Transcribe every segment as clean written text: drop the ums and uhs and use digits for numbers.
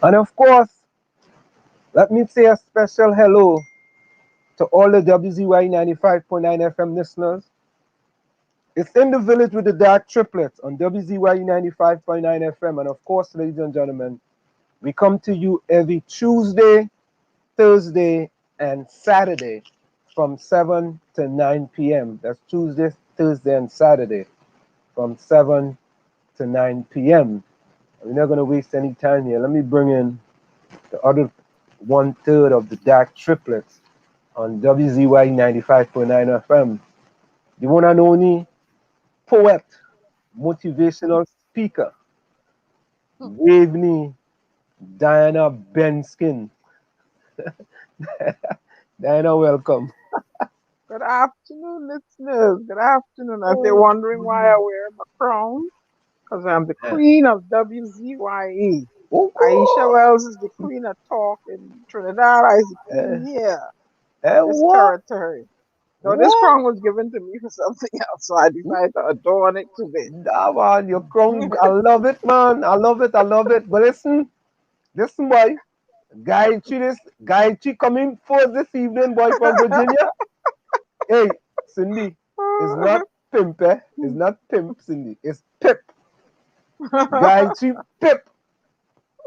And of course, let me say a special hello to all the WZY 95.9 FM listeners. It's in the village with the dark triplets on WZY 95.9 FM. And of course, ladies and gentlemen, we come to you every Tuesday, Thursday, and Saturday from 7 to 9 p.m. That's Tuesday, Thursday, and Saturday from 7 to 9 p.m. We're not going to waste any time here. Let me bring in the other 1/3 of the dark triplets on WZY 95.9 FM. The one and only poet, motivational speaker, Waveney Diana Benskin. Diana, welcome. Good afternoon, listeners. Good afternoon. If they're wondering why I wear my crown, because I'm the queen of WZYE. Oh, Aisha Wells is the queen of talk in Trinidad. I is the queen here in this what? territory. So this crown was given to me for something else, so I decided to adorn it today. Nah, man, your crown, I love it, man. I love it, I love it. But listen, boy. Guy Chi coming first this evening, boy, from Virginia. Hey, Cindy, it's not pimp, eh? It's not pimp, Cindy. It's pip. Guy Chi pip.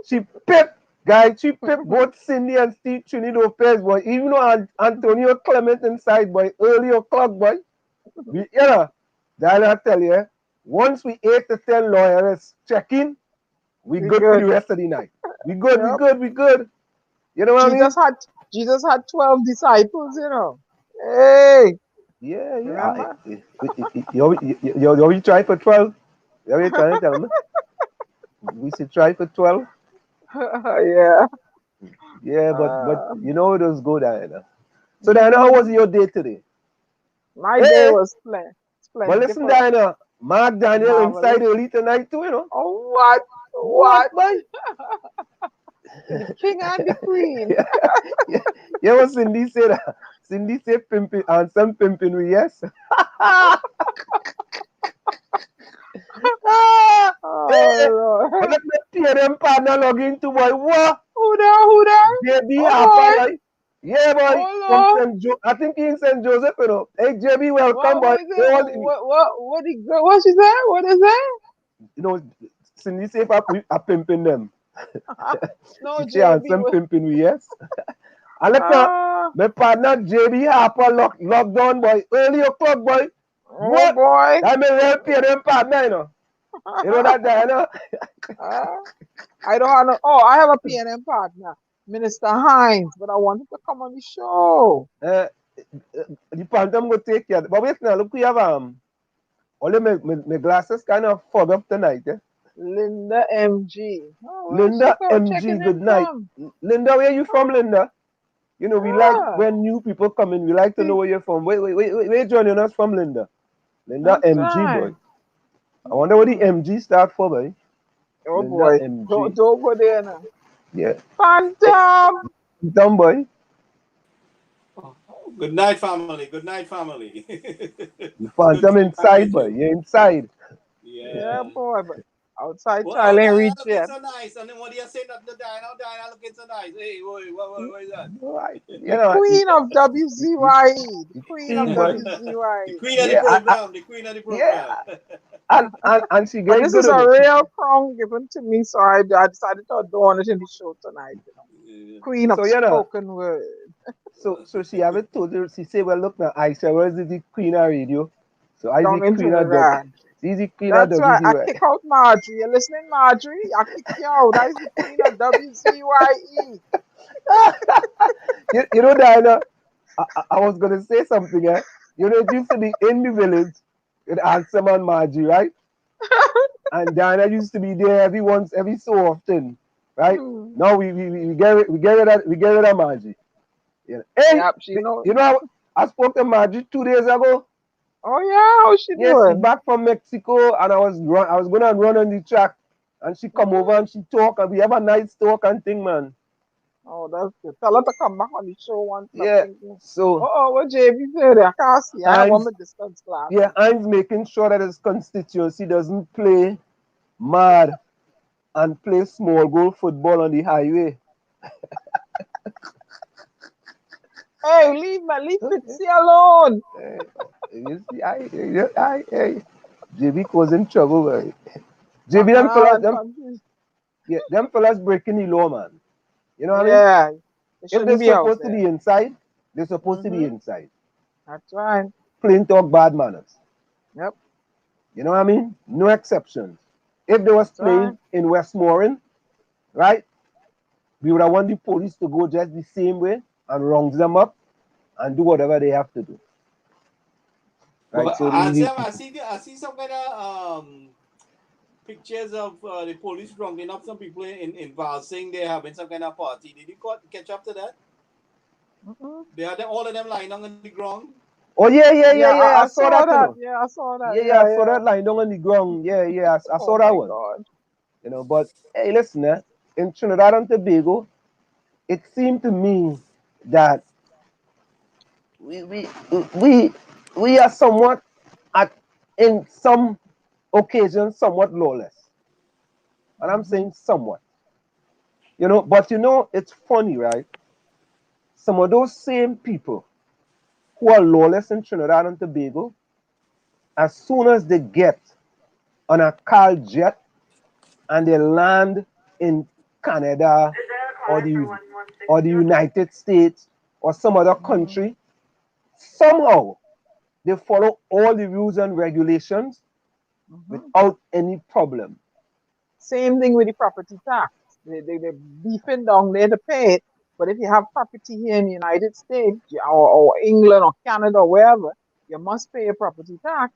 She pip. Guy Chi pip both Cindy and Steve Trini Lopez, boy. Even though Antonio Clement inside, boy, early o'clock, boy. That I tell you, once we 8 to 10 lawyers check in, we good for the rest of the night. We good, we Yep. good, we good. You know what I mean? Jesus had 12 disciples, you know. Hey, Yeah. remember? You try for 12? You trying to tell me? We should try for 12? Yeah. Yeah, but Uh, you know it was good, Diana. So Diana, how was your day today? my day Hey, was but listen, splendiferous, Diana, Mark Daniel inside marvelous. early tonight too, you know. Oh, what? What, What? boy? The king and the queen. Yeah, you know what Cindy said? Cindy said pimping and some pimping with yes. Ah, hey, Oh, but Lord. let me hear them partner log into boy. What? Who there? Who there? JB Oh, Harper, boy. right? Yeah, boy. From Oh, Lord. St. Jo, I think he in St. Joseph, you know. Hey, JB, welcome, boy. What is it? What she said? What is that? You know, Cindy say if I pimping them. No, She say and JB. some pimping we yes. And let Ah, my partner JB Harper lockdown, boy. Early o'clock, boy. oh, What? boy. That may well pay them partner, you know. You know that, Diana? Ah, I don't have no. Oh, I have a PNM partner, Minister Hines, but I wanted to come on the show. Uh, the phantom will take care. But wait now, look, we have only my glasses kind of fog up tonight, eh? Linda MG. Oh, where's she Linda MG, checking good in night. from? Linda, where you from, Linda? You know, we like Ah, when new people come in, we like to know where you're from. Wait, where joining us from, Linda? Linda that's MG, right. boy. I wonder what the Hmm. MG start for, boy. Oh Linda boy, MG. don't go there now. Yeah. Hey, Phantom. dumb boy. Good night, family. Good night, family. You Good to phantom be back inside, with boy. you. You're inside. Yeah, Yeah. boy, but outside Oh, child ain't Diana reach looking yet. so nice. And then what do you say that the Diana? Diana looking so nice. Hey, boy, what is that? Right. You The know, queen of WZYE. The you queen of clean, boy. The WZYE. queen of the Yeah, program. The queen of the yeah. program. And she But get this good is on a it. real crown given to me, so I decided to adorn it in the show tonight. You know, Yeah. queen of So you know, spoken word. so she have it told her. She say, well, look now, Aisha, where's the queen of radio? So I the Down in queen of W. Trinidad. She's the queen of That's right. I WZY. kick out Marjorie. You listening, Marjorie? I kick you out. That's the queen of WZYE. You know, Diana, I was gonna say something. Eh? You know, it used to be in the village with Ansem and Margie, right? And Diana used to be there every so often, right? Hmm. Now we get rid of Margie. Yeah. Hey, Yep, she know. you know, I spoke to Margie 2 days ago. Oh yeah, how's she Yes, she doing? back from Mexico, and I was gonna run on the track, and she come over Hmm. and she talk, and we have a nice talk and thing, man. Oh, that's good. Tell her to come back on the show once. I'm Yeah. thinking. So Oh, what JB said? I can't see. I have on Heinz, my distance yeah, glasses. Heinz making sure that his constituency doesn't play mad and play small goal football on the highway. Hey, leave Fitzy alone. You see, JB causing trouble, right? JB, Bacchanal and countries. them fellas breaking the law, man. You know what I mean? Yeah, they If they're shouldn't be out supposed to there. be inside, they're supposed to be Mm-hmm. inside. That's right. Plain talk, bad manners. Yep, You know what I mean? No exceptions. If they was that's right. playing in Westmoreland, right, we would have want the police to go just the same way and round them up and do whatever they have to do. Right? But So I see some kind of pictures of the police rounding up some people in Val saying they're having some kind of party. Did you catch up to that? Mm-hmm. They had all of them lying on the ground. oh Yeah, yeah. I I saw saw that, you that. know. Yeah, I saw that. Yeah, I Yeah, saw yeah. that lying down on the ground. Yeah. I Oh saw that my one. God. You know, but hey, listen, in Trinidad and Tobago, it seemed to me that we we we we are somewhat at in some occasions somewhat lawless. And I'm Mm-hmm. saying somewhat. You know, but you know, it's funny, right? Some of those same people who are lawless in Trinidad and Tobago, as soon as they get on a car jet and they land in Canada or the United States or some other Mm-hmm. country, somehow they follow all the rules and regulations Mm-hmm. without any problem. Same thing with the property tax. They beefing down there to pay it. But if you have property here in the United States or England or Canada or wherever, you must pay a property tax.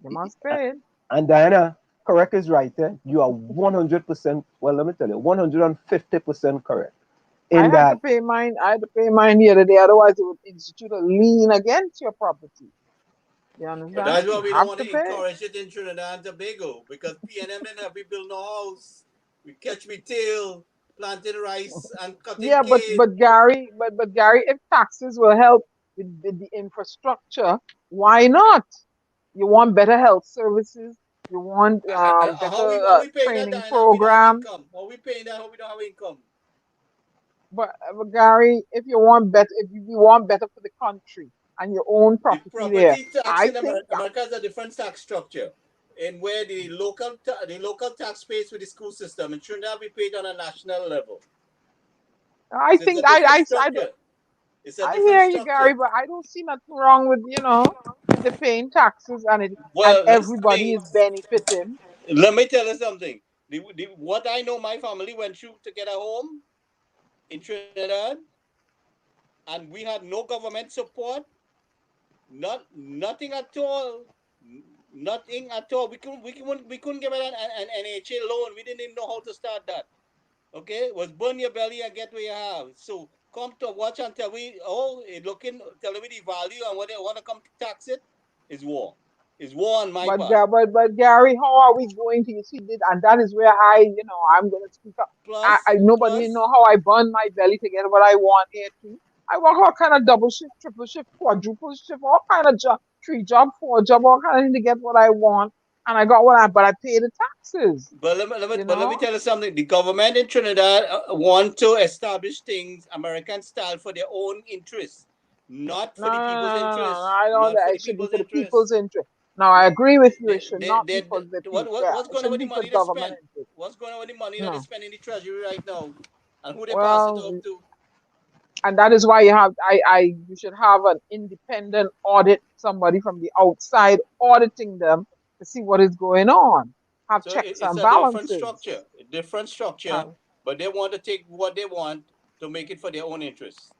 You must pay it. And Diana, correct is right. You are 100%, well, let me tell you, 150% correct. I In had to that, pay mine. I had to pay mine the other day. Otherwise, it would institute a lien against your property. You But understand? that's why You we don't have want to to pay. encourage it in Trinidad and Tobago because PNM didn't have we build no house. We catch me tail, planting rice and cutting Yeah, cane. but Gary, if taxes will help with the infrastructure, why not? You want better health services. You want better How we paying that training Diana? We don't have programs. income. How we paying that? How we don't have income? But Gary, if you want better for the country and your own The property there, property tax I in think America has a different tax structure. In where the local tax pays for the school system. In Trinidad, we pay it on a national level. I So it's think a different structure. It's a I different hear you, structure. Gary, but I don't see nothing wrong with if they're paying taxes and Well, I everybody mean, is benefiting. let me tell you something. What I know my family went through to get a home in Trinidad, and we had no government support, nothing at all. Nothing at all. We couldn't get an NHA loan. We didn't even know how to start that. Okay? It was burn your belly and get what you have. So come to watch and tell me, tell me the value and what they want to come tax it is war. Is war on my part. But Gary, how are we going to you see this? And that is where I'm gonna speak up. I nobody Plus, know how I burn my belly to get what I want here too. I work all kind of double shift, triple shift, quadruple shift, all kind of job, three job, four job, all kind of thing to get what I want. And I got but I pay the taxes, but you let me know. tell you something. The government in Trinidad want to establish things American style for their own interests, not No, for the no, people's no, no, no, no. interests. I know Not that for it the should be people's for the interests. people's interest. Now I agree with you. It should not be for the people. Yeah, What's it going on shouldn't with the be for money they government spend? interest. What's going on with the money that they No. spend in the treasury right now? And who they pass it Well, off to? and that is why you should have an independent audit, somebody from the outside auditing them to see what is going on. Have So checks it's and a different balances. structure, Have, but they want to take what they want to make it for their own interests.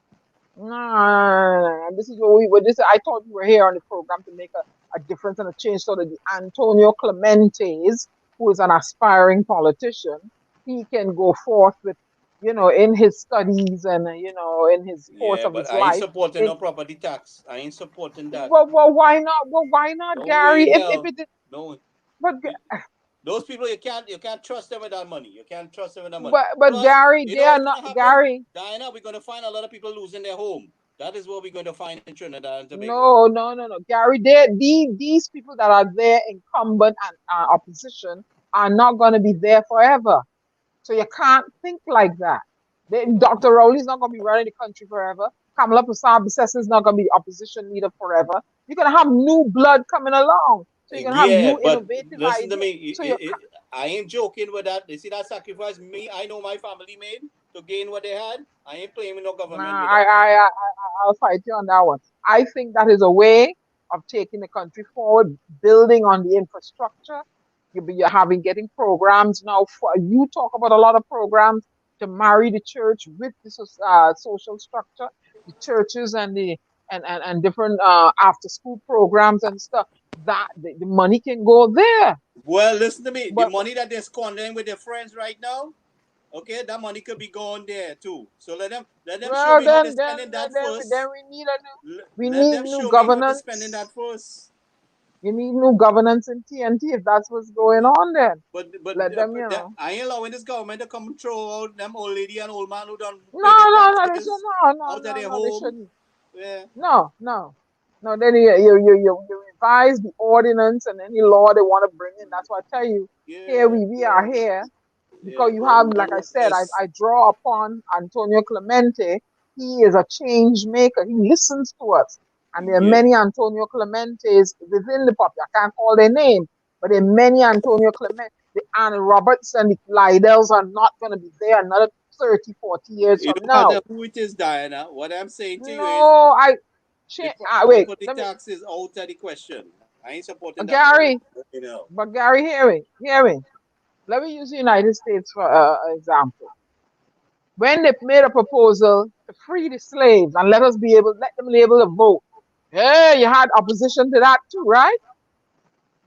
no. This is what this. I thought we were here on the program to make a difference and a change so that the Antonio Clementes, who is an aspiring politician, he can go forth with, in his studies and, in his course Yeah, of but his I ain't life. supporting It, no property tax. I ain't supporting that. well, why not? Well, why not, No way Gary? in If hell. it is, No, but those people you can't trust them with that money. You can't trust them with that money. but Plus, Gary, you they know are what's not gonna happen, Gary. Diana? We're gonna find a lot of people losing their home. That is what we're going to find in Trinidad and Tobago. No, no, no, no, Gary. These people that are there, incumbent and opposition, are not going to be there forever. So you can't think like that. Dr. Rowley's not going to be running the country forever. Kamala Prasad-Bissessy is not going to be opposition leader forever. You're going to have new blood coming along. So you're going to have Yeah, new but innovative listen to ideas. me. So you I ain't joking with that. You see that sacrifice me, I know my family made to gain what they had. I ain't playing with no government with that. I'll fight you on that one. I think that is a way of taking the country forward, building on the infrastructure. You're having getting programs now. You talk about a lot of programs to marry the church with the social structure, the churches and the and different after school programs and stuff. That the money can go there. Well, listen to me. The But money that they're squandering with their friends right now, okay, that money could be going there too. So let them show well, me how they're then spending that first. we need a new we Let need them new show me how they're spending that governance. first. You need new governance in TNT if that's what's going on. Then But let them, you know. I ain't allowing this government to come and throw out them old lady and old man who don't No, pay their no, no, they should taxes out of their they home. shouldn't. Yeah, No, no, no. Then you revise the ordinance and any law they want to bring in. That's why I tell you, here yeah, we yeah, are here yeah. because you have, like I But said, yes, I draw upon Antonio Clemente. He is a change maker. He listens to us. And there are yeah. many Antonio Clementes within the population. I can't call their name, but there are many Antonio Clemente. The Anna Roberts and the Lydels are not going to be there another 30, 40 years It from don't now. matter who it is, Diana. What I'm saying to you is No, the wait, property let me, tax is out of the question. I ain't supporting that no more. Gary, You know. but Gary, hear me. Let me use the United States for example. When they made a proposal to free the slaves and let them be able to vote. Yeah, you had opposition to that too, right?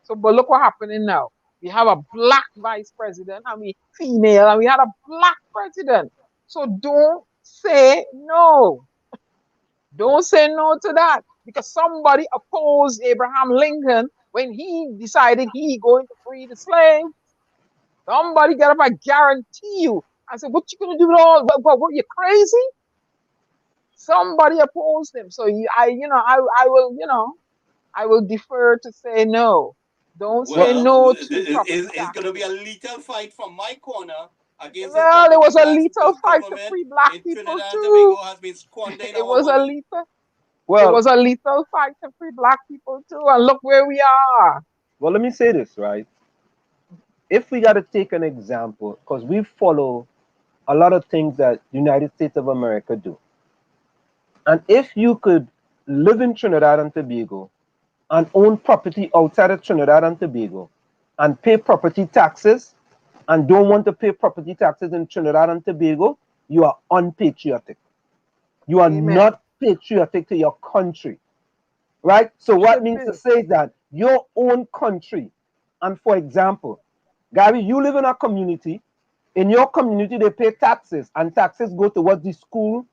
So, but look what happening now. We have a black vice president and we female and we had a black president. So don't say no. Don't say no to that because somebody opposed Abraham Lincoln when he decided he going to free the slaves. Somebody get up, I guarantee you. I said, what you gonna do with all? What you crazy? Somebody opposed him. So I will, I will defer to say no. Don't say Well, no to property It's going to be taxes. a lethal fight from my corner against this Well, it property was a tax lethal because fight to government free black in people Trinidad and Tobago too. has been squandering It our was a money. lethal. It well, was a lethal fight to free black people too. And look where we are. well. Let me say this, right? If we got to take an example, because we follow a lot of things that United States of America do, and if you could live in Trinidad and Tobago and own property outside of Trinidad and Tobago and pay property taxes and don't want to pay property taxes in Trinidad and Tobago, you are unpatriotic. You are Amen. not patriotic to your country, right? So You what should means to be. say that your own country, and for example, Gary, you live in a community. In your community, they pay taxes, and taxes go towards the school,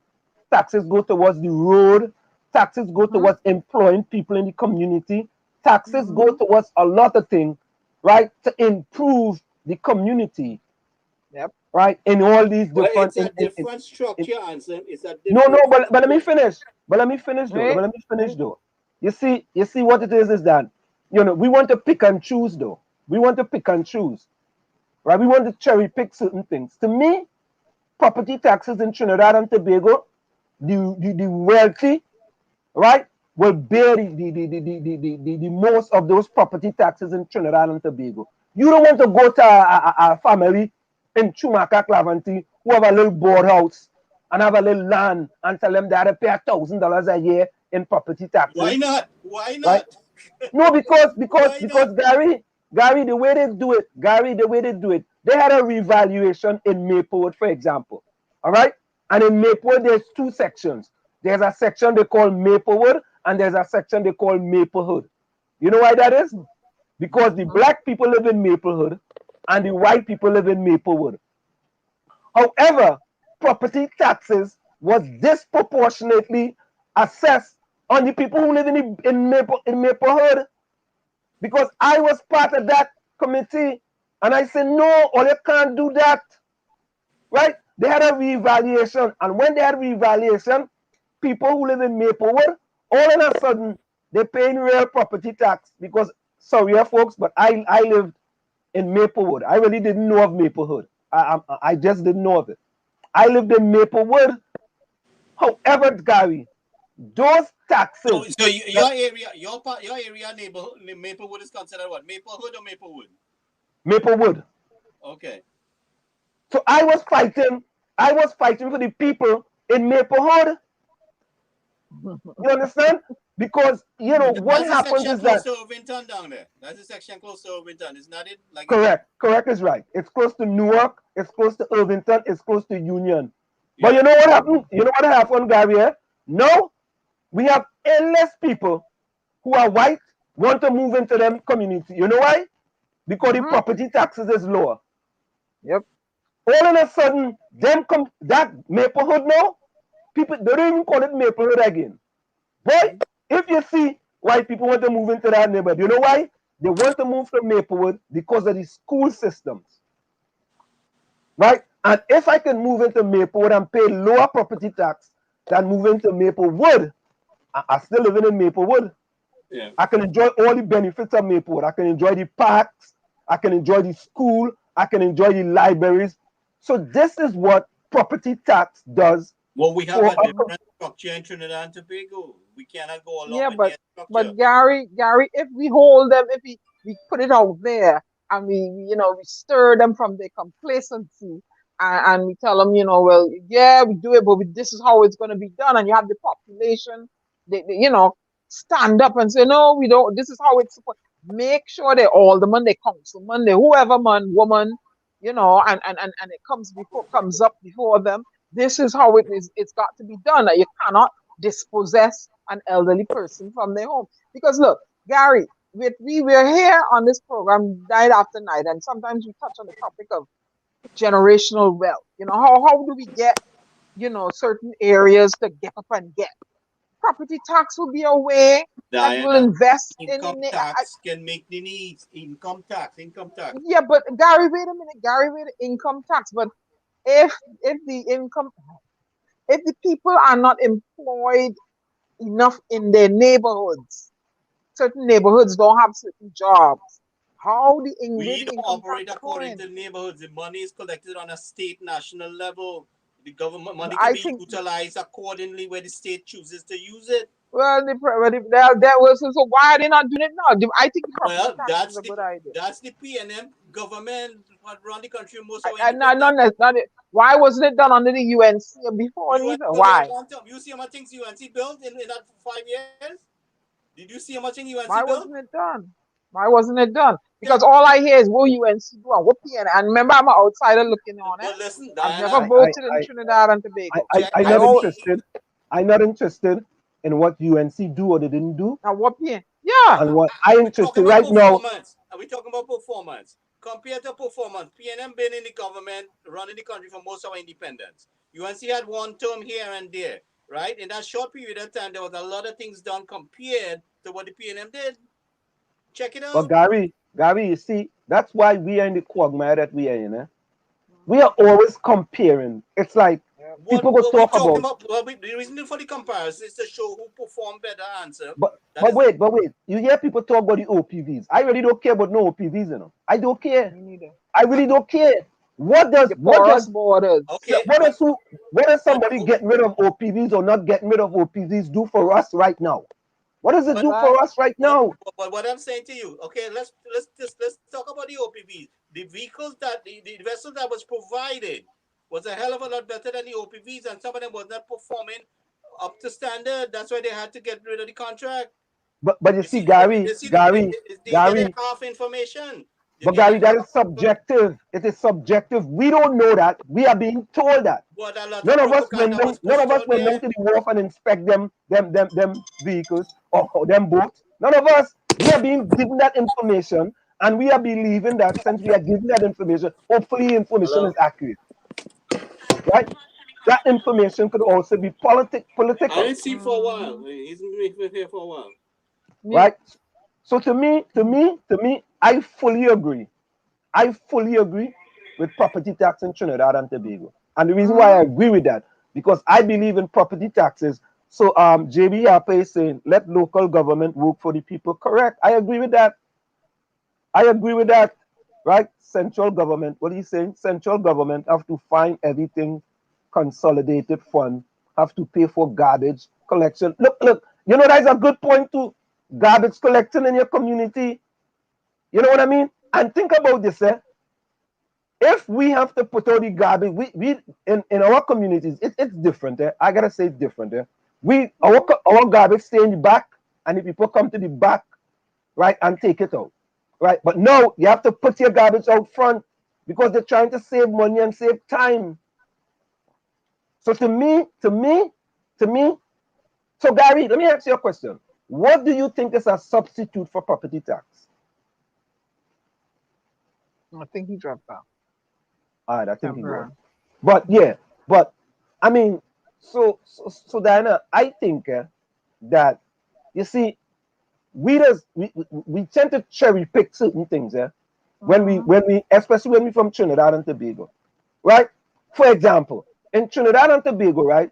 taxes go towards the road, taxes go Mm-hmm, towards employing people in the community, taxes go mm-hmm. towards a lot of things, right, to improve the community, Yep. right, in all these Well, different it's a in, different in, structure, Anson. It's a no, different but let me structure. finish. But let me finish though. But Wait, let me finish wait. though. You see what it is that we want to pick and choose though. We want to pick and choose, right? We want to cherry pick certain things. To me, property taxes in Trinidad and Tobago, the wealthy, right, will bear the most of those property taxes in Trinidad and Tobago. You don't want to go to a family in Chumaka Clavanti who have a little board house and have a little land and tell them they have to pay $1,000 a year in property Why taxes, not? Why right? not? No, because Why not? Gary, the way they do it, they had a revaluation in Maplewood, for example. All right? And in Maplewood, there's two sections. There's a section they call Maplewood, and there's a section they call Maplehood. You know why that is? Because the Mm-hmm. black people live in Maplehood and the white people live in Maplewood. However, property taxes was disproportionately assessed on the people who live in Maplehood, because I was part of that committee, and I said, no, or you can't do that, right? They had a revaluation, and when they had revaluation, people who live in Maplewood, all of a sudden, they're paying real property tax because, sorry, folks, but I lived in Maplewood. I really didn't know of Maplewood. I just didn't know of it. I lived in Maplewood. However, Gary, those taxes. So your area, your area neighborhood, Maplewood is considered what? Maplewood or Maplewood? Maplewood. Okay. So I was fighting for the people in Maplewood. You understand? Because what happens is that close to Irvington down there. That's a section close to Irvington, is not it? Like correct is right. It's close to Newark, it's close to Irvington, it's close to Union. Yeah. But you know what happened? You know what happened, Gary? No, we have endless people who are white want to move into them community. You know why? Because the property taxes is lower. Yep. All of a sudden, that Maplewood now, people they don't even call it Maplewood again. Boy, if you see white people want to move into that neighborhood, you know why? They want to move from Maplewood because of the school systems. Right? And if I can move into Maplewood and pay lower property tax than move into Maplewood, I still living in Maplewood. Yeah. I can enjoy all the benefits of Maplewood. I can enjoy the parks. I can enjoy the school. I can enjoy the libraries. So this is what property tax does. Well, we have a different structure in Trinidad and Tobago. We cannot go along with that structure. But Gary, if we hold them, if we put it out there and we stir them from their complacency and we tell them, well, yeah, we do it, but this is how it's going to be done. And you have the population, they stand up and say, no, we don't. This is how it's supposed. Make sure they alderman, they councilman, they whoever man, woman, and it comes up before them. This is how it is. It's got to be done. That you cannot dispossess an elderly person from their home. Because look, Gary, we're here on this program night after night, and sometimes we touch on the topic of generational wealth. How do we get, certain areas to get up and get? Property tax will be a way that will invest income tax can make the needs. Income tax. Yeah, but Gary, wait a minute. Income tax. But if the people are not employed enough in their neighborhoods, certain neighborhoods don't have certain jobs. How the we don't operate according to neighborhoods. The money is collected on a state, national level. The government money can be utilized accordingly where the state chooses to use it. Well, so why are they not doing it now? I think that's is a good idea. That's the PNM government around the country most. Why wasn't it done under the UNC before either? Why? You see how much things UNC built in that 5 years? Did you see how much things UNC built? Why wasn't it done? Because all I hear is what UNC do and what PNM. And remember, I'm an outsider looking on it. Listen, I've never voted in Trinidad and Tobago. I'm not interested in what UNC do or they didn't do. And what PNM? Yeah. And what I'm interested right now. Are we talking about performance? Compared to performance, PNM been in the government, running the country for most of our independence. UNC had one term here and there, right? In that short period of time, there was a lot of things done compared to what the PNM did. Check it out. But Gary, you see, that's why we are in the quagmire that we are in. We are always comparing. It's like people go talk about. The reason for the comparison is to show who performed better answer. But wait. You hear people talk about the OPVs. I really don't care about no OPVs, I don't care. I really don't care. What does somebody getting rid of OPVs or not getting rid of OPVs do for us right now? What does it do for us right now? But what I'm saying to you, okay, let's talk about the OPVs. The vehicles the vessels that was provided was a hell of a lot better than the OPVs, and some of them was not performing up to standard. That's why they had to get rid of the contract. But you see, Gary, half information. But Gary, that is subjective. It is subjective. We don't know that. We are being told that. None of us went down to the wharf and inspect them vehicles or them boats. None of us. We are being given that information, and we are believing that since we are given that information, hopefully information is accurate. Right? That information could also be political. I didn't see for a while. He's been here for a while. Right? So to me, I fully agree. I fully agree with property tax in Trinidad and Tobago. And the reason why I agree with that, because I believe in property taxes. So 𝗪𝗶𝗹𝗵𝗏 is saying, let local government work for the people. Correct. I agree with that. right? Central government, what are you saying? Central government have to find everything consolidated fund, have to pay for garbage collection. Look, you know, that's a good point too. Garbage collection in your community. You know what I mean? And think about this, eh? If we have to put out the garbage, we in our communities, it's different. Eh? I gotta say it's different. Eh? Our garbage stay in the back, and the people come to the back, right, and take it out, right. But no, you have to put your garbage out front because they're trying to save money and save time. So to me, so Gary, let me ask you a question. What do you think is a substitute for property tax? I think he dropped out. All right, I think he was. Temporary. But yeah, but I mean, so Diana, I think that you see, we tend to cherry pick certain things, when we especially when we from Trinidad and Tobago, right? For example, in Trinidad and Tobago, right?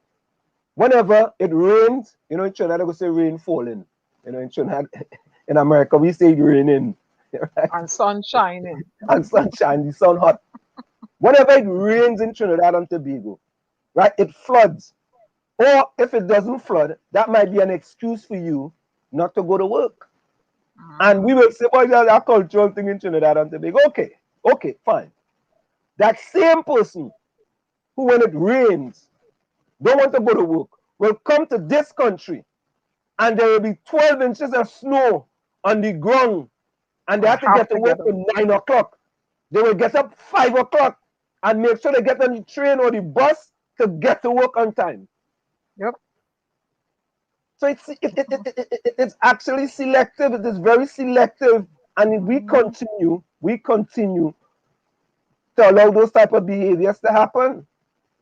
Whenever it rains, you know, in Trinidad we say rain falling. You know, in Trinidad, in America we say raining, right? And sun shining. And sunshine, the sun hot. Whenever it rains in Trinidad and Tobago, right, it floods. Or if it doesn't flood, that might be an excuse for you not to go to work. And we will say, well, that's a cultural thing in Trinidad and Tobago. Okay, fine. That same person who, when it rains, don't want to go to work, will come to this country and there will be 12 inches of snow on the ground and they have to get to work at 9 o'clock. They will get up 5 o'clock and make sure they get on the train or the bus to get to work on time. Yep. So it's actually selective. It is very selective, and we continue to allow those type of behaviors to happen.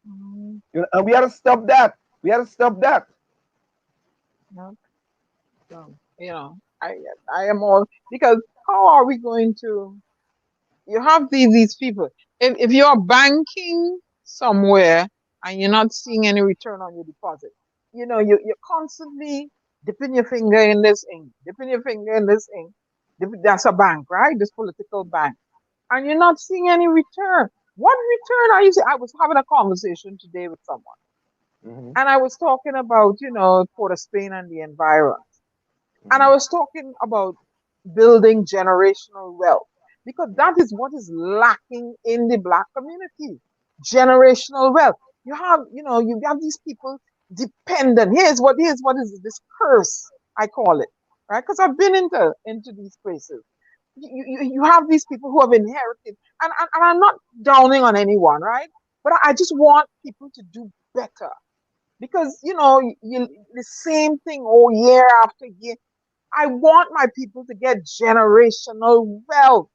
You know, and we have to stop that. Yep. So, you know, I am all, because how are we going to? You have these people. If you're banking somewhere and you're not seeing any return on your deposit, you know, you're constantly dipping your finger in this ink, dipping your finger in this ink. That's a bank, right? This political bank. And you're not seeing any return. What return are you seeing? I was having a conversation today with someone, and I was talking about, you know, Port of Spain and the environment. And I was talking about building generational wealth, because that is what is lacking in the Black community. Generational wealth. You have, you know, you have these people dependent. Here's what is this curse, I call it, right? Because I've been into these places. You have these people who have inherited, and I'm not downing on anyone, right? But I just want people to do better, because, you know, the same thing all year after year. I want my people to get generational wealth,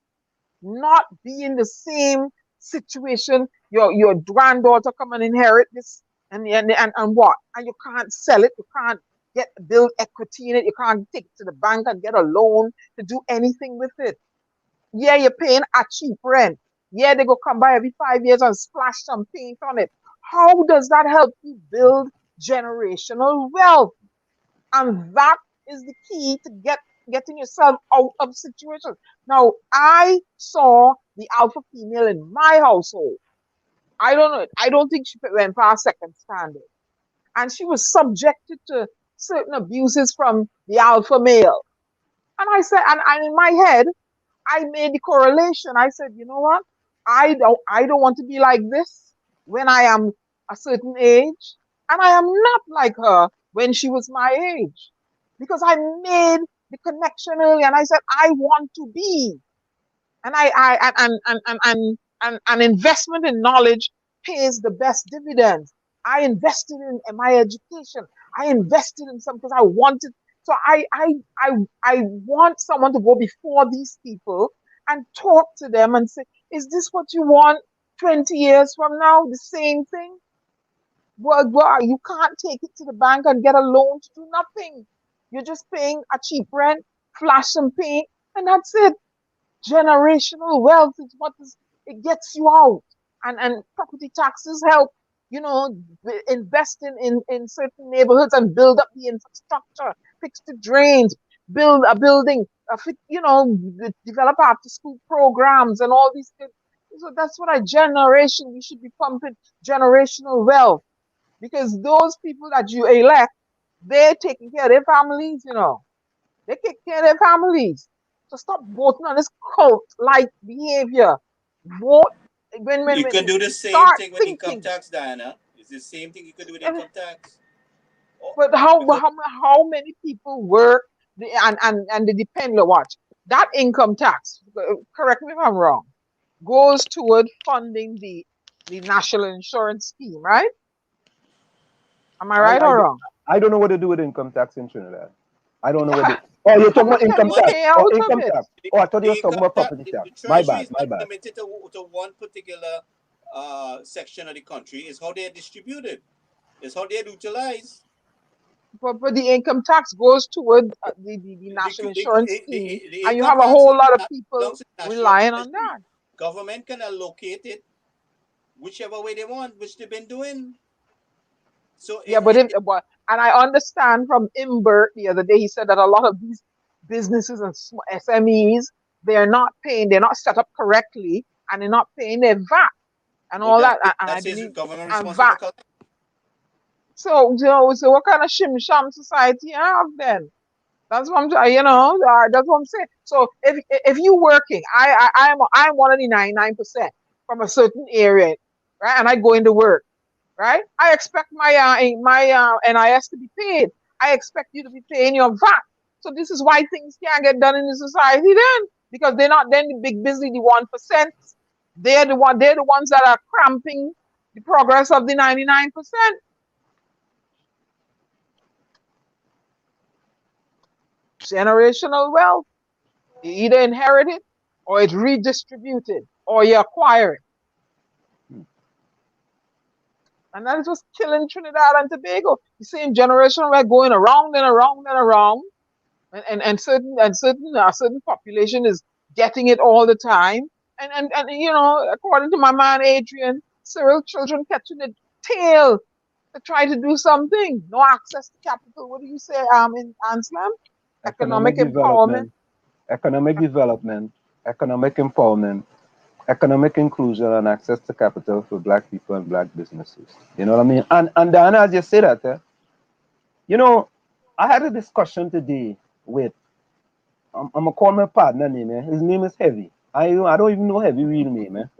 not be in the same situation. Your granddaughter come and inherit this, and what? And you can't sell it. You can't build equity in it. You can't take it to the bank and get a loan to do anything with it. Yeah, you're paying a cheap rent. Yeah, they go come by every 5 years and splash some paint on it. How does that help you build generational wealth? And that is the key to getting yourself out of situations. Now, I saw the alpha female in my household. I don't know. I don't think she went past second standard. And she was subjected to certain abuses from the alpha male. And I said, and in my head, I made the correlation. I said, you know what? I don't want to be like this when I am a certain age. And I am not like her when she was my age. Because I made the connection early and I said, I want to be. And an investment in knowledge pays the best dividends. I invested in my education. I invested in some because I wanted. So I want someone to go before these people and talk to them and say, is this what you want 20 years from now? The same thing? Well, you can't take it to the bank and get a loan to do nothing. You're just paying a cheap rent, flash some paint, and that's it. Generational wealth is what it gets you out. And property taxes help, you know, invest in certain neighborhoods and build up the infrastructure, fix the drains, build a building, you know, develop after school programs and all these things. So that's what we should be pumping generational wealth, because those people that you elect, they're taking care of their families, you know. They take care of their families. So stop voting on this cult-like behavior. Vote You can do the same start thing with income thinking. tax, Diana. It's the same thing you could do with income tax. Oh, But because how many people work and they depend on what? That income tax, correct me if I'm wrong, goes toward funding the national insurance scheme, right? Am I I, right I, or wrong? I don't know what to do with income tax in Trinidad. I don't know what to. Oh, you're How talking about much can income you tax. pay Oh, out of income it? tax. Oh, I thought you were the talking income about tax, property tax. the My treasury bad, is my not bad. limited to one particular section of the country. It's how they're distributed. It's how they're utilized. But the income tax goes toward the The, national the, insurance scheme, the and you income have a tax whole lot of belongs people to the National relying on Treasury. that. Government can allocate it whichever way they want, which they've been doing. So Yeah, and I understand from Imbert the other day, he said that a lot of these businesses and SMEs, they're not set up correctly, and they're not paying their VAT and well, all that. And I that's his believe, government and responsible to VAT. collect. So, you know, so what kind of shim sham society you have then? That's what I'm trying, you know, that's what I'm saying. So if you working, I'm one of the 99% from a certain area, right? And I go into work, right? I expect my NIS to be paid. I expect you to be paying your VAT. So this is why things can't get done in the society then, because they're not then the big busy, the 1%. They're the ones that are cramping the progress of the 99%. Generational wealth. You either inherit it or it's redistributed or you acquire it. And that is what's killing Trinidad and Tobago. The same generation we're going around and around and around. And certain population is getting it all the time. And you know, according to my man Adrian, Cyril, children catching the tail to try to do something. No access to capital. What do you say, in Anslam? Economic Economic empowerment. development, economic development, economic empowerment, economic inclusion, and access to capital for black people and black businesses. You know what I mean? And Diana, as you say that, you know, I had a discussion today with I'm gonna call my partner name, man. His name is Heavy. I don't even know Heavy real name, man.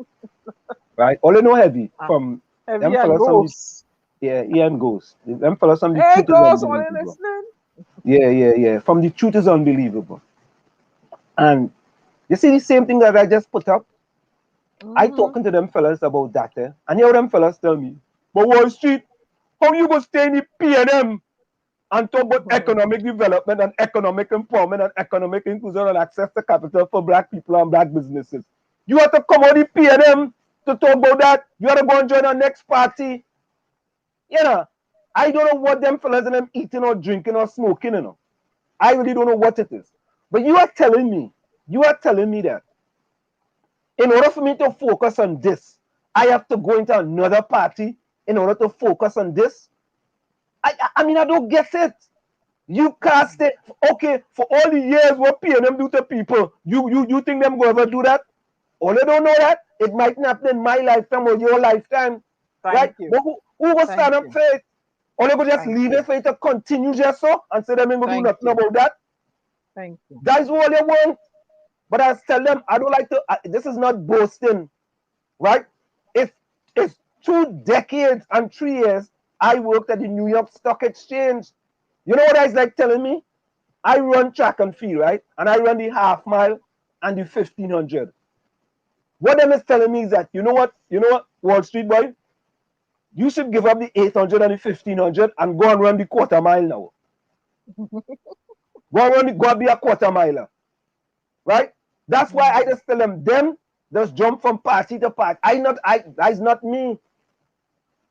Right? All I know Heavy Uh, from Heavy them and fellas from the ghosts. yeah, Ian Ghost. Them fellas from the Hey, truth is ghosts, all you unbelievable. listening? Yeah. From the truth is unbelievable. And you see the same thing that I just put up? I Mm-hmm. talking to them fellas about that, and you know them fellas tell me, but Wall Street, how you go stay in the P&M and talk about economic development and economic empowerment and economic inclusion and access to capital for black people and black businesses? You have to come out the P&M to talk about that. You have to go and join our next party. You know, I don't know what them fellas and them eating or drinking or smoking, you know. I really don't know what it is. But you are telling me that in order for me to focus on this, I have to go into another party in order to focus on this. I mean, I don't get it. You cast it, okay, for all the years what PNM do to people, you think them going to ever do that? All I don't know that it might not happen in my lifetime or your lifetime, right? Thank you. But who will Thank stand up you. for it? Or they go just Thank leave you. it for it to continue just so and say them ain't gonna do Thank nothing you. about that. Thank you. That's all they want. But I tell them I don't like to. This is not boasting, right? It's it's 2 decades and 3 years I worked at the New York Stock Exchange. You know what I like telling me? I run track and field, right? And I run the half mile and the 1500. What them is telling me is that you know what, Wall Street boy, you should give up the 800 and the 1500 and go and run the quarter mile now. Go and be a quarter miler, right? That's why I just tell them just jump from party to party. That's not me.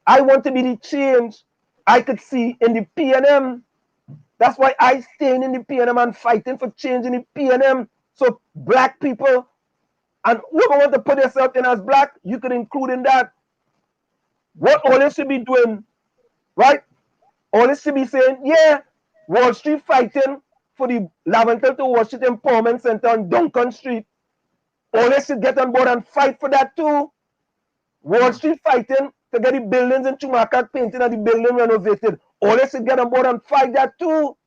I want to be the change I could see in the PNM. That's why I staying in the PNM and fighting for change in the PNM. So black people and whoever want to put yourself in as black, you could include in that. What all you should be doing, right? All you should be saying, yeah, Wall Street fighting, for the 𝗪𝗏𝗘 to worship empowerment center on Duncan Street. All they should get on board and fight for that too. Wall Street fighting to get the buildings in Chumakat painted and the building renovated. All they should get on board and fight that too.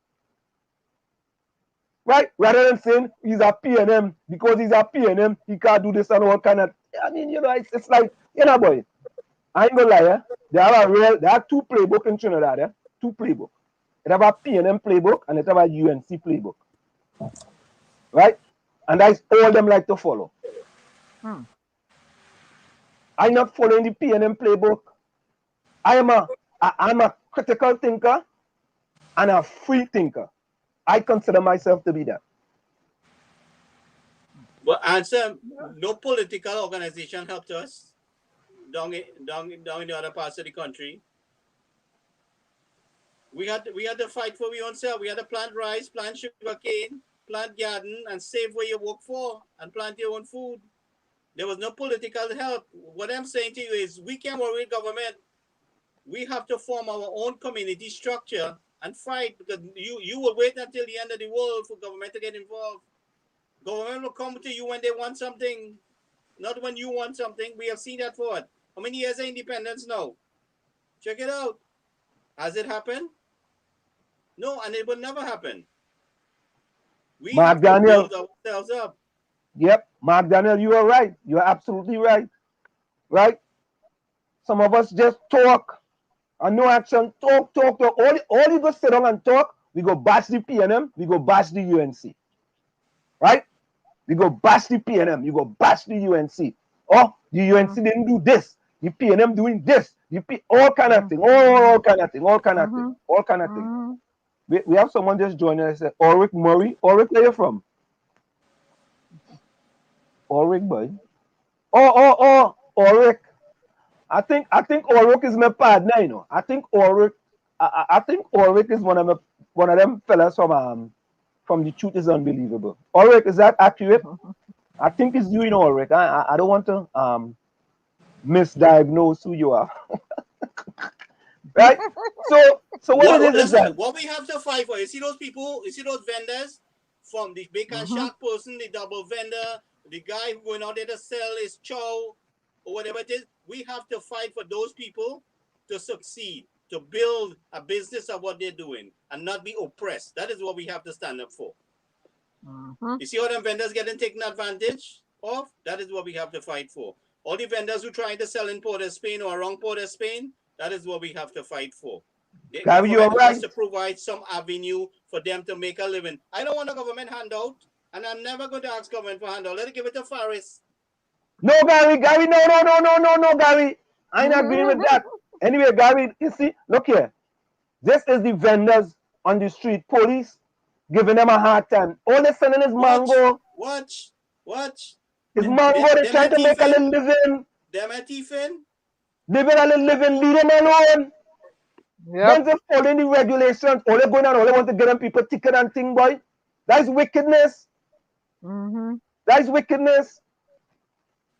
Right? Rather than saying he's a PNM, because he's a PNM, he can't do this and all kind of. I mean, you know, it's like, you know, boy, I ain't gonna lie, eh? There are two playbooks in Trinidad, eh? Two playbooks. It have a PNM playbook and it have a UNC playbook. Right? And that's all them like to follow. I'm not following the PNM playbook. I'm a critical thinker and a free thinker. I consider myself to be that. But answer, no political organization helped us down in the other parts of the country. We had to fight for our own self. We had to plant rice, plant sugarcane, plant garden, and save where you work for, and plant your own food. There was no political help. What I'm saying to you is we can't worry with government. We have to form our own community structure and fight, because you will wait until the end of the world for government to get involved. Government will come to you when they want something, not when you want something. We have seen that for what? How many years of independence now? Check it out. Has it happened? No, and it will never happen. We have to build ourselves up. Yep, Mark Daniel, you are right. You are absolutely right. Right? Some of us just talk and no action. Talk. All you go sit down and talk, we go bash the PNM, we go bash the UNC. Right? We go bash the PNM, you go bash the UNC. Oh, the UNC didn't do this. The PNM doing this. All kind of thing. All kind of thing. We have someone just joining us. 𝗪𝗏𝗫𝗵. 𝗪𝗏, where you from? 𝗪𝗏, boy. Oh, 𝗪𝗏. I think 𝗪𝗏 is my partner, you know. I think 𝗪𝗏 is one of them fellas from The Truth Is Unbelievable. 𝗪𝗏, is that accurate? I think it's you, 𝗪𝗏. I don't want to misdiagnose who you are. Right? So what it is that what we have to fight for, you see those people, you see those vendors, from the bacon shack person, the double vendor, the guy who going out there to sell his chow or whatever it is. We have to fight for those people to succeed, to build a business of what they're doing and not be oppressed. That is what we have to stand up for. You see how them vendors getting taken advantage of? That is what we have to fight for. All the vendors who trying to sell in Port of Spain or around Port of Spain, that is what we have to fight for. The government has to provide some avenue for them to make a living. I don't want a government handout, and I'm never going to ask government for handout. Let it give it to Faris. No, Gary, no, Gary. I ain't agreeing with that. Anyway, Gary, you see, look here. This is the vendors on the street, police giving them a hard time. All they're selling is mango. Watch. It's mango. They're trying to make a little living. Them a thiefing. Living a little living, leave them alone. Then just following the regulations. All they're going on, all they want to get them people ticket and thing, boy. That's wickedness. That's wickedness.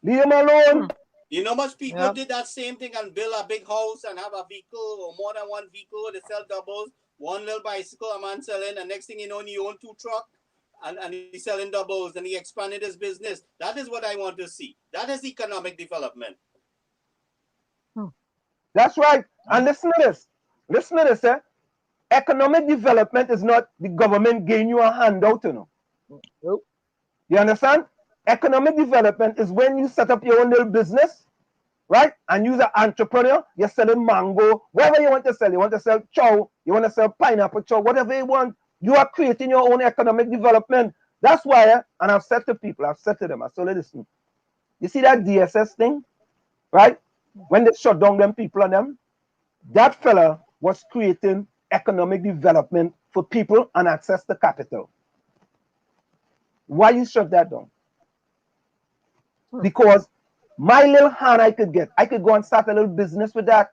Leave them alone. You know, much people did that same thing and build a big house and have a vehicle or more than one vehicle. They sell doubles. One little bicycle a man selling, and next thing you know, he own 2 trucks and he's selling doubles and he expanded his business. That is what I want to see. That is economic development. That's right. And listen to this. Eh? Economic development is not the government giving you a handout, you know. Nope. You understand? Economic development is when you set up your own little business, right? And you're an entrepreneur, you're selling mango, whatever you want to sell. You want to sell chow, you want to sell pineapple chow, whatever you want. You are creating your own economic development. That's why, and I've said to people, I said to them, I said, listen, you see that DSS thing, right? When they shut down them people on them, that fella was creating economic development for people and access to capital. Why you shut that down? Because my little hand I could go and start a little business with that.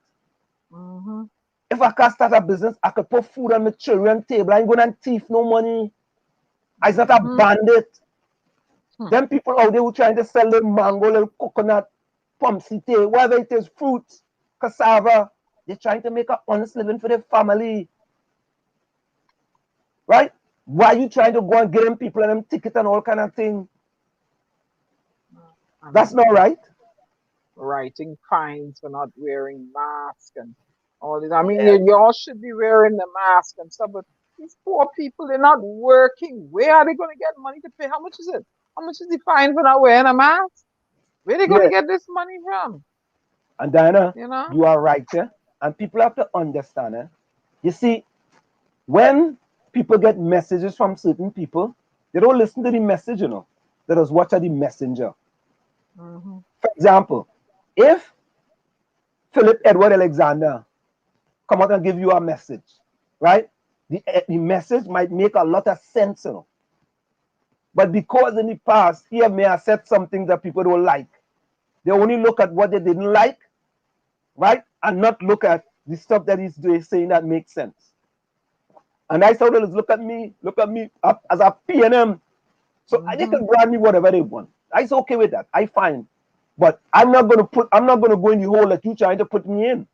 If I can start a business, I could put food on my children's table. I ain't going to thief no money. I'm not a bandit. Them people out there who trying to sell little mango, little coconut, pumpsite, whatever it is, fruits, cassava, they're trying to make an honest living for their family. Right? Why you trying to go and get them people and them ticket and all kind of thing? That's not right. Writing fines for not wearing masks and all this. I mean, you all should be wearing the mask and stuff, but these poor people, they're not working. Where are they going to get money to pay? How much is it? How much is the fine for not wearing a mask? Where are they going to Yeah. get this money from? And Diana, You know? you are right, yeah? And people have to understand, you see, when people get messages from certain people, they don't listen to the message, you know. They just watch the messenger. Mm-hmm. For example, if Philip Edward Alexander come out and give you a message, right? The message might make a lot of sense, you know. But because in the past he may have said something that people don't like, they only look at what they didn't like, right? And not look at the stuff that he's doing, saying that makes sense. And I saw them look at me as a PNM. So they can brand me whatever they want. I'm okay with that. I fine. But I'm not gonna go in the hole that you trying to put me in.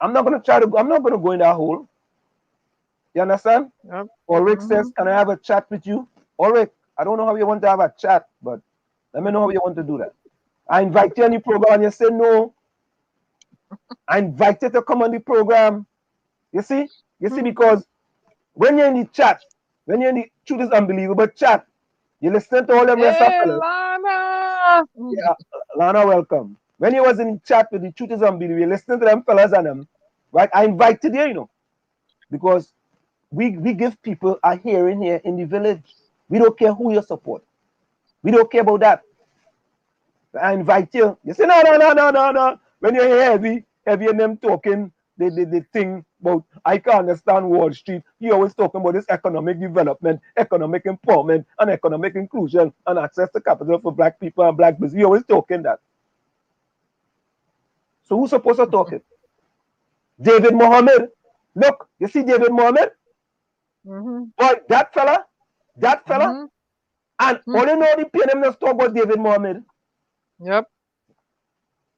I'm not gonna go in that hole. You understand? Yep. Ulrich says, can I have a chat with you? Ulrich, I don't know how you want to have a chat, but let me know how you want to do that. I invite you on the program and you say no. I invite you to come on the program. You see, because when you're in the chat, when you're in the Truth is Unbelievable chat, you listen to all them rest of Hey, fellas. Lana! Yeah, Lana, welcome. When you was in the chat with the Truth is Unbelievable, you listen to them fellas and them, right? I invited you, you know, because we give people a hearing here in the village. We don't care who you support. We don't care about that. I invite you. You say, no. When you hear heavy and them talking, the thing about, I can't understand Wall Street. He always talking about this economic development, economic empowerment, and economic inclusion, and access to capital for black people and black business. He always talking that. So who's supposed to talk it? David Mohammed. Look, you see David Mohammed? Boy, that fella, and all you know the PNM just talk about David Mohammed. Yep.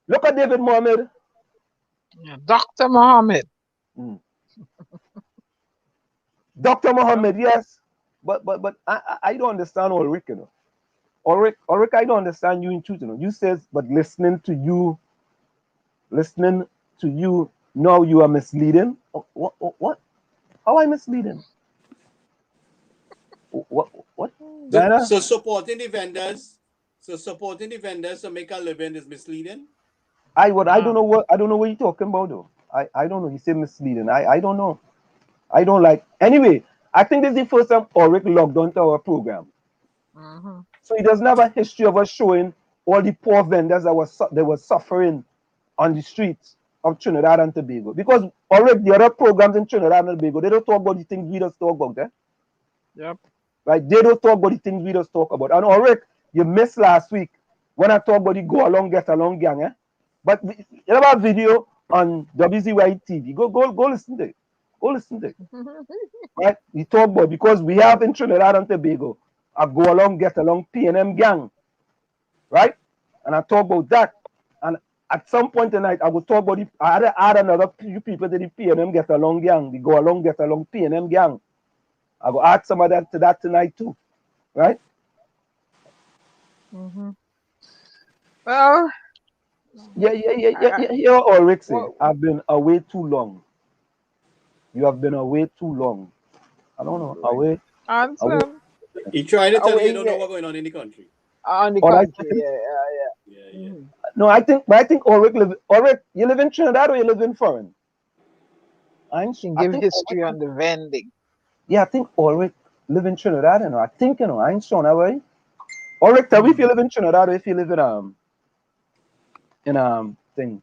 Look at David Mohammed. Yeah, Dr. Mohammed. Dr. Mohammed, yes. But I don't understand Ulrich, you know. Ulrich, I don't understand you in truth, you know. You says, but listening to you, now you are misleading. What? How am I misleading? What? Diana? So supporting the vendors to make a living is misleading. I don't know what you're talking about though. I don't know. You say misleading. I don't know. I don't like. Anyway, I think this is the first time Ulrich logged onto our program. So he doesn't have a history of us showing all the poor vendors that were suffering on the streets of Trinidad and Tobago. Because Ulrich, the other programs in Trinidad and Tobago, they don't talk about the things we just talk about, Yep. Right? They don't talk about the things we just talk about. And Ulrich, you missed last week when I talked about the Go Along, Get Along gang, But you have a video on WZY TV. Go listen to it. Go listen to it. Right? We talk about, because we have in Trinidad and Tobago a Go Along, Get Along PNM gang. Right? And I talk about that. And at some point tonight, I will talk about I add another few people to the PNM Get Along gang, the Go Along, Get Along PNM gang. I will add some of that to that tonight too. Right? Well, Yeah, Ulrich say, I've been away too long. You have been away too long. I don't know. Away. Answer. He tried to tell you don't know what's going on in the country. On the country, yeah. No, I think Ulrich you live in Trinidad or you live in foreign? I can give history on the vending. Yeah, I think Ulrich live in Trinidad, I think, I ain't sure now, right? Ulrich, tell me if you live in Trinidad or if you live in thing.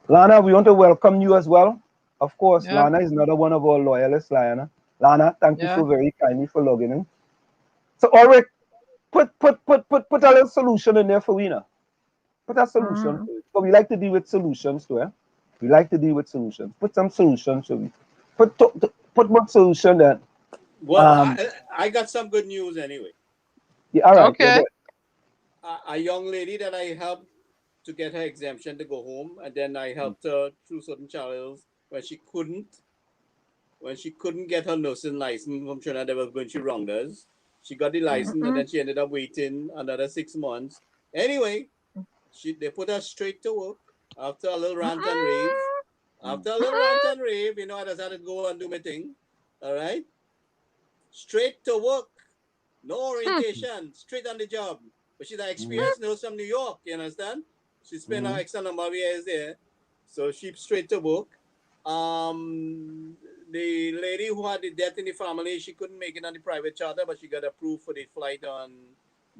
Lana, we want to welcome you as well. Of course, Lana is another one of our loyalists, Lana. Lana, thank you so very kindly for logging in. So Ulrich, put a little solution in there for we now. Put a solution. But we like to deal with solutions too, We like to deal with solutions. Put some solutions so we put one solution that. Well, I got some good news anyway. Yeah, all right. Okay. A young lady that I helped to get her exemption to go home, and then I helped her through certain channels when she couldn't. when she couldn't get her nursing license from Trinidad, they were going to Rounders. She got the license, and then she ended up waiting another 6 months. Anyway, they put her straight to work after a little rant and rave. After a little rant and rave, I decided to go and do my thing. All right, straight to work, no orientation, straight on the job. But she's an experienced nurse from New York. You understand? She spent her extra number of years there, so she's straight to work. The lady who had the death in the family, she couldn't make it on the private charter, but she got approved for the flight on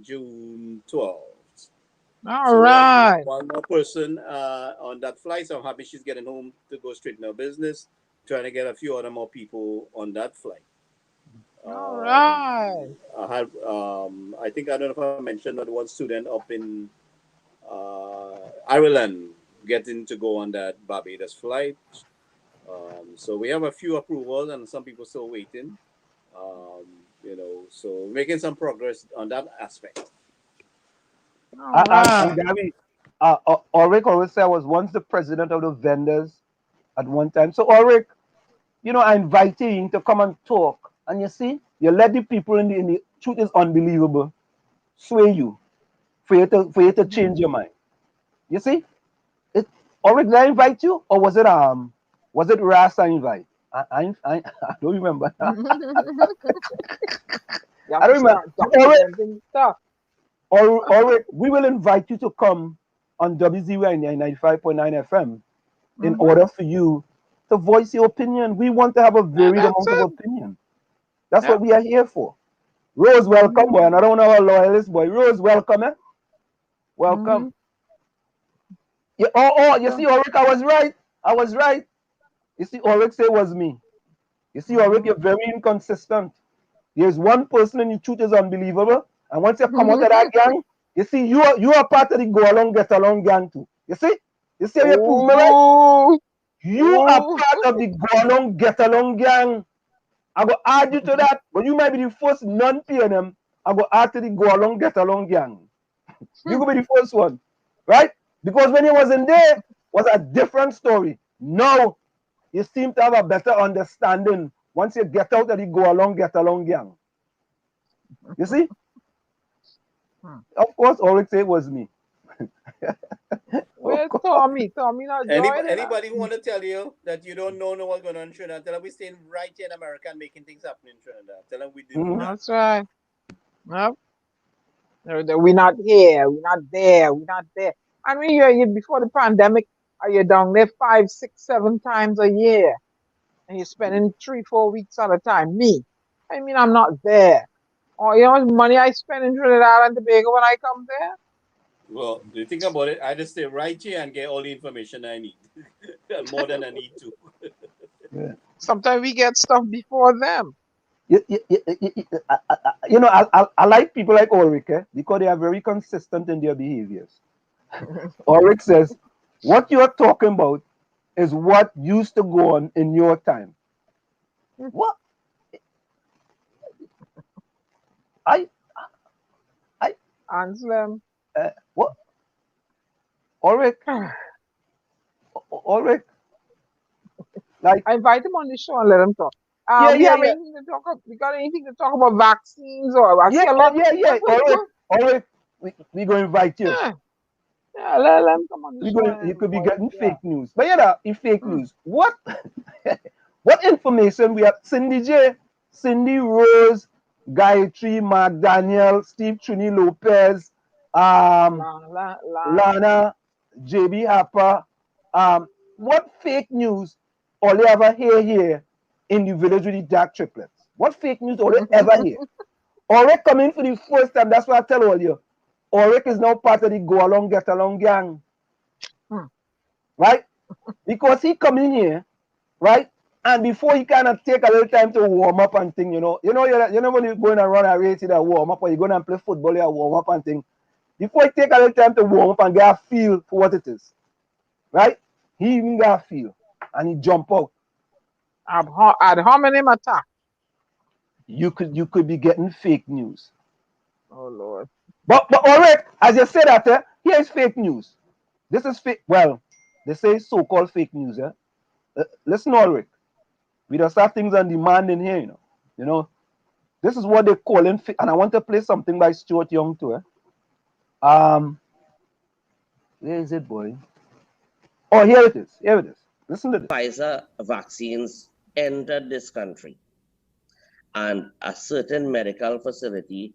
June 12th. All right. One more person on that flight, so I'm happy she's getting home to go straight in her business, trying to get a few other more people on that flight. All right. I had, I think, I don't know if I mentioned that one student up in Ireland getting to go on that Barbados flight. So we have a few approvals and some people still waiting. So making some progress on that aspect. And Gabby, Ulrich always said I was once the president of the vendors at one time. So Ulrich, I invite you to come and talk. And you see, you let the people in the truth is unbelievable sway you for you to change your mind. You see, Ulrich, did I invite you, or was it Ras I invite? I don't remember. I don't remember. Ulrich, we will invite you to come on WZY 95.9 FM in order for you to voice your opinion. We want to have a varied amount of opinion. That's what we are here for. Rose, welcome, boy. And I don't know our loyalist, boy. Rose, welcome, eh? Welcome. You see, Ulrich, I was right. You see, Ulrich say it was me. You see, Ulrich, you're very inconsistent. There's one person in the truth is unbelievable. And once you come out of that gang, you see, you are part of the go along, get along gang too. You see how you prove me right? You are part of the go along, get along gang. I go add you to that, but you might be the first non-PNM. I go add to the go along, get along gang. You go be the first one, right? Because when you wasn't there, was a different story. Now, you seem to have a better understanding once you get out of the go along, get along gang. You see? Of course, Ulrich say it was me. Where's Tommy? Tommy not joining. Anybody who want to tell you that you don't know what's going on in Trinidad, tell them we're staying right here in America and making things happen in Trinidad. Tell them we did That's right. Nope. We're not here. We're not there. We're not there. I mean, you before the pandemic, you're down there 5, 6, 7 times a year, and you're spending 3, 4 weeks at a time. Me, I mean, I'm not there. Or you know how much money I spend in Trinidad and Tobago when I come there? Well, do you think about it? I just stay right here and get all the information I need, more than I need to. Yeah. Sometimes we get stuff before them. I like people like Ulrich, because they are very consistent in their behaviors. Ulrich says, what you're talking about is what used to go on in your time. What? I answer them. What? Ulrich, like I invite him on the show and let him talk. We got anything to talk about vaccines or Ulrich, we gonna invite you. Yeah, let him come on the show. You could be getting fake news, but fake news. What? What information we have? Cindy Rose, Gayatri, Mark Daniel, Steve Trini Lopez, Lana, JB Harper. What fake news all you ever hear in the village with the dark triplets? What fake news all you ever hear? Ulrich coming for the first time. That's what I tell all you. Ulrich is now part of the go along, get along gang. Right? Because he come in here, right? And before he kind of take a little time to warm up and thing, you know when you're going and run a race, you warm up, or you're going and play football, you warm up and thing. Before he take a little time to warm up and get a feel for what it is, right? He even got a feel, and he jump out. At how many attack? You could be getting fake news. Oh Lord! But Ulrich, as you say that, here is fake news. This is fake. Well, they say so-called fake news. Listen, Ulrich. We just have things on demand in here, You know, this is what they call in, and I want to play something by Stuart Young too. Where is it, boy? Oh, here it is. Here it is. Listen to this. Pfizer vaccines entered this country, and a certain medical facility,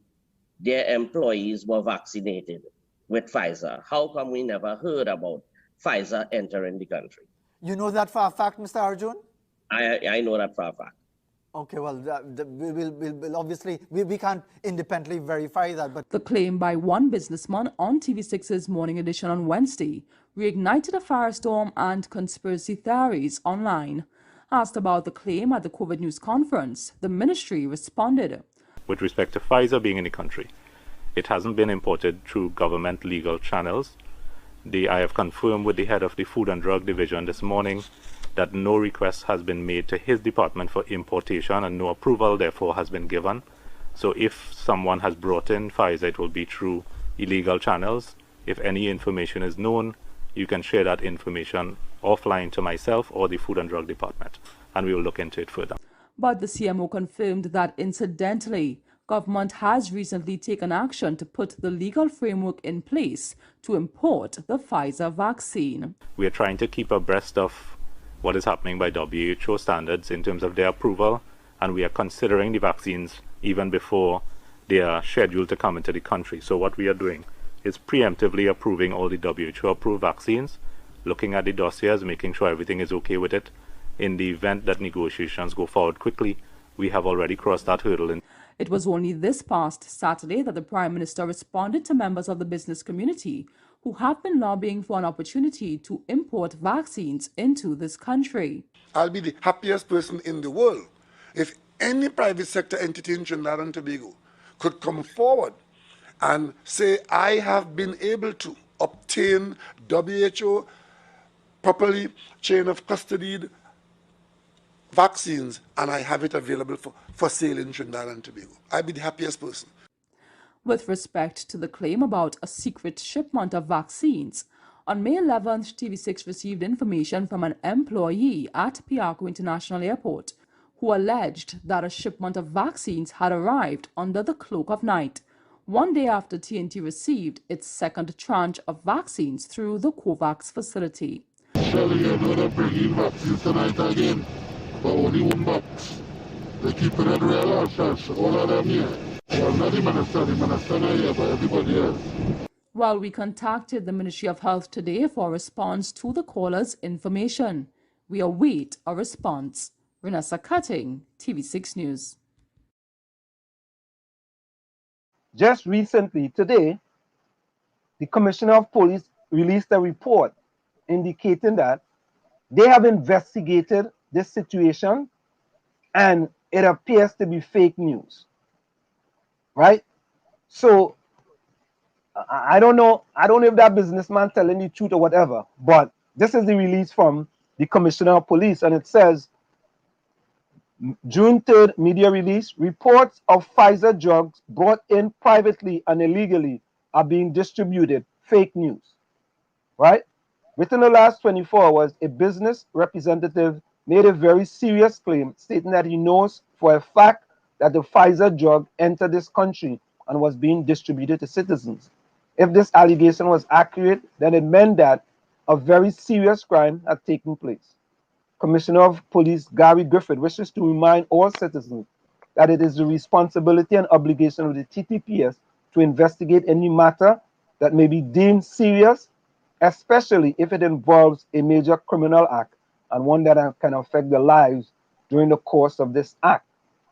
their employees were vaccinated with Pfizer. How come we never heard about Pfizer entering the country? You know that for a fact, Mr. Arjun? I know that for a fact. Okay, well, we'll obviously, we can't independently verify that, but... The claim by one businessman on TV6's Morning Edition on Wednesday reignited a firestorm and conspiracy theories online. Asked about the claim at the COVID News conference, the ministry responded. With respect to Pfizer being in the country, it hasn't been imported through government legal channels. I have confirmed with the head of the Food and Drug Division this morning that no request has been made to his department for importation and no approval therefore has been given. So if someone has brought in Pfizer, it will be through illegal channels. If any information is known, you can share that information offline to myself or the Food and Drug Department, and we will look into it further. But the CMO confirmed that incidentally, government has recently taken action to put the legal framework in place to import the Pfizer vaccine. We are trying to keep abreast of what is happening by WHO standards in terms of their approval, and we are considering the vaccines even before they are scheduled to come into the country. So what we are doing is preemptively approving all the WHO approved vaccines, looking at the dossiers, making sure everything is okay with it. In the event that negotiations go forward quickly, we have already crossed that hurdle. It was only this past Saturday that the Prime Minister responded to members of the business community who have been lobbying for an opportunity to import vaccines into this country. I'll be the happiest person in the world if any private sector entity in Trinidad and Tobago could come forward and say, I have been able to obtain WHO properly chain of custodied vaccines and I have it available for sale in Trinidad and Tobago. I'd be the happiest person. With respect to the claim about a secret shipment of vaccines, on May 11th, TV6 received information from an employee at Piarco International Airport who alleged that a shipment of vaccines had arrived under the cloak of night, one day after TNT received its second tranche of vaccines through the COVAX facility. Shelly, you know they're bringing vaccines tonight again, but only one box. They keep it at real hush, all of them here. Well, not the minister not here, but everybody else. While we contacted the Ministry of Health today for a response to the caller's information, we await a response. Vanessa Cutting, TV6 News. Just recently, today, the Commissioner of Police released a report indicating that they have investigated this situation and it appears to be fake news. Right? So I don't know if that businessman telling the truth or whatever, but this is the release from the Commissioner of Police, and it says, June 3rd media release, reports of Pfizer drugs brought in privately and illegally are being distributed. Fake news. Right? Within the last 24 hours, a business representative made a very serious claim stating that he knows for a fact that the Pfizer drug entered this country and was being distributed to citizens. If this allegation was accurate, then it meant that a very serious crime had taken place. Commissioner of Police Gary Griffith wishes to remind all citizens that it is the responsibility and obligation of the TTPS to investigate any matter that may be deemed serious, especially if it involves a major criminal act and one that can affect the lives during the course of this act.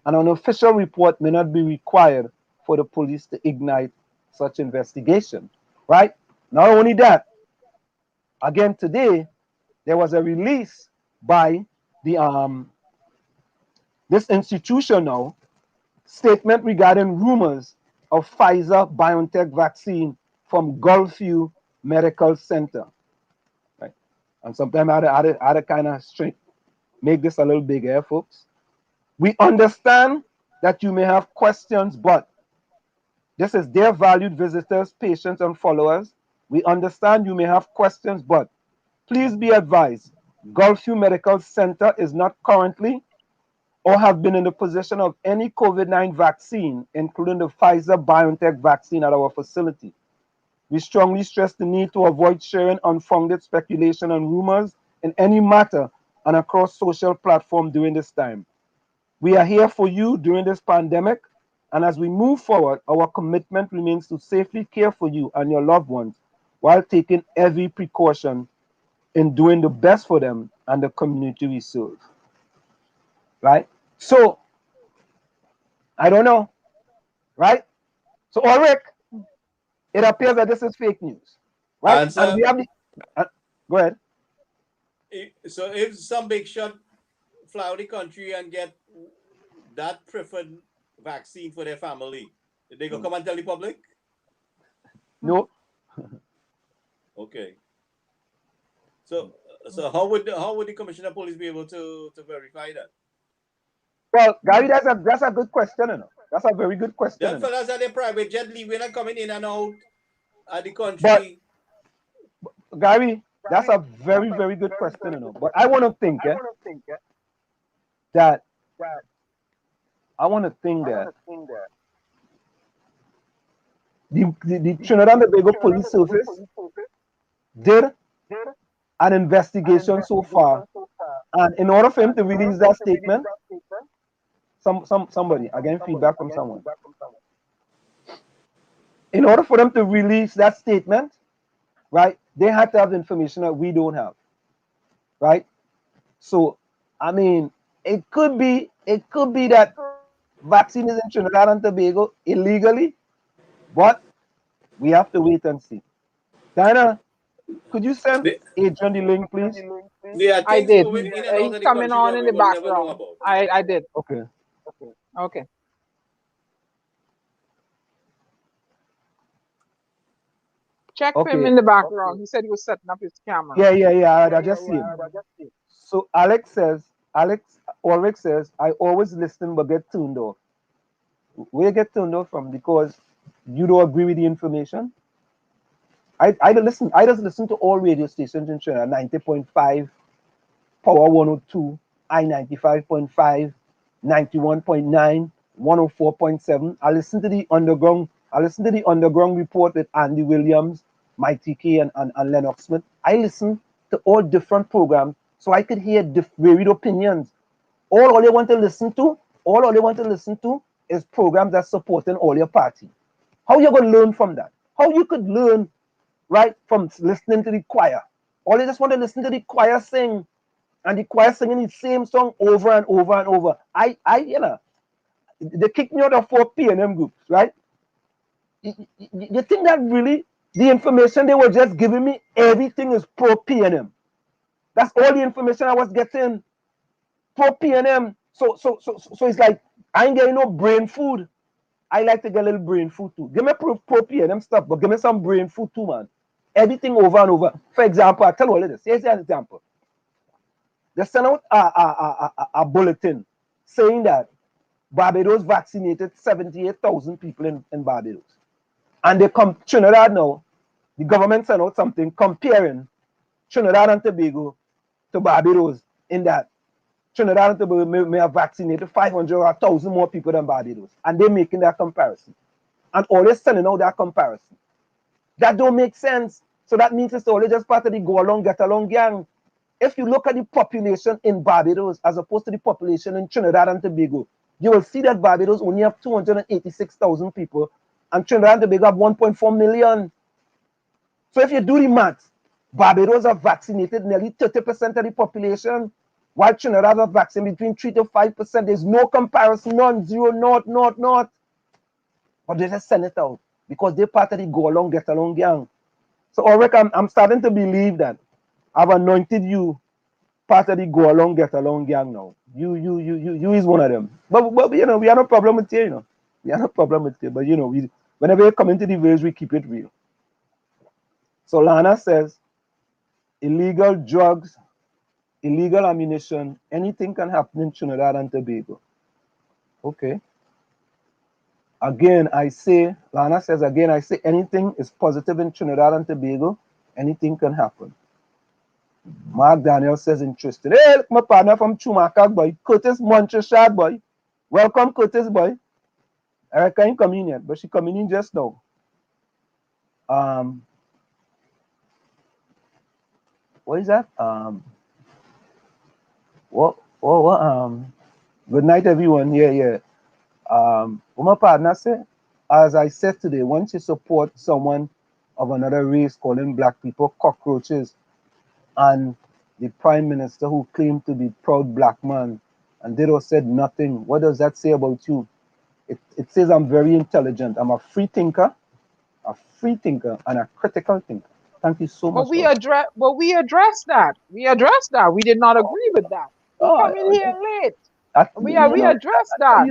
And an official report may not be required for the police to ignite such investigation, right? Not only that, again today, there was a release by the this institution now, statement regarding rumors of Pfizer-BioNTech vaccine from Gulfview Medical Center, right? And sometimes I had to kind of make this a little bigger, folks. We understand that you may have questions, but this is their valued visitors, patients, and followers. We understand you may have questions, but please be advised, Gulfview Medical Center is not currently or have been in the possession of any COVID-19 vaccine, including the Pfizer-BioNTech vaccine at our facility. We strongly stress the need to avoid sharing unfounded speculation and rumors in any matter and across social platforms during this time. We are here for you during this pandemic, and as we move forward, our commitment remains to safely care for you and your loved ones while taking every precaution in doing the best for them and the community we serve. Right? So, I don't know. Right? So, Ulrich, it appears that this is fake news. Right? Answer. And we have the. Go ahead. So, if some big shot fly out the country and get that preferred vaccine for their family, they gonna come and tell the public? No. Okay. So how would the commissioner of police be able to verify that? Well, Gary, that's a good question, you know. That's a very good question. Them fellas are the private jet leaving and coming in and out of the country. But, Gary, that's a very, very good question, you know. But I want to think, that the Trinidad Tobago Police Service did an investigation so far, and in order for him to release that statement, somebody again feedback from someone. In order for them to release that statement, right, they had to have information that we don't have, right? So, I mean, it could be that vaccine is in Trinidad and Tobago illegally, but we have to wait and see. Diana, could you send Adrian the link, please? I did. He's coming on in the background. I did. Okay. Okay. Check him in the background. He said he was setting up his camera. Yeah. I just see him. So Ulrich says, I always listen but get tuned off. Where you get turned off from? Because you don't agree with the information? I just listen to all radio stations in Trinidad, 90.5, Power 102, I-95.5, 91.9, 104.7. I listen to the underground report with Andy Williams, Mighty K, and Lennox Smith. I listen to all different programs so I could hear varied opinions. All they want to listen to is programs that supporting all your party. How you gonna learn from that? How you could learn, right, from listening to the choir? All they just want to listen to the choir sing, and the choir singing the same song over and over and over. They kicked me out of 4 PNM groups, right? You think that really the information they were just giving me, everything is pro PNM? That's all the information I was getting, pro PNM. So it's like I ain't getting no brain food. I like to get a little brain food too. Give me pro PNM stuff, but give me some brain food too, man. Everything over and over. For example, I tell you all of this. Here's an example. They sent out a bulletin saying that Barbados vaccinated 78,000 people in Barbados. And they come Trinidad now, the government sent out something comparing Trinidad and Tobago to Barbados, in that Trinidad and Tobago may have vaccinated 500 or 1,000 more people than Barbados. And they're making that comparison. And always sending out that comparison. That don't make sense. So that means it's only just part of the go along, get along gang. If you look at the population in Barbados as opposed to the population in Trinidad and Tobago, you will see that Barbados only have 286,000 people and Trinidad and Tobago have 1.4 million. So if you do the math, Barbados have vaccinated nearly 30% of the population, while Trinidad have vaccinated between 3 to 5%. There's no comparison, none, zero, not. But they just send it out because they're part of the go along, get along gang. So Ulrich, I'm starting to believe that I've anointed you part of the go along, get along gang now. You is one of them. But you know, we have no problem with you, you know. We have no problem with you. But you know, whenever you come into the village, we keep it real. So Lana says, illegal drugs, illegal ammunition, anything can happen in Trinidad and Tobago. Okay. Again, I say, Lana says, anything is positive in Trinidad and Tobago, anything can happen. Mark Daniel says interesting. Hey, look, my partner from Chumaka, boy. Curtis Montresard, boy. Welcome, Curtis, boy. I can't come in yet, but she coming in just now. What is that? What? Good night, everyone. Yeah. What my partner said, as I said today, once you support someone of another race calling black people cockroaches, and the prime minister who claimed to be proud black man, and Dido said nothing, what does that say about you? It says I'm very intelligent. I'm a free thinker, and a critical thinker. Thank you so much. But we addressed that. We did not agree with that. You come in here late. We addressed that.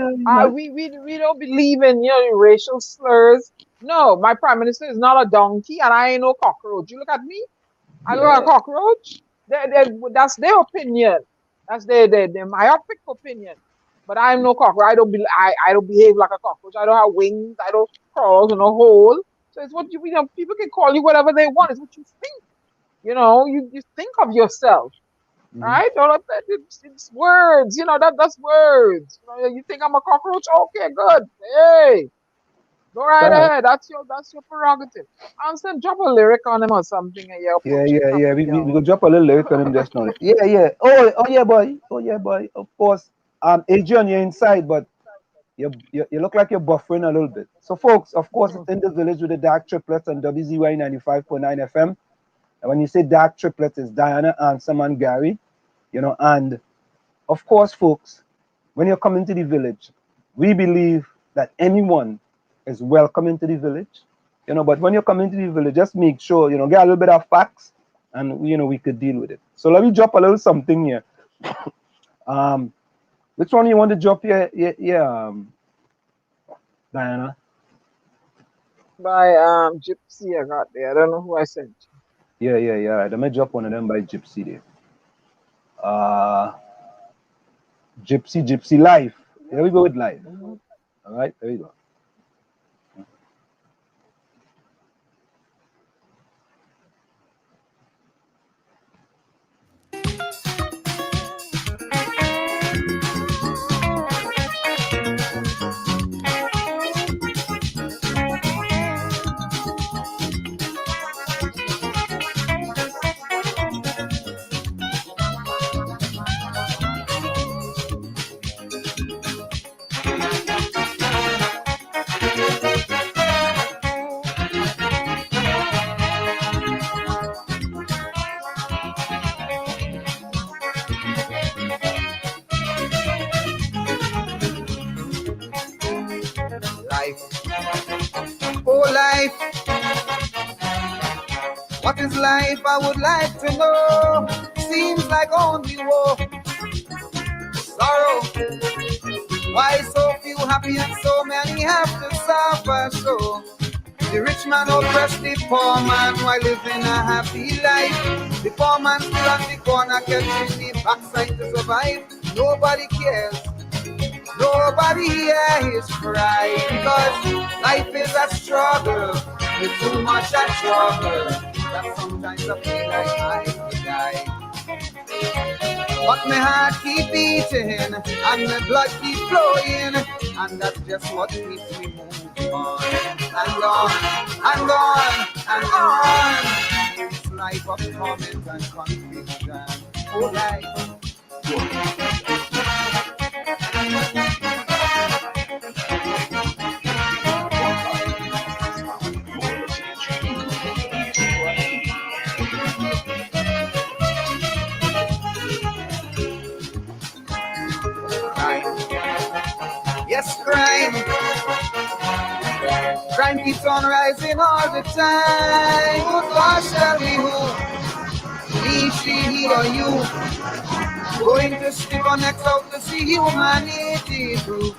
We don't believe in racial slurs. No, my prime minister is not a donkey, and I ain't no cockroach. You look at me, I look like a cockroach. That's their opinion. That's their myopic opinion. But I'm no cockroach. I don't behave like a cockroach. I don't have wings. I don't crawl in a hole. So it's what people can call you whatever they want. It's what you think. You think of yourself. Right? It's words. That's words. You think I'm a cockroach? Okay, good. Hey, go right ahead. That's your prerogative. I'm saying drop a lyric on him or something. Yeah. We go drop a little lyric on him just now. Yeah. Oh yeah, boy. Of course. Adrian, you're inside, but you look like you're buffering a little bit. So, folks, of course, it's in the village with the dark triplets on WZY 95.9 FM. And when you say dark triplets, it's Diana, Ansem, and Gary. And of course, folks, when you're coming to the village, we believe that anyone is welcome into the village. But when you're coming to the village, just make sure, get a little bit of facts, and we could deal with it. So let me drop a little something here. Which one you want to drop here? Yeah, Diana? By Gypsy, I got there. I don't know who I sent. Yeah. Right. Let me drop one of them by Gypsy there. Gypsy Life. Here we go with life. All right, there we go. What is life? I would like to know. Seems like only woe, sorrow. Why so few happy and so many have to suffer so? The rich man oppress the poor man while living a happy life. The poor man still on the corner catching the backside to survive. Nobody cares. Nobody here is crying because life is a struggle. With too much at trouble, that sometimes I feel like I could die. But my heart keep beating and my blood keep flowing, and that's just what keeps me moving on and on and on and on. This life of torment and confusion, oh life. Yes, crime keeps on rising all the time. Oh gosh, tell me who, me, she, he, or you, going to stick our necks out to see humanity through.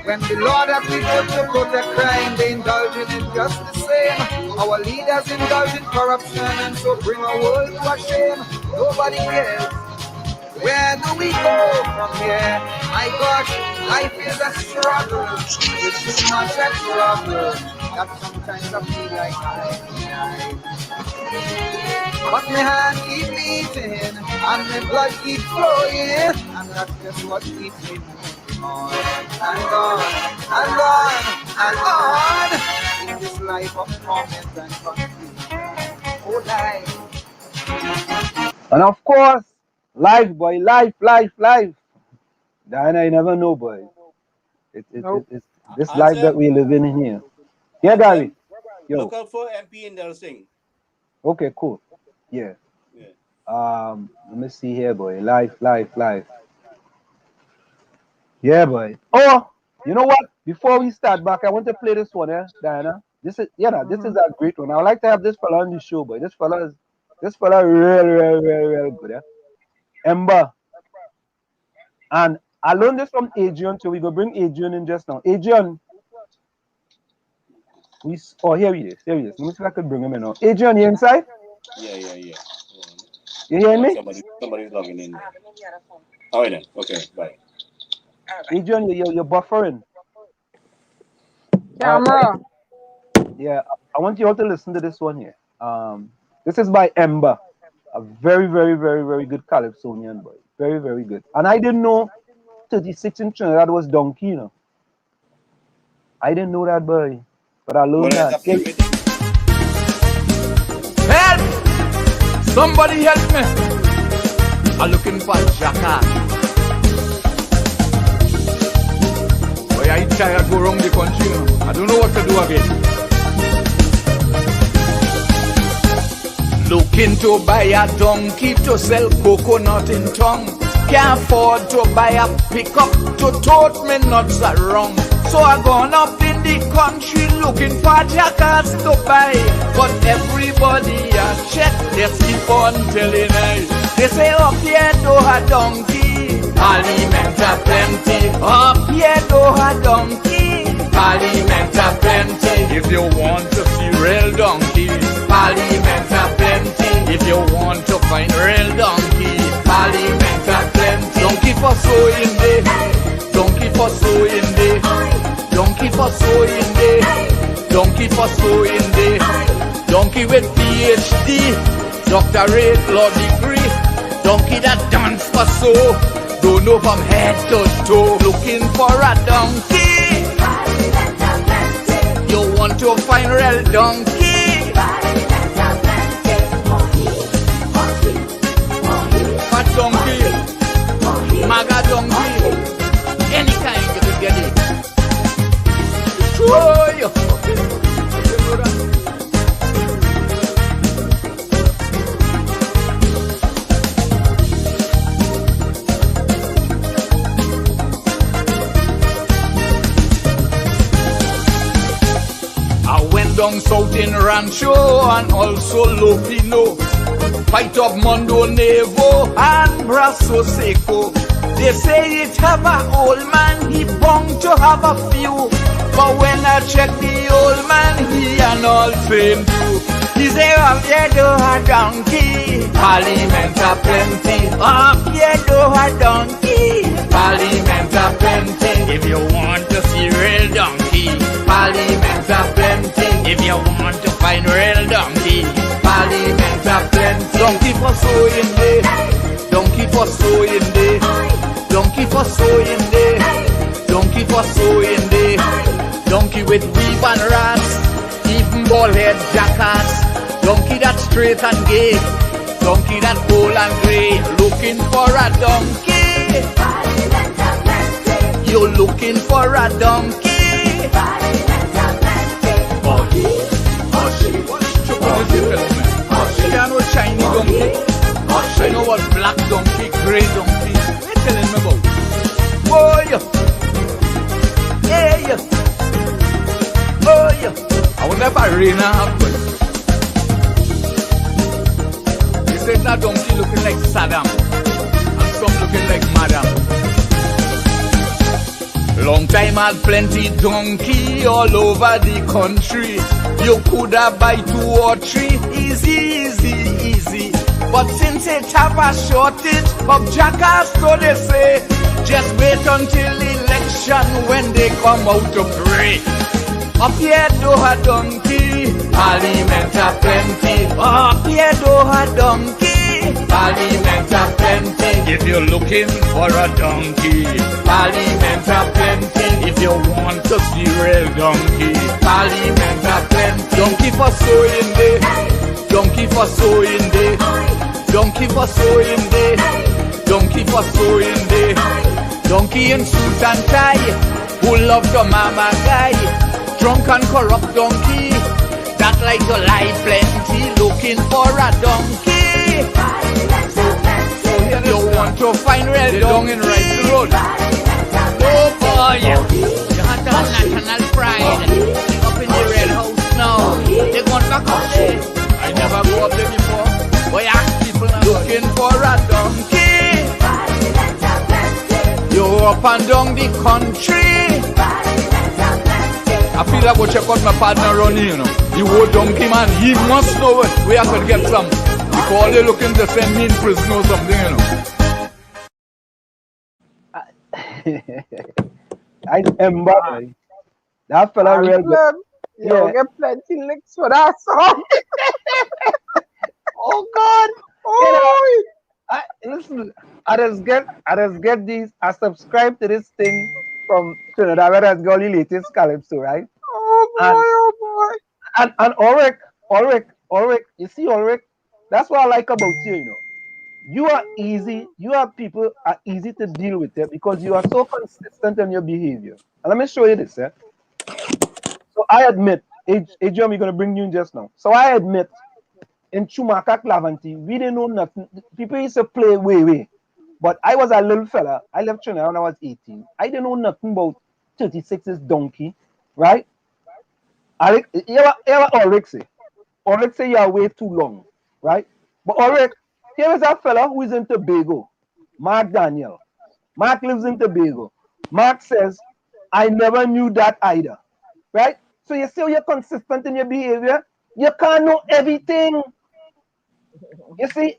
When the Lord has been able to protect crime, they indulge in it just the same. Our leaders indulge in corruption and so bring our world to a shame. Nobody cares. Where do we go from here? My gosh, life is a struggle. It's too much at trouble that sometimes I feel like I die. but my hand keep beating, and my blood keep flowing, and that's just what keeps me moving on and on and on and on in this life of torment and confusion. Oh, life. And of course, life, boy, life. Diana, I never know, boy. It's this life that we live in here. Yeah, Gary. Yo. Look out for MP in Nelsing. Okay, cool. Yeah. Let me see here, boy. Life. Yeah, boy. Oh, you know what? Before we start back, I want to play this one, Diana. This is a great one. I would like to have this fella on the show, boy. This fella real good, Ember. And I learned this from Adrian, so we go bring Adrian in just now. Adrian. Here he is. Let me see if I could bring him in now. Adrian, you inside? Yeah. You hearing me? Somebody's logging in. All right then. Okay, bye. Adrian, you're buffering. Camera. Yeah, I want you all to listen to this one here. This is by Ember, a very, very, very, very good Calypsonian boy. Very, very good. And I didn't know 36 in Trinidad was donkey, you know. I didn't know that, boy. But I learned that. Help! Somebody help me! I'm looking for jackass. Boy, I try to go around the country, you know. I don't know what to do again. Looking to buy a donkey to sell coconut in town. Can't afford to buy a pickup to tote me nuts around. So I gone up in the country looking for jackass to buy. But everybody I check, they keep on telling me. They say up here do a donkey, aliment a plenty. Up here do a donkey, aliment a plenty. If you want to see real donkey, aliment a plenty. If you want to find real donkey, aliment a plenty. Donkey for sewing day, donkey for sewing day. Donkey for sewing day, donkey for sewing day. Donkey with PhD, doctorate, law degree. Donkey that dance for sew, don't know from head to toe. Looking for a donkey, you want to find real donkey. Fat donkey, maga donkey, any kind you could get it. I went down south in Rancho and also Lofino. Fight up Mondo Nevo and Brasso Seco. They say it have a old man, he bound to have a few. But when I check the old man, he and all same too. He say up here do a donkey, aliment a plenty. Up here do a donkey, aliment a plenty. If you want to see real donkey, aliment a plenty. If you want to find real donkey, aliment a plenty. Donkey for sewing day, donkey for sewing day. Donkey for sewing day, donkey for sewing day. Donkey with weave and rats, even bald head jackass. Donkey that straight and gay, donkey that gold and grey. Looking for a donkey, you're looking for a donkey. I know shiny donkey, I know what black donkey, grey donkey. Telling me about. Oh yeah, yeah. Oh yeah. I will never rain happen. They said that donkey looking like Saddam, and some looking like Madam. Long time had plenty donkey all over the country. You coulda buy 2 or 3, easy. But since it have a shortage of jackass, so they say, just wait until election when they come out to pray. Up here do a donkey, aliment a plenty. Up here do a a donkey, Parliament a plenty. If you're looking for a donkey, Parliament a plenty. If you want to see real donkey, Parliament a plenty. Donkey for sewing day, donkey for sewing day, donkey for sewing day, donkey for sewing day. Donkey in suit and tie, who love the mama guy. Drunk and corrupt donkey, that like to lie plenty. Looking for a donkey. You want to find red dung in right road. Oh boy, you have to have national pride. Up in the red house now. They want back up there. I never go up there before. Boy, ask people now. Looking for a donkey. You up and down the country. I feel like I go check out my partner Ronnie, you know. The old donkey man, he must know where I could get some. Because they're looking to send me in prison or something, you know. I remember that fella real good. You get plenty licks for that song. Oh God! Oh, listen, I just get these. I subscribe to this thing from Trinidad where has got the latest calypso, right? Oh boy, And Ulrich, you see Ulrich, that's what I like about you, you know. You are easy, people are easy to deal with it because you are so consistent in your behavior. And let me show you this, eh? So I admit, Adrian, we're gonna bring you in just now. So I admit, in 𝗪𝗏𝗏𝗏𝗏, we didn't know nothing. People used to play way. But I was a little fella. I left Trinidad when I was 18. I didn't know nothing about 36's donkey, right? Ulrich say you are way too long, right? But Ulrich, here is a fella who is in Tobago, Mark Daniel. Mark lives in Tobago. Mark says, I never knew that either, right? So you see you're consistent in your behavior. You can't know everything. You see,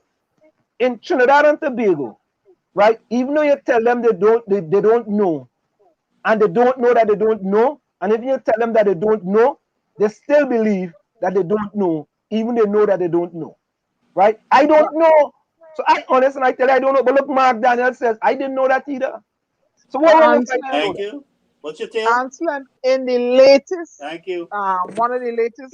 in Trinidad and Tobago, right? Even though you tell them they don't know, and they don't know that they don't know, and if you tell them that they don't know, they still believe that they don't know, even they know that they don't know, right? I don't know, so I honestly I tell you I don't know. But look, Mark Daniel says I didn't know that either. So what wrong if I Thank you. What's your tale? Anselm, in the latest, thank you. One of the latest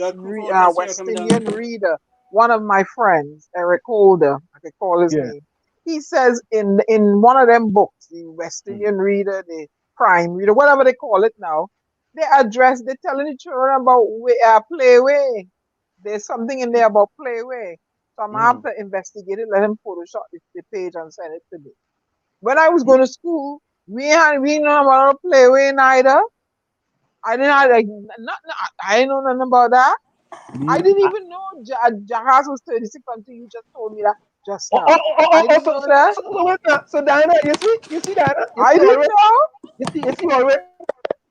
West Indian reader, one of my friends, Eric Holder, I could call his name. He says in one of them books, the West Indian reader, the crime reader, whatever they call it now, they're telling the children about playway. There's something in there about playway. So I'm going to have to investigate it, let him Photoshop the page and send it to me. When I was going to school, we didn't know about playway neither. I didn't know nothing about that. I didn't even know Jahaz was 36 until you just told me that just now. I didn't know that. So Diana, you see Diana? I didn't know. You see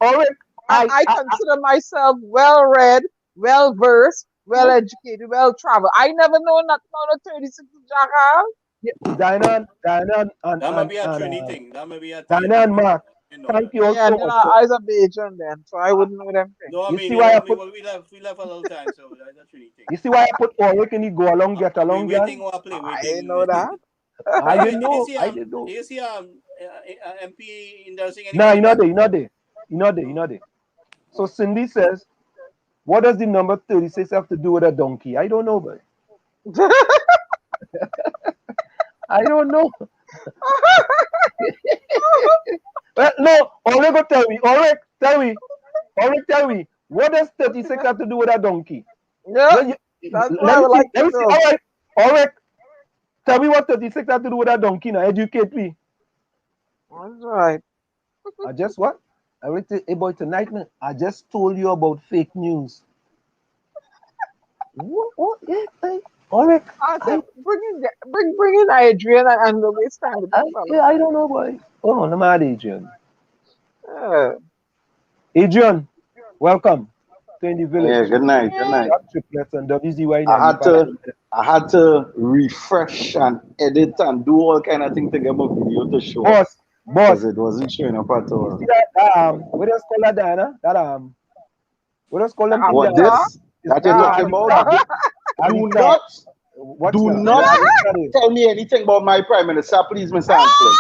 Ulrich. I consider myself well-read, well-versed, well-educated, well-traveled. I never know nothing about the 36 Jahaz. Yeah, Diana and that might be a Trini thing. That might be a Diana and Mark. Thank you also. Yeah, I was a Bajan then, so I wouldn't know them things. No, I you mean, see why we left a little time, so that's a Trini thing. You see why I put Ulrich and he go along, get along, guys? I didn't know that. I didn't know. Do you see MP endorsing anything? No, you're not there. So Cindy says, what does the number 36 have to do with a donkey? I don't know, but I don't know. Well, no, Ulrich will tell me. Ulrich, tell me. What does 36 have to do with a donkey? Yeah, that's what I would like to know. All right, Ulrich, tell me what 36 have to do with a donkey now. Educate me. That's right. I just what? I went to boy tonight. I just told you about fake news. What? Yeah, Ulrich. Bring in Adrian and the way stand. Yeah, I don't know, boy. Oh, I'm mad, Adrian. Adrian, welcome to In the Village. Yeah, good night. Triplets and WZY. I had to refresh and edit and do all kind of things to get my video to show. Boss, it wasn't showing up at all. See that what else call that Diana? What else call them? What this? That you're talking about? Do not tell me anything about my Prime Minister, please, Mr. Ansley.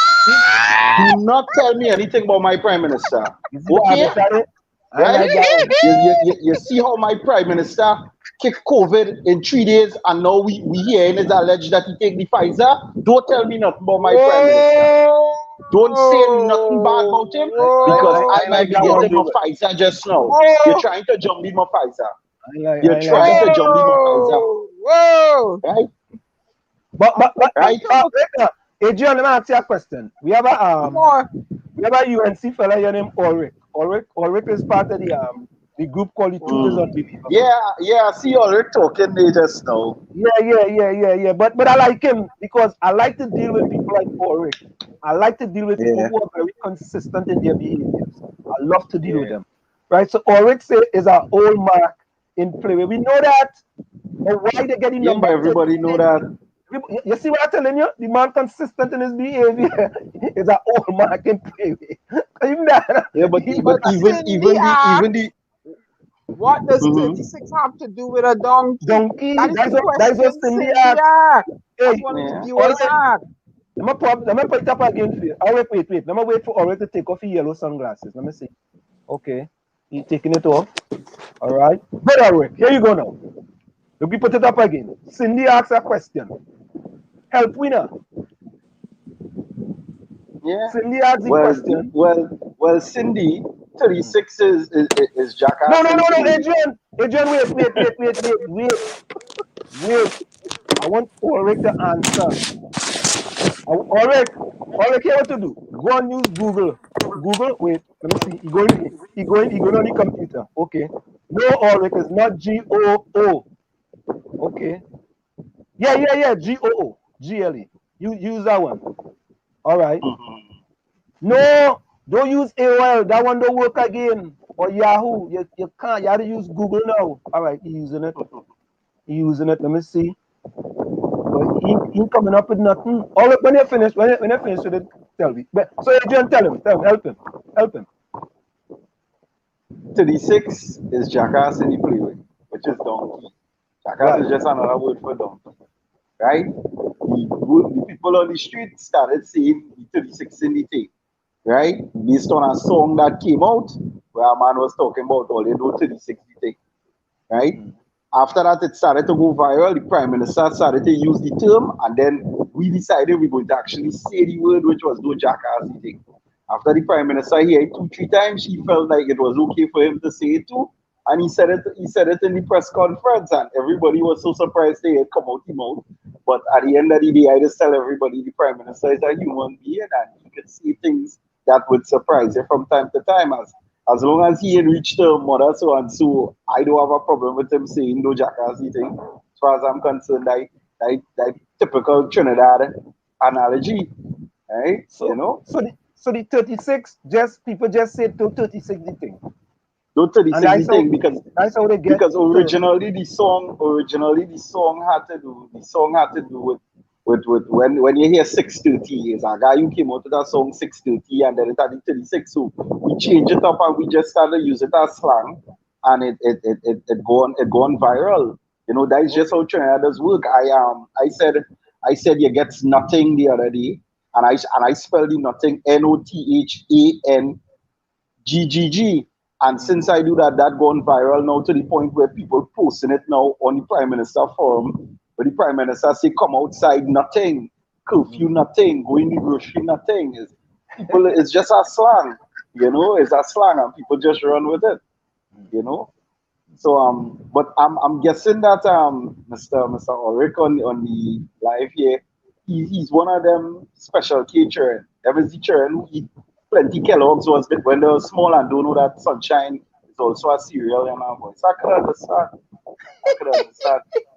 Do not tell me anything about my Prime Minister. Okay? Right? You see how my Prime Minister kicked COVID in 3 days, and now we hearing is alleged that he take the Pfizer? Don't tell me nothing about my Prime Minister. Don't say nothing bad about him, because I might be getting my Pfizer just now. You're trying to jump me my Pfizer. You're trying to jump me my Pfizer. Whoa! Right? But right? Adrian, let me ask you a question. We have a UNC fella here named Ulrich. Ulrich is part of the group called the Truth is Unbelievable. Yeah, I see Ulrich talking there just now. Yeah. But I like him because I like to deal with people like Ulrich. I like to deal with people who are very consistent in their behaviors. I love to deal with them. Right? So Ulrich is our old mark in play. We know that. But why they getting number? Everybody know that. You see what I'm telling you? The man consistent in his behavior is an old mark in play. Even that. Yeah, but even the what does 36 have to do with a donkey? That is That's the what question Cindy asked. Hey, That's what the viewers asked. Let me put it up again for you. Wait. Let me wait for Ulrich to take off his yellow sunglasses. Let me see. Okay. He's taking it off. All right. Good, Ulrich. Here you go now. Let me put it up again. Cindy asks a question. Help winner. Yeah. Cindy asks the question. Well, Cindy, 36 is jackass. No, Adrian, wait. I want Ulrich to answer. Ulrich, here what to do? Go and use Google. Wait, let me see. He going on the computer. Okay. No, Ulrich is not GOO. Okay. Yeah. GOO. GLE. You use that one. All right. No, don't use AOL. That one don't work again. Or Yahoo. You can't. You have to use Google now. All right, he's using it. Let me see. But he coming up with nothing. All right, when you finish with it, tell me. But so Adrian, tell him, help him. 36 is jackass in the playway, which is donkey. Jackass is just another word for donkey. Right? The people on the street started saying the 36 in the tape. Right? Based on a song that came out where a man was talking about all they do 36 the thing. Right? After that, it started to go viral. The Prime Minister started to use the term, and then we decided we're going to actually say the word, which was do jackass the thing. After the Prime Minister heard it 2-3 times, he felt like it was okay for him to say it too. And he said it in the press conference, and everybody was so surprised they had come out his mouth. But at the end of the day, I just tell everybody the Prime Minister is a human being, and he can say things that would surprise you from time to time. As long as he ain't reached the mother so and so, I don't have a problem with him saying no jackass thing. As far as I'm concerned, that typical Trinidad analogy, right? So the 36 people just said to 36 the thing. Don't 36 the thing because that's how they get. Because originally the song had to do with when you hear 630, is a guy who came out with that song 630 and then it had the 36. So we changed it up and we just started using it as slang, and it gone viral. That is just how Trinidad does work. I said you get nothing the other day, and I spelled the nothing NOTHANGGG. And since I do that gone viral now to the point where people posting it now on the Prime Minister forum, where the Prime Minister say come outside nothing, curfew nothing, go in the grocery nothing. It's just a slang, it's a slang and people just run with it, So but I'm guessing that Mr. Ulrich on the live here, he's one of them special K children. There was the children who eat plenty Kellogg's when they were small and don't know that sunshine is also a cereal in our voice. I could understand.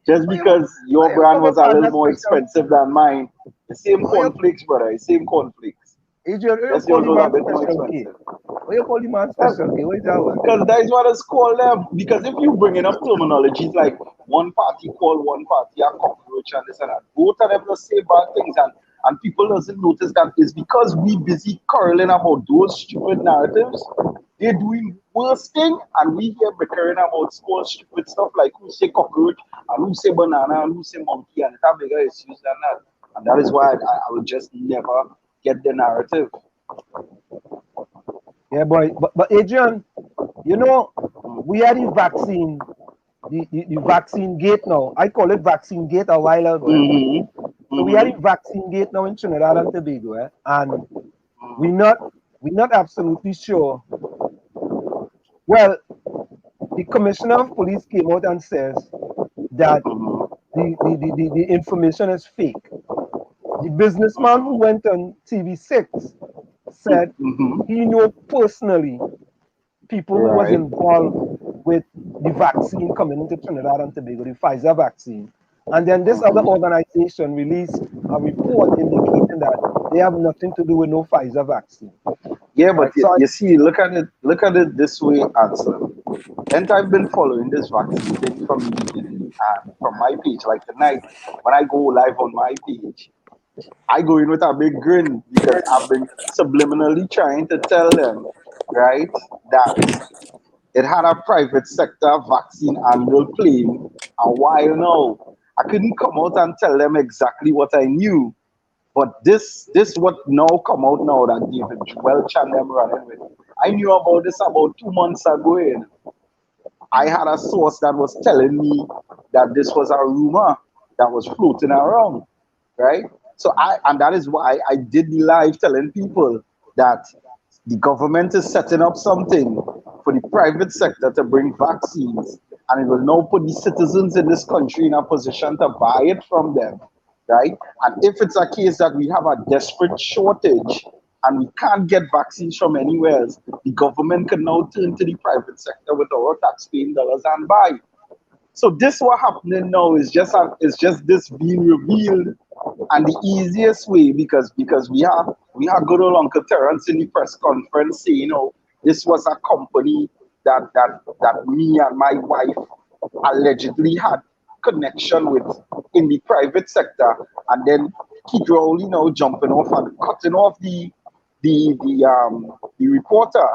Just because your brand was a little more expensive than mine. The same cornflakes, brother. The same cornflakes. Adrian, just yours was a bit more expensive. Why you call the man special K? What is that one? Because that is what it's called them. Because if you bring enough terminologies like one party call one party a cockroach and this and that, both of them will say bad things and people doesn't notice that it's because we busy quarreling about those stupid narratives. they're doing worse thing, and we here bickering about small stupid stuff like who say cockroach, and who say banana, and who say monkey, and it have bigger issues than that. And that is why I will just never get the narrative. Yeah, boy. But Adrian, you know, we had the vaccine, the vaccine gate now. I call it vaccine gate a while ago. So we had the vaccine gate now in Trinidad and Tobago, and we're not absolutely sure. Well, the commissioner of police came out and says that the information is fake. The businessman who went on TV6 said he knew personally people who was involved with the vaccine coming into Trinidad and Tobago, the Pfizer vaccine. And then this other organization released a report indicating that they have nothing to do with no Pfizer vaccine. Yeah, but you see, look at it this way, answer. And I've been following this vaccine thing from the beginning, and from my page, like tonight, when I go live on my page, I go in with a big grin because I've been subliminally trying to tell them, right, that it had a private sector vaccine angle playing a while now. I couldn't come out and tell them exactly what I knew, but this what now come out now that David Welch and them running with. I knew about this about 2 months ago. I had a source that was telling me that this was a rumor that was floating around, right? So and that is why I did the live telling people that the government is setting up something for the private sector to bring vaccines, and it will now put the citizens in this country in a position to buy it from them, right? And if it's a case that we have a desperate shortage and we can't get vaccines from anywhere else, the government can now turn to the private sector with our taxpaying dollars and buy. So this what's happening now is just this being revealed, and the easiest way because we have good old Uncle Terrence in the press conference saying, you know, this was a company that me and my wife allegedly had connection with in the private sector, and then Keith Rowley now jumping off and cutting off the reporter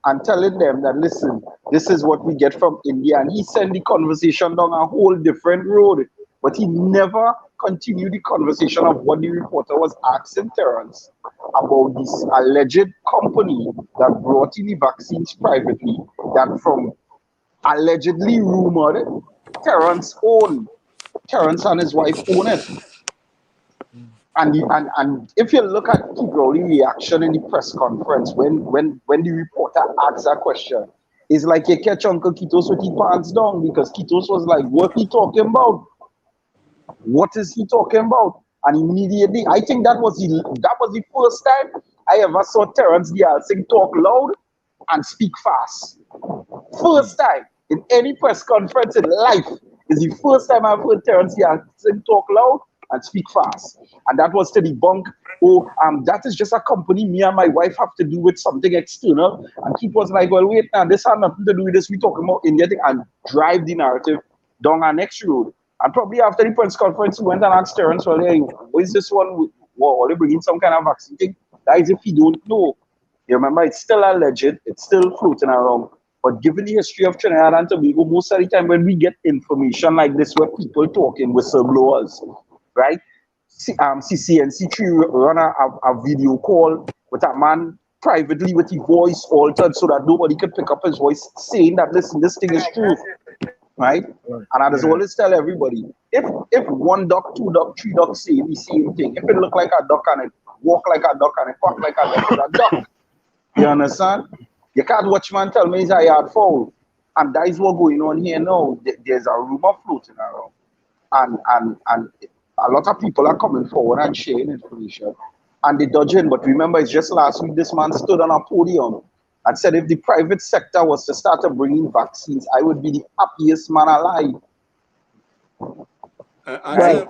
and telling them that, listen, this is what we get from India, and he sent the conversation down a whole different road, but he never continued the conversation of what the reporter was asking Terrence about this alleged company that brought in the vaccines privately, that from allegedly rumored Terrence and his wife own it. And if you look at Keith Rowley's reaction in the press conference when the reporter asks that question, it's like you catch Uncle Kitos with his pants down, because Kitos was like, what he talking about? What is he talking about? And immediately, I think that was the first time I ever saw Terrence Singh talk loud and speak fast. First time in any press conference in life is the first time I've heard Terrence Singh talk loud and speak fast. And that was to debunk, that is just a company me and my wife have to do with something external. And Keith was like, well, wait, now this has nothing to do with this. We talking about India thing, and drive the narrative down our next road. And probably after the press conference, he went and asked Terrence, well, hey, what is this one? Are they bringing some kind of vaccine thing? That is if you don't know. You remember, it's still alleged, it's still floating around. But given the history of Trinidad and Tobago, most of the time when we get information like this, where people talking whistleblowers, right? CCNC3 run a video call with a man privately with his voice altered so that nobody could pick up his voice, saying that, listen, this thing is true. Right? And I just always tell everybody, if 1 duck, 2 duck, 3 ducks say the same thing, if it look like a duck and it walk like a duck and it quack like a duck, it's a duck. You understand? You can't watch man tell me it's a yard foul. And that is what's going on here now. There's a rumor floating around. And a lot of people are coming forward and sharing information. And they're dodging. But remember, it's just last week this man stood on a podium and said, if the private sector was to start bringing vaccines, I would be the happiest man alive. Right.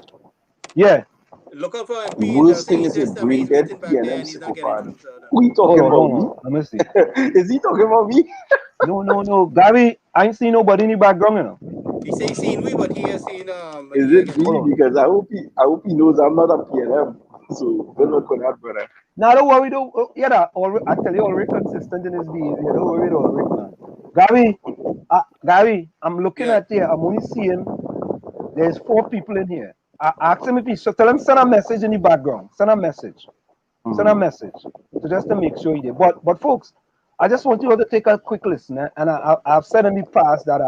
Yeah. Looking for MP. The worst thing is you bring dead PNM sycophant. Who he talking about me? Let me see. Is he talking about me? No. Gary, I ain't seen nobody in the background, you know. He say seen we, but he has seen Is it me? Because I hope he knows I'm not a PNM. So good luck on that, brother. Now don't worry though. Yeah, I tell you, already consistent in his behavior. Don't worry though, Ulrich, man. Gary, I'm looking Yeah. at here. I'm only seeing there's 4 people in here. I asked him if he so tell him send a message in the background. Send a message. Send a message. So just to make sure he did. But folks, I just want you all to take a quick listen. And I've said in the past that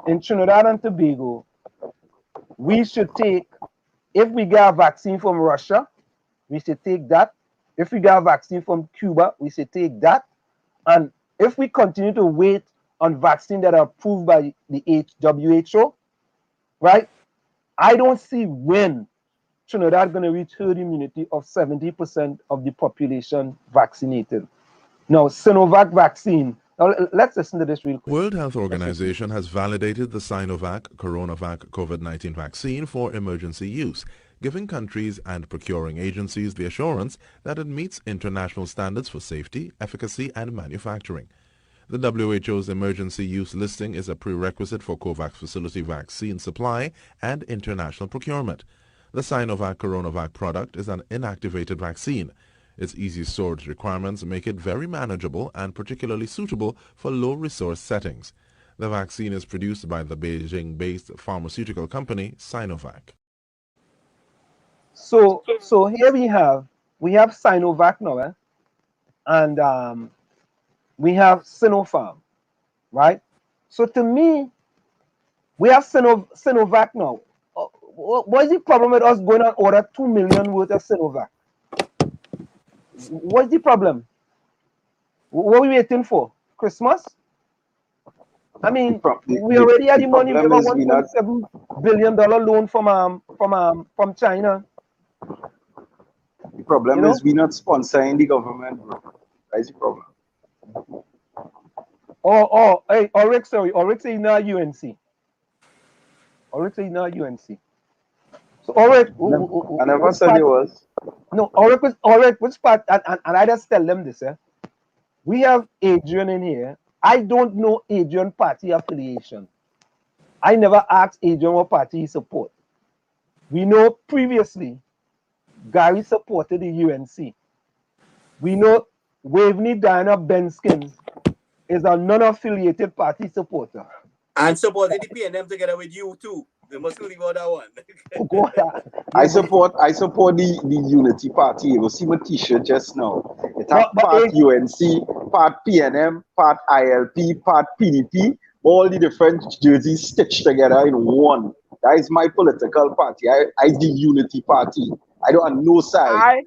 in Trinidad and Tobago, we should take, if we get a vaccine from Russia, we should take that. If we get a vaccine from Cuba, we should take that. And if we continue to wait on vaccines that are approved by the WHO, right? I don't see when Trinidad going to reach herd immunity of 70% of the population vaccinated. Now, Sinovac vaccine. Now, let's listen to this real quick. World Health Organization has validated the Sinovac CoronaVac COVID-19 vaccine for emergency use, giving countries and procuring agencies the assurance that it meets international standards for safety, efficacy, and manufacturing. The WHO's emergency use listing is a prerequisite for COVAX facility vaccine supply and international procurement. The Sinovac CoronaVac product is an inactivated vaccine. Its easy storage requirements make it very manageable and particularly suitable for low-resource settings. The vaccine is produced by the Beijing-based pharmaceutical company Sinovac. So here we have Sinovac now, and we have Sinopharm, right? So to me, we have Sinovac now. What is the problem with us going and order 2 million worth of Sinovac? What's the problem? What are we waiting for? Christmas? I mean, we already had the money. We have a $1.7 billion loan from China. The problem is we're not sponsoring the government, bro. That's the problem. Hey, Ulrich, sorry. Ulrich say not UNC. Ulrich say not UNC. So Ulrich, I never said it was. No, Ulrich, which part? And I just tell them this, we have Adrian in here. I don't know Adrian party affiliation. I never asked Adrian what party he support. We know previously Gary supported the UNC. We know Waveney Diana Benskin is a non-affiliated party supporter. And supported the PNM together with you too. They must leave out that one. Oh, God. I support the Unity Party. You will see my t-shirt just now. It has part UNC, part PNM, part ILP, part PDP, all the different jerseys stitched together in one. That is my political party. I the Unity Party. I don't have no side.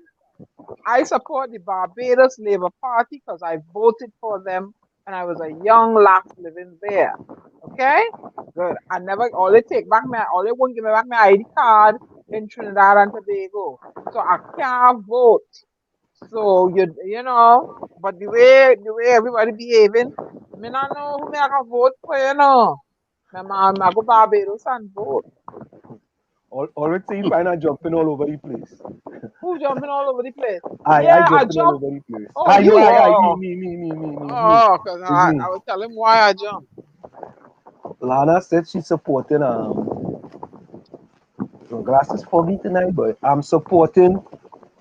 I support the Barbados Labour Party because I voted for them when I was a young lass living there. Okay? Good. I never, all they won't give me back my ID card in Trinidad and Tobago. So I can't vote. So, you know, but the way everybody behaving, I don't know who I can vote for, you know. I go Barbados and vote. Ulrich say you find her jumping all over the place. Who jumping all over the place? I jumping all over the place. Oh, me. Oh, because I was telling him why I jumped. Lana said she's supporting glasses for me tonight, but I'm supporting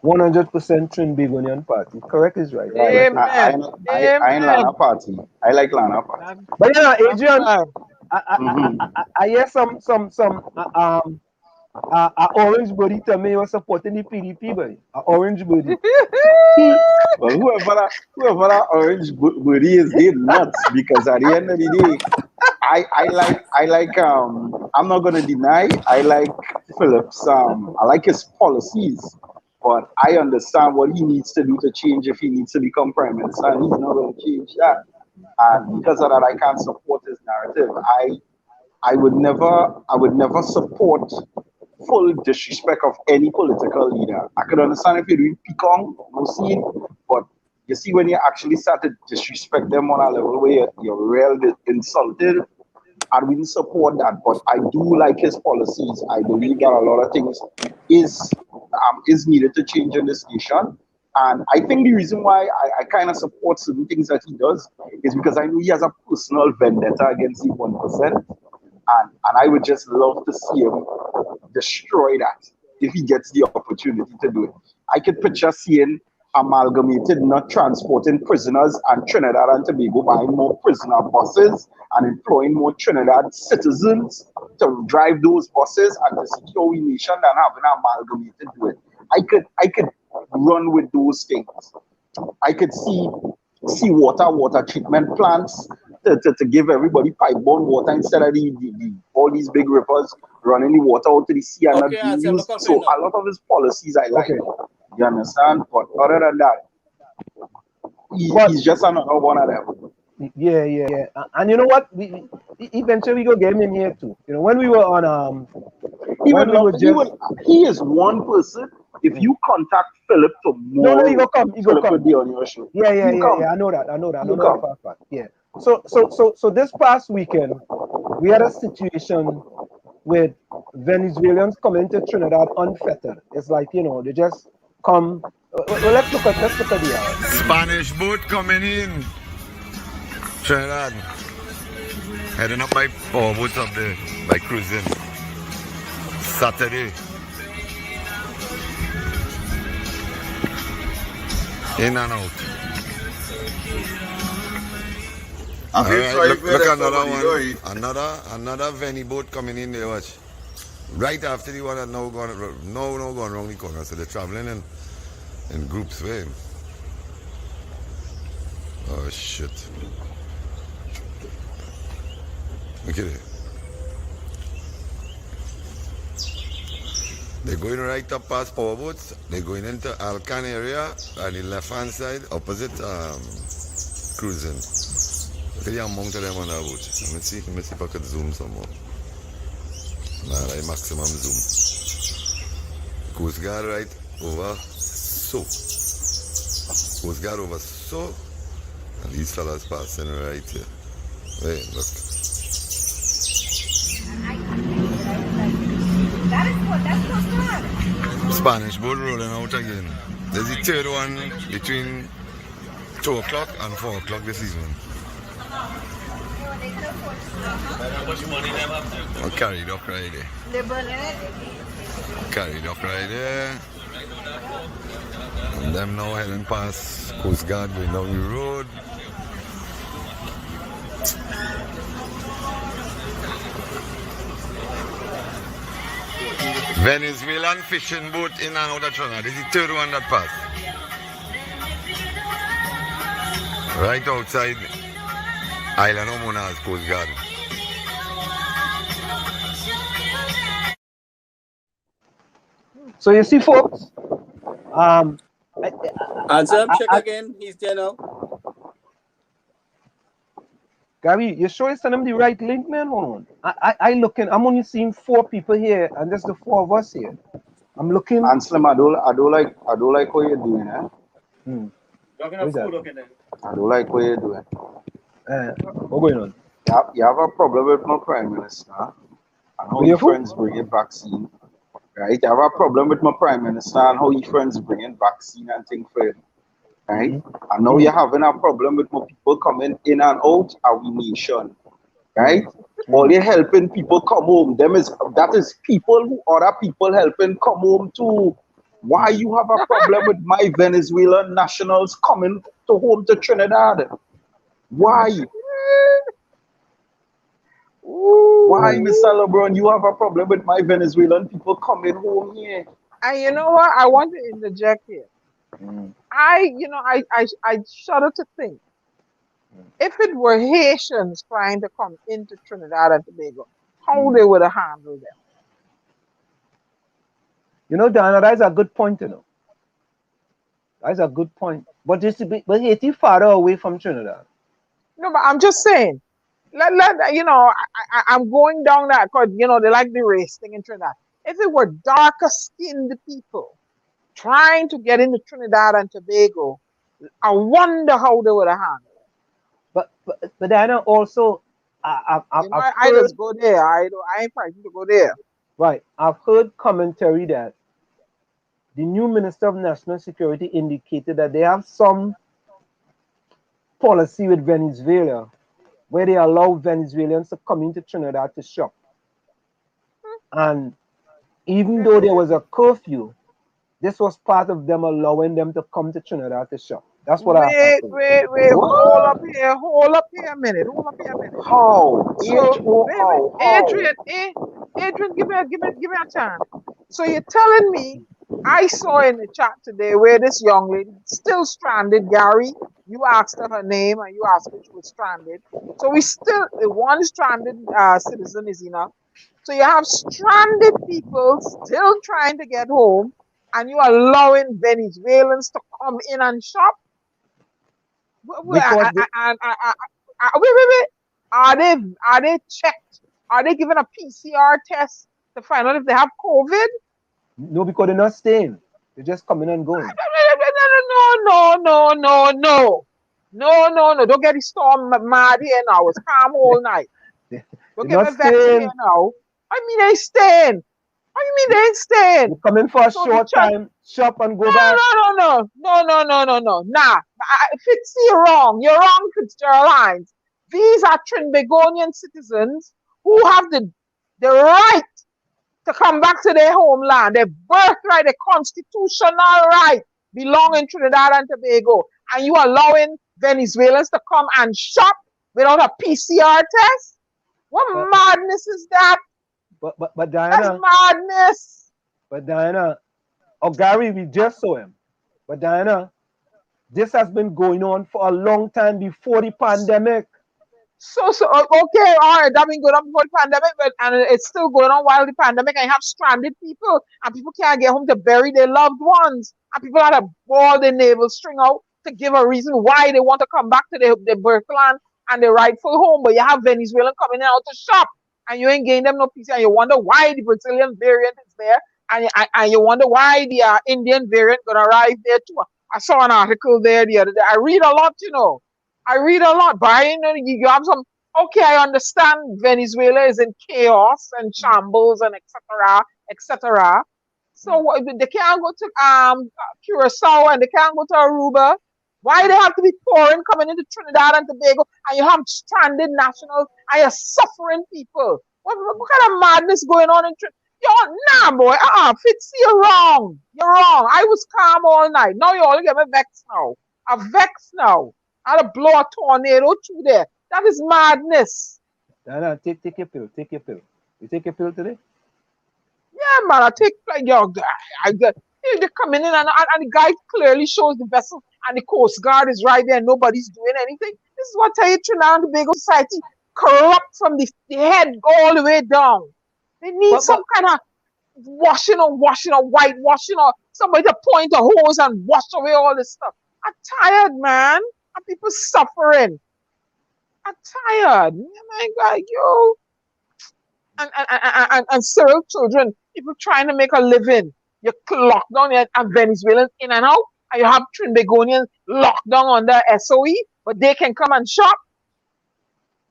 100% Trin-Begonian party. Correct is right. Amen. I ain't Lana party. I like Lana party. But you know, Adrian, I hear some orange body tell me you're supporting the PDP, boy. Orange body. Well, whoever that orange body is, they're nuts, because at the end of the day, I like I'm not gonna deny I like Phillips. I like his policies, but I understand what he needs to do to change if he needs to become prime minister, and he's not gonna change that. And because of that, I can't support his narrative. I would never support full disrespect of any political leader. I could understand if you're doing pecan, no scene, but you see when you actually start to disrespect them on a level where you're really insulted, I wouldn't support that. But I do like his policies. I believe that a lot of things is needed to change in this nation. And I think the reason why I kind of support certain things that he does is because I know he has a personal vendetta against the 1%. And I would just love to see him destroy that if he gets the opportunity to do it. I could picture seeing amalgamated, not transporting prisoners, and Trinidad and Tobago buying more prisoner buses and employing more Trinidad citizens to drive those buses and to secure we nation than having amalgamated do it. I could run with those things. I could see water treatment plants to give everybody pipe-borne water instead of all these big rivers running the water out to the sea and Okay, not being used. look up So here now. a lot of his policies I like. You understand? But other than that, he's just another one of them. Yeah. And you know what? Eventually we go get him in here too. You know, when we were on he is one person. If you contact Philip tomorrow, no, he go come. Philip will be on your show. Yeah. I know that. I know that for a fact. Yeah. So this past weekend we had a situation with Venezuelans coming to Trinidad unfettered. It's like, you know, they just come. Well, let's look at the Spanish boat coming in Trinidad, heading up by power boats up there, by cruising Saturday. In and out. Look another one. Another Veni boat coming in there, watch. Right after the one that now gone around the corner. So they're traveling in groups way. Oh shit. Look at it. They're going right up past power boats. They're going into Alcan area on the left hand side, opposite cruising. Look at the amount of them on that boat. Let me see if I could zoom some more. Nah, like maximum zoom. Coast Guard right over so. Coast Guard over so. And these fellas passing right here. Wait, look. Spanish boat rolling out again. There's the third one between 2 o'clock and 4 o'clock this evening. Carried up right there. Carried up right there. And them now heading past Coast Guard going down the road. Venezuelan fishing boat in and out of Trinidad. This is the third one that passed. Right outside Island of Mona's Coast Guard. So you see, folks. Answer him, check again. He's there now. Gary, you sure you send him the right link, man? Hold on. I'm only seeing 4 people here, and there's the 4 of us here. I'm looking. And Slim, I don't like what you're doing, eh? Talking of food, okay then. I don't like what you're doing. What's going on? You have a problem with my Prime Minister. And how your friends bring in vaccine. Right? You have a problem with my Prime Minister and how your friends bring in vaccine and things for him. Right? And now you're having a problem with more people coming in and out of the nation. Right? All you're helping people come home. That is people who other people helping come home too. Why you have a problem with my Venezuelan nationals coming to home to Trinidad? Why? Why, Mr. LeBron, you have a problem with my Venezuelan people coming home here? And you know what? I want to interject here. I shudder to think, if it were Haitians trying to come into Trinidad and Tobago, how they would have handled them. You know, Diana, that's a good point, you know. That's a good point. But Haiti farther away from Trinidad. No, but I'm just saying, I'm going down that because, they like the race thing in Trinidad. If it were darker skinned people trying to get into Trinidad and Tobago, I wonder how they would have handled it. But Diana, also, I just go there. I ain't fighting to go there. Right. I've heard commentary that the new Minister of National Security indicated that they have some policy with Venezuela where they allow Venezuelans to come into Trinidad to shop. And even though there was a curfew, this was part of them allowing them to come to Trinidad to shop. That's what I have to say. Wait, hold up here a minute, How? So, How? Adrian, Adrian, give me a chance. So you're telling me, I saw in the chat today where this young lady, still stranded, Gary, you asked her name and you asked if she was stranded. So we still, the one stranded citizen is enough. So you have stranded people still trying to get home, and you are allowing Venezuelans to come in and shop? Wait. Are they checked? Are they given a PCR test to find out if they have COVID? No, because they're not staying. They're just coming and going. No. Don't get the storm mad here now. It's calm all night. Don't get me vexed here now. I mean, they staying. What do you mean they ain't staying? You're coming for a short time, shop and go back. No. Nah, Fitz, you're wrong. You're wrong, Fitzgerald Hines. These are Trinbagonian citizens who have the right to come back to their homeland. Their birthright, their constitutional right belong in Trinidad and Tobago. And you allowing Venezuelans to come and shop without a PCR test? What madness is that? But Diana, that's madness. But Diana, Gary, we just saw him. But Diana, this has been going on for a long time before the pandemic. So okay, all right, that's been going on before the pandemic, and it's still going on while the pandemic. And you have stranded people, and people can't get home to bury their loved ones, and people had to ball their navel string out to give a reason why they want to come back to their birthland and their rightful home. But you have Venezuelan coming out to shop, and you ain't getting them no peace, and you wonder why the Brazilian variant is there, and you wonder why the Indian variant gonna arrive there too. I saw an article there the other day. I read a lot, but you have some. Okay, I understand Venezuela is in chaos and shambles and etc. So they can't go to Curacao and they can't go to Aruba. Why they have to be pouring coming into Trinidad and Tobago, and you have stranded nationals and you're suffering people? What kind of madness going on in Trinidad? Nah, boy. Fitz, you're wrong. I was calm all night. Now you all get me vexed now. I'm vexed now. I had to blow a tornado through there. That is madness. Diana, take your pill. Take your pill. You take your pill today? Yeah, man. I take they're coming in and the guy clearly shows the vessel and the Coast Guard is right there and nobody's doing anything. This is what I tell you, Trinidad and Tobago society corrupt from the head all the way down. They need some kind of washing or whitewashing or somebody to point a hose and wash away all this stuff. I'm tired, man. And people suffering. I'm tired. Oh my God, and several children, people trying to make a living. You're locked down and Venezuelans in and out, and you have Trinbagonians locked down under SOE, but they can come and shop.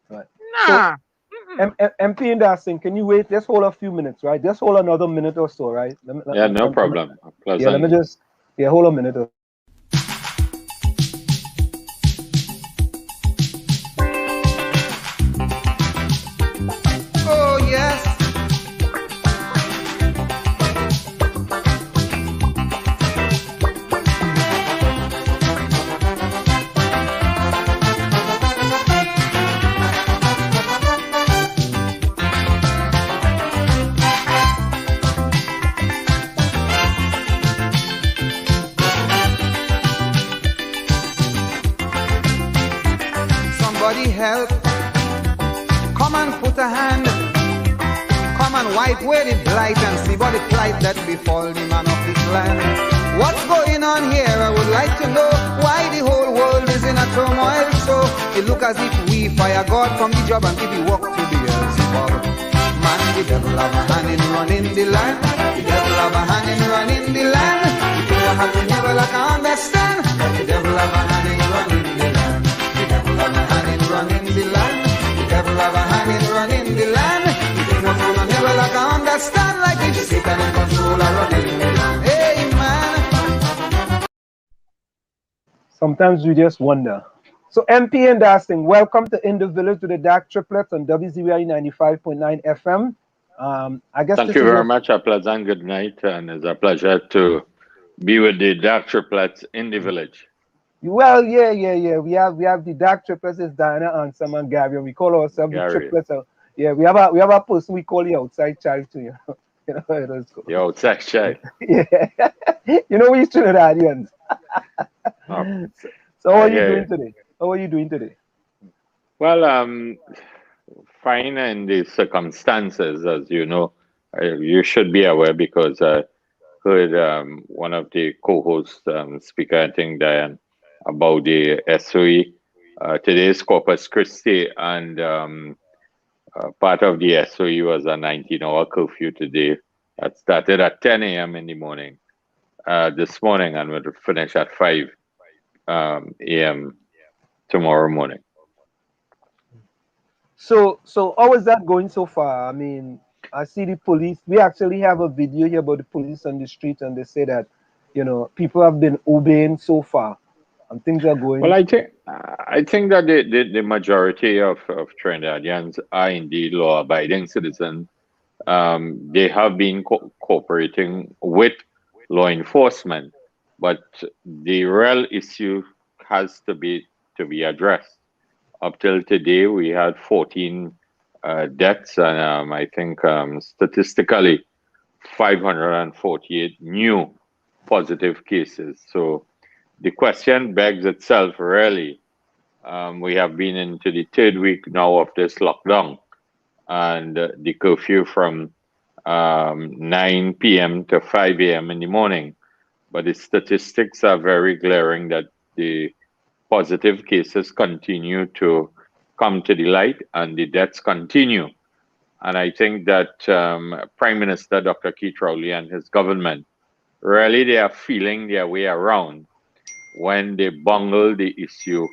Right. Nah. So, MP and Dassin, can you wait? Let's hold a few minutes, right? Just hold another minute or so, right? No problem. Yeah, let me just hold a minute or so. Help, come and put a hand, come and wipe away the blight and see what the plight that befall the man of this land. What's going on here? I would like to know why the whole world is in a turmoil. So it look as if we fire God from the job and give the work to the Beelzebub. Man, the devil have a hand in running the land. The devil have a hand in running the land. The people have to never like understand. The devil have a hand in running the land. The devil have a hand in running the land. The devil have a hand in running the land. The people will never like understand. Like if Satan in control of running the land. Hey man. Sometimes we just wonder. So MP and Dasting, welcome to In the Village with the Dark Triplets on WZY 95.9 FM. I guess thank you very much. A pleasant good night, and it's a pleasure to be with the dark triplets in the village. Well, yeah. We have the dark triplets is Diana, Ansem, and Gary, and we call ourselves the Gary. triplets. Yeah, we have a person we call the outside child too. You know, it is cool. The outside child. Yeah, you know we Trinidadians. So how are you doing today? How are you doing today? Well, fine in the circumstances, as you know. You should be aware because I heard one of the co-hosts speak, I think, Diane, about the SOE. Today's Corpus Christi, and part of the SOE was a 19-hour curfew today. That started at 10 a.m. in the morning, this morning, and will finish at 5 a.m. tomorrow morning. So how is that going so far? I mean, I see the police. We actually have a video here about the police on the street, and they say that, you know, people have been obeying so far, and things are going. Well, I think that the majority of Trinidadians are indeed law-abiding citizens. They have been cooperating with law enforcement, but the real issue has to be addressed. Up till today, we had 14 deaths, and I think statistically 548 new positive cases. So the question begs itself, really. We have been into the third week now of this lockdown, and the curfew from 9 p.m. to 5 a.m. in the morning. But the statistics are very glaring that the positive cases continue to come to the light and the deaths continue. And I think that Prime Minister Dr. 𝗪𝗓𝗄𝗏 and his government, really they are feeling their way around when they bungle the issue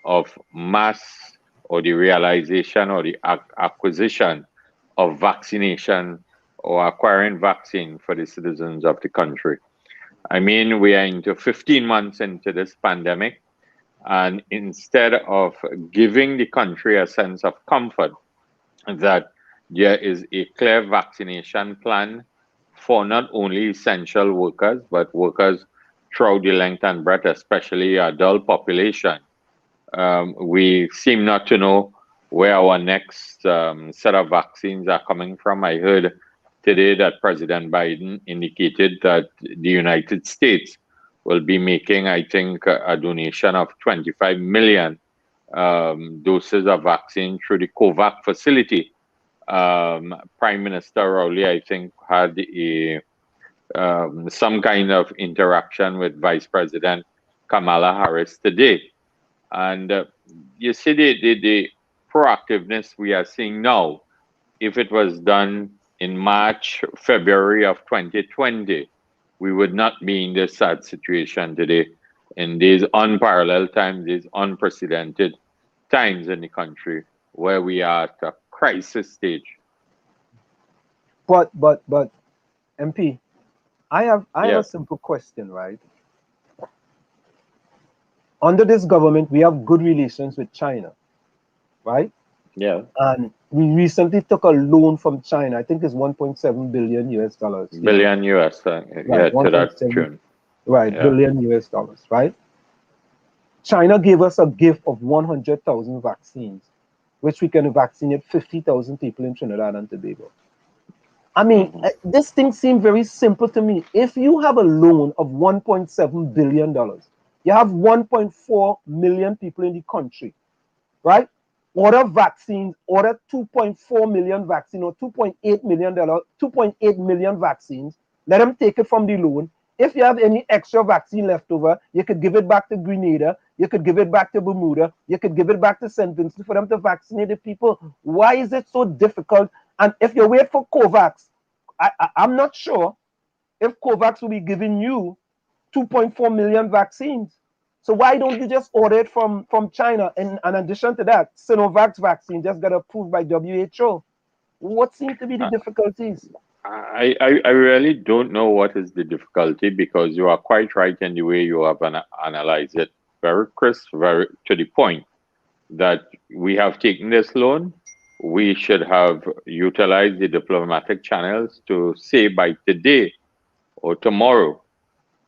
of mass or the realization or the acquisition of vaccination or acquiring vaccine for the citizens of the country. I mean, we are into 15 months into this pandemic, and instead of giving the country a sense of comfort that there is a clear vaccination plan for not only essential workers, but workers throughout the length and breadth, especially adult population, we seem not to know where our next set of vaccines are coming from. I heard today that President Biden indicated that the United States will be making, I think, a donation of 25 million doses of vaccine through the COVAX facility. Prime Minister 𝗪𝗏, I think, had some kind of interaction with Vice President Kamala Harris today. And you see the proactiveness we are seeing now. If it was done in March, February of 2020, we would not be in this sad situation today, in these unparalleled times, these unprecedented times in the country where we are at a crisis stage. But MP, I have a simple question, right? Under this government, we have good relations with China, right? Yeah. And we recently took a loan from China. I think it's 1.7 billion US dollars. Billion US, right, yeah, to that tune. Right, yeah. Billion US dollars, right? China gave us a gift of 100,000 vaccines, which we can vaccinate 50,000 people in Trinidad and Tobago. I mean, this thing seemed very simple to me. If you have a loan of $1.7 billion, you have 1.4 million people in the country, right? Order vaccines, order 2.4 million vaccines or $2.8 million vaccines. Let them take it from the loan. If you have any extra vaccine left over, you could give it back to Grenada, you could give it back to Bermuda, you could give it back to St. Vincent for them to vaccinate the people. Why is it so difficult? And if you wait for COVAX, I'm not sure if COVAX will be giving you 2.4 million vaccines. So why don't you just order it from China? And in addition to that, Sinovac vaccine just got approved by WHO. What seems to be the difficulties? I really don't know what is the difficulty, because you are quite right in the way you have analyzed it. Very crisp, very to the point, that we have taken this loan. We should have utilized the diplomatic channels to say by today or tomorrow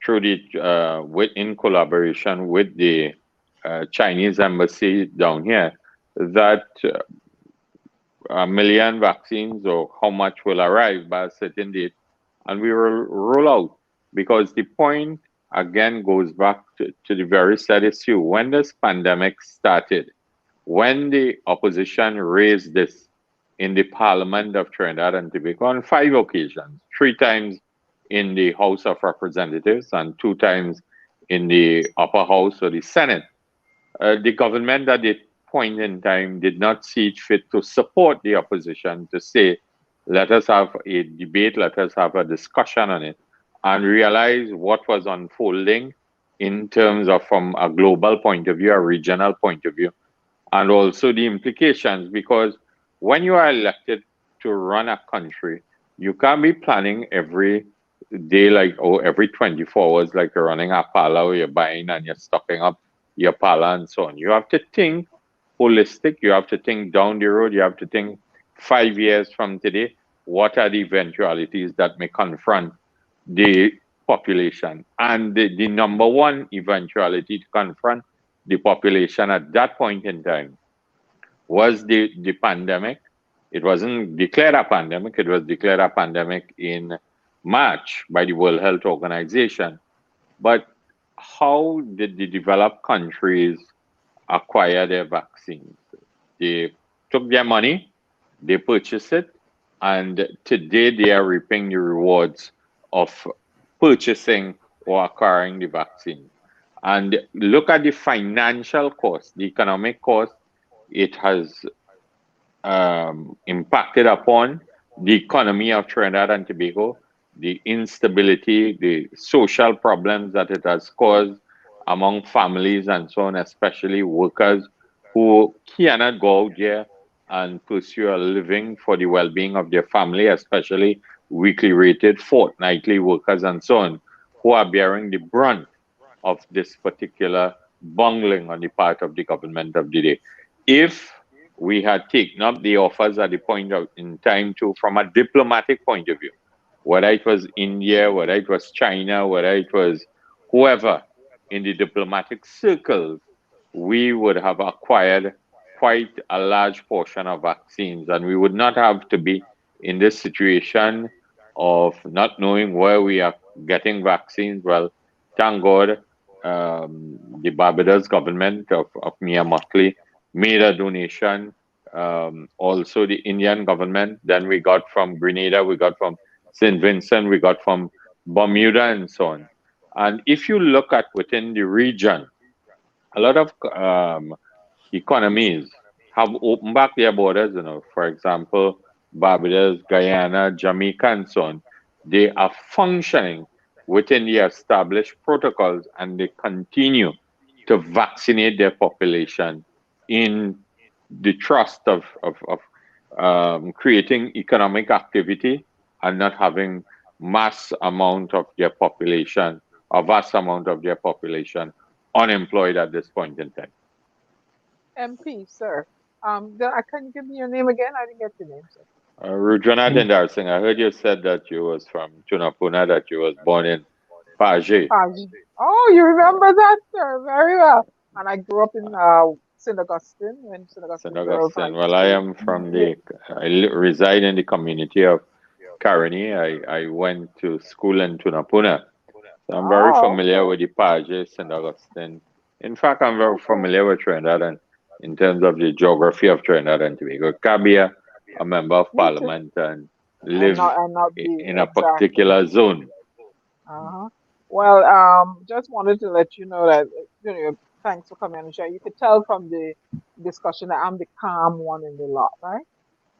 through the in collaboration with the Chinese embassy down here, that 1 million vaccines or how much will arrive by a certain date, and we will roll out. Because the point again goes back to the very sad issue. When this pandemic started, when the opposition raised this in the Parliament of Trinidad and Tobago on 5 occasions, 3 times in the House of Representatives and 2 times in the upper house or the Senate, the government at that point in time did not see it fit to support the opposition to say, let us have a debate, let us have a discussion on it, and realize what was unfolding in terms of from a global point of view, a regional point of view, and also the implications. Because when you are elected to run a country, you can't be planning every day every 24 hours like you're running a parlor or you're buying and you're stocking up your parlor and so on. You have to think holistic. You have to think down the road. You have to think 5 years from today, what are the eventualities that may confront the population? And the number one eventuality to confront the population at that point in time was the pandemic. It wasn't declared a pandemic. It was declared a pandemic in March by the World Health Organization. But how did the developed countries acquire their vaccines? They took their money, they purchased it, and today they are reaping the rewards of purchasing or acquiring the vaccine. And look at the financial cost, the economic cost it has impacted upon the economy of Trinidad and Tobago, the instability, the social problems that it has caused among families and so on, especially workers who cannot go out there and pursue a living for the well-being of their family, especially weekly rated, fortnightly workers and so on, who are bearing the brunt of this particular bungling on the part of the government of the day. If we had taken up the offers at the point in time from a diplomatic point of view, whether it was India, whether it was China, whether it was whoever in the diplomatic circles, we would have acquired quite a large portion of vaccines, and we would not have to be in this situation of not knowing where we are getting vaccines. Well, thank God, the Barbados government of 𝗪𝗏𝗧𝗧 made a donation. Also the Indian government, then we got from Grenada, we got from St. Vincent, we got from Bermuda and so on. And if you look at within the region, a lot of economies have opened back their borders, for example, Barbados, Guyana, Jamaica and so on. They are functioning within the established protocols and they continue to vaccinate their population in the trust of creating economic activity and not having vast amount of their population unemployed at this point in time. MP, sir. Can you give me your name again? I didn't get your name, sir. Rujana Dindarsing, I heard you said that you was from Tunapuna, that you was born in 𝗪𝗁𝗪. Oh, you remember that, sir? Very well. And I grew up in St. Augustine. St. Augustine. Well, I am from I reside in the community of Caroni. I went to school in Tunapuna. So I'm very familiar with the 𝗪𝗁𝗪, St. Augustine. In fact, I'm very familiar with Trinidad and in terms of the geography of Trinidad and Tobago. Cabia, a member of parliament and live in a particular zone. Well, just wanted to let you know that, thanks for coming on the show. You could tell from the discussion that I'm the calm one in the lot, right?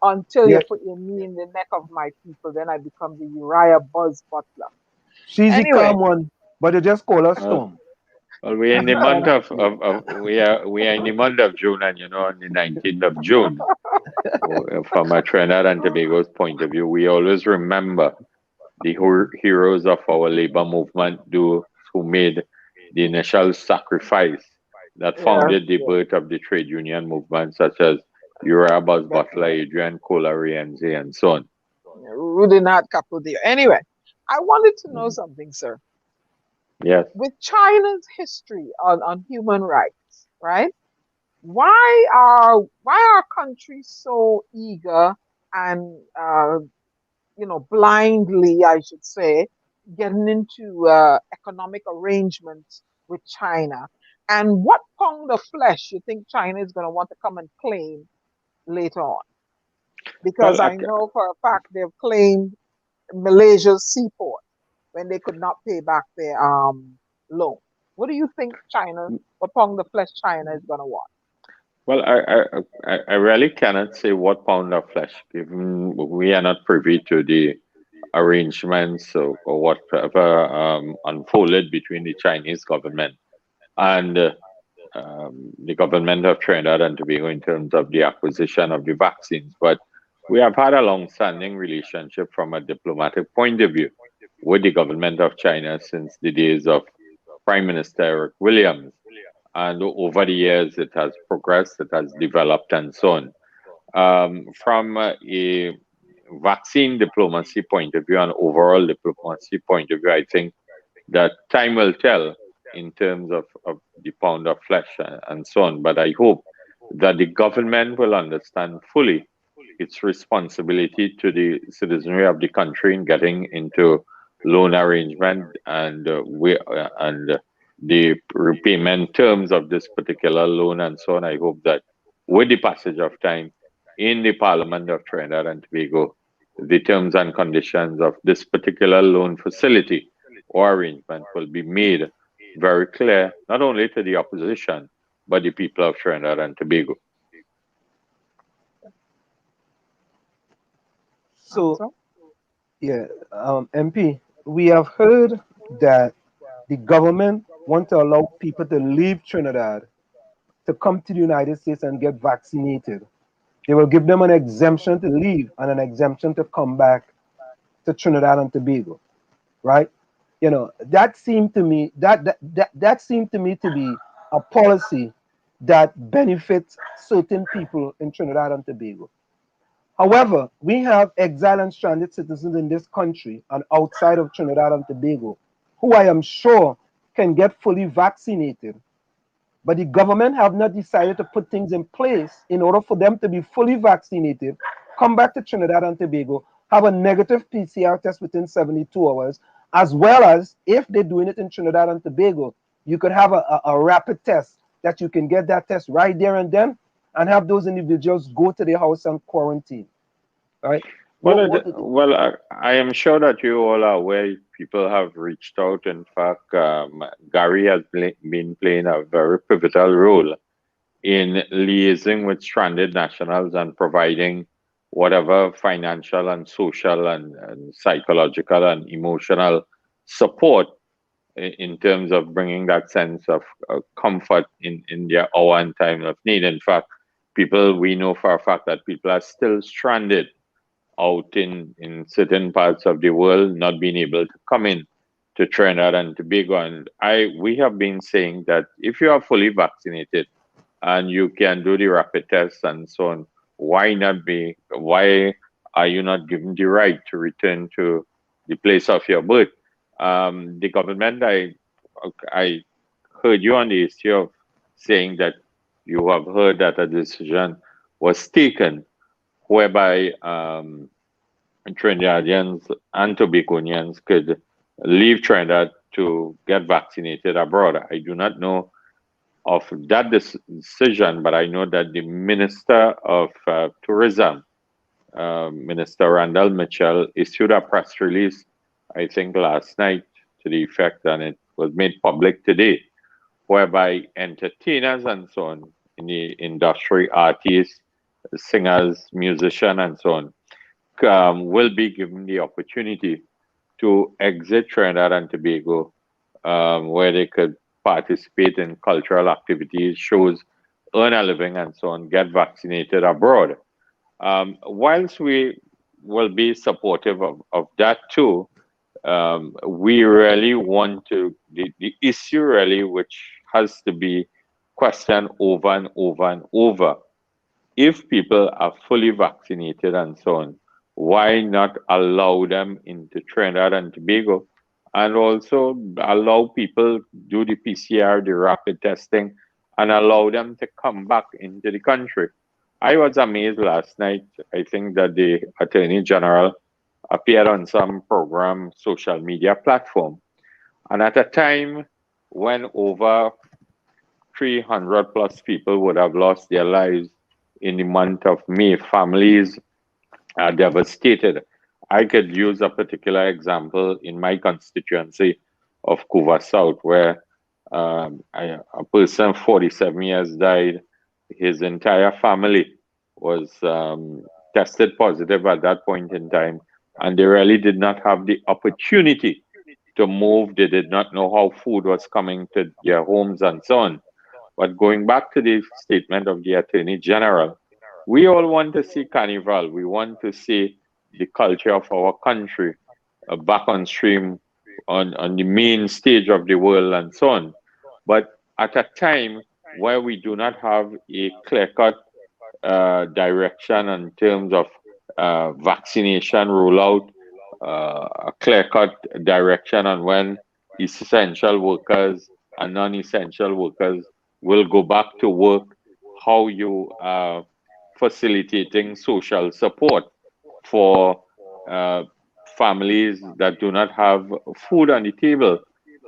Until you put your knee in the neck of my people, then I become the 𝗪𝗏𝗪𝗏𝗧𝗏. She's the calm one, but you just call her Storm. Well, we're in the month we are in the month of June, and on the 19th of June, from a Trinidad and Tobago's point of view, we always remember the heroes of our labor movement, who made the initial sacrifice that founded the birth of the trade union movement, such as 𝗪𝗏𝗪𝗏𝗧𝗏, Adrian Cola-Rienzi, and so on. Rudinat Kapudio. Anyway, I wanted to know something, sir. Yes. With China's history on human rights, right? Why are countries so eager and blindly, I should say, getting into economic arrangements with China? And what pound of flesh you think China is going to want to come and claim later on? Because Well, I know for a fact they've claimed Malaysia's seaport when they could not pay back their loan. What do you think what pound of flesh China is going to want? well, I really cannot say what pound of flesh, given we are not privy to the arrangements or whatever unfolded between the Chinese government and the government of Trinidad and Tobago in terms of the acquisition of the vaccines. But we have had a long-standing relationship from a diplomatic point of view with the government of China since the days of Prime Minister 𝗪𝗶𝗹𝗏𝗡. And over the years, it has progressed, it has developed, and so on. From a vaccine diplomacy point of view and overall diplomacy point of view, I think that time will tell in terms of the pound of flesh and so on. But I hope that the government will understand fully its responsibility to the citizenry of the country in getting into loan arrangement and the repayment terms of this particular loan and so on. I hope that with the passage of time in the Parliament of Trinidad and Tobago, the terms and conditions of this particular loan facility or arrangement will be made very clear, not only to the opposition, but the people of Trinidad and Tobago. So, yeah, MP, we have heard that the government want to allow people to leave Trinidad to come to the United States and get vaccinated. They will give them an exemption to leave and an exemption to come back to Trinidad and Tobago, right? That seemed to me that seemed to me to be a policy that benefits certain people in Trinidad and Tobago. However, we have exiled and stranded citizens in this country and outside of Trinidad and Tobago who I am sure can get fully vaccinated. But the government have not decided to put things in place in order for them to be fully vaccinated, come back to Trinidad and Tobago, have a negative PCR test within 72 hours, as well as if they're doing it in Trinidad and Tobago, you could have a rapid test that you can get that test right there and then and have those individuals go to their house and quarantine. All right. Well, I am sure that you all are aware people have reached out. In fact, Gary has been playing a very pivotal role in liaising with stranded nationals and providing whatever financial and social and psychological and emotional support in terms of bringing that sense of comfort in their hour and time of need. In fact, we know for a fact that people are still stranded out in certain parts of the world, not being able to come in to Trinidad and Tobago. And we have been saying that if you are fully vaccinated and you can do the rapid tests and so on, why are you not given the right to return to the place of your birth? The government, I heard you on the issue of saying that you have heard that a decision was taken whereby Trinidadians and Tobagonians could leave Trinidad to get vaccinated abroad. I do not know of that decision, but I know that the Minister of Tourism, Minister 𝗪𝗏𝗪𝗏, issued a press release, I think last night, to the effect, and it was made public today, whereby entertainers and so on in the industry, artists, singers, musicians, and so on, will be given the opportunity to exit Trinidad and Tobago, where they could participate in cultural activities, shows, earn a living, and so on, get vaccinated abroad. Whilst we will be supportive of that too, we really want to, the issue really which has to be questioned over and over and over. If people are fully vaccinated and so on, why not allow them into Trinidad and Tobago and also allow people do the PCR, the rapid testing, and allow them to come back into the country. I was amazed last night. I think that the Attorney General appeared on some program, social media platform, and at a time when over 300 plus people would have lost their lives in the month of May, families are devastated. I could use a particular example in my constituency of 𝗪𝗶𝗹𝗵𝗏 South, where a person 47 years died. His entire family was tested positive at that point in time, and they really did not have the opportunity to move. They did not know how food was coming to their homes and so on. But going back to the statement of the Attorney General, we all want to see Carnival. We want to see the culture of our country back on stream on the main stage of the world and so on. But at a time where we do not have a clear-cut direction in terms of vaccination rollout, a clear-cut direction on when essential workers and non-essential workers will go back to work, how you are facilitating social support for families that do not have food on the table.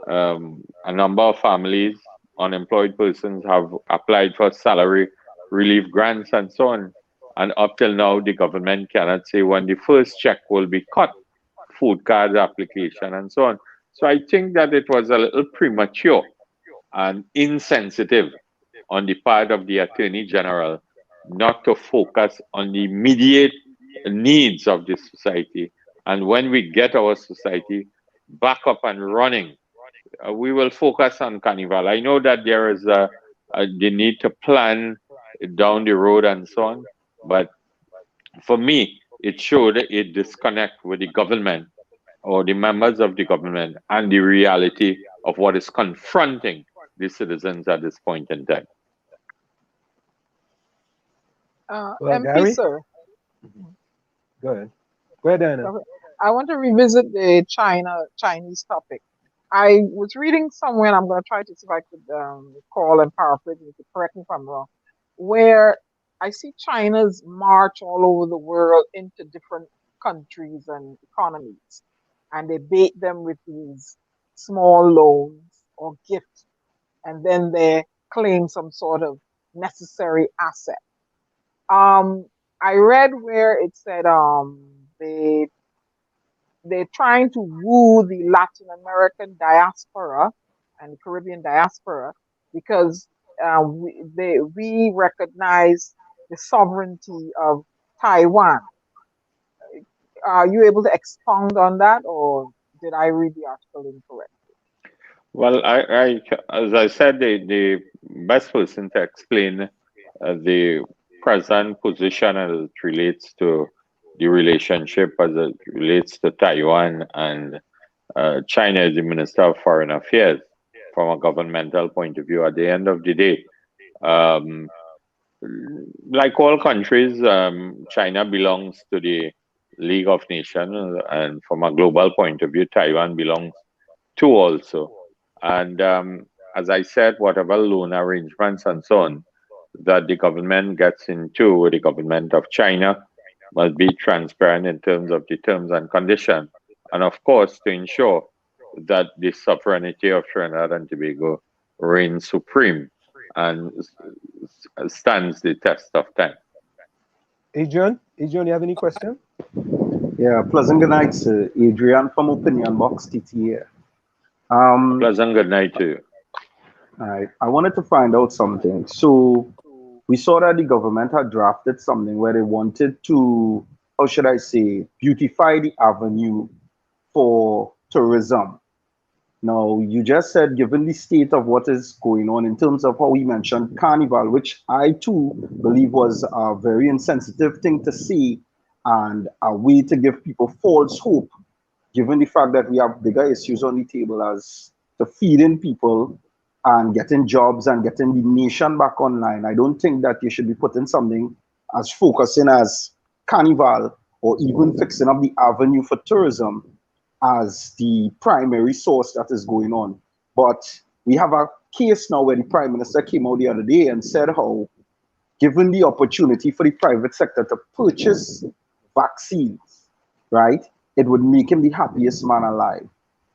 A number of families, unemployed persons, have applied for salary relief grants and so on. And up till now, the government cannot say when the first check will be cut, food card application and so on. So I think that it was a little premature and insensitive on the part of the Attorney General not to focus on the immediate needs of the society. And when we get our society back up and running, we will focus on Carnival. I know that there is the need to plan down the road and so on, but for me, it showed a disconnect with the government or the members of the government and the reality of what is confronting the citizens at this point in time. Well, MP, Gary? sir. Go ahead. Go ahead, Anna. I want to revisit the Chinese topic. I was reading somewhere, and I'm going to try to see if I could call and paraphrase it, correct me if I'm wrong, where I see China's march all over the world into different countries and economies, and they bait them with these small loans or gifts, and then they claim some sort of necessary asset. I read where it said they're trying to woo the Latin American diaspora and the Caribbean diaspora because we recognize the sovereignty of Taiwan. Are you able to expound on that, or did I read the article incorrectly? Well, as I said, the best person to explain the present position as it relates to the relationship as it relates to Taiwan and China is the Minister of Foreign Affairs from a governmental point of view. At the end of the day, like all countries, China belongs to the League of Nations, and from a global point of view, Taiwan belongs to also. And as I said, whatever loan arrangements and so on that the government gets into with the government of China must be transparent in terms of the terms and conditions. And of course, to ensure that the sovereignty of Trinidad and Tobago reigns supreme and stands the test of time. Adrian, you have any question? Yeah, pleasant good night, sir. Adrian from Opinion Box TTA. Pleasant good night to you. All right, I wanted to find out something. So we saw that the government had drafted something where they wanted to, how should I say, beautify the avenue for tourism. Now, you just said, given the state of what is going on in terms of how we mentioned Carnival, which I too believe was a very insensitive thing to say and a way to give people false hope, given the fact that we have bigger issues on the table as to feeding people and getting jobs and getting the nation back online. I don't think that you should be putting something as focusing as Carnival or even fixing up the avenue for tourism as the primary source that is going on. But we have a case now where the Prime Minister came out the other day and said how, given the opportunity for the private sector to purchase vaccines, right, it would make him the happiest man alive.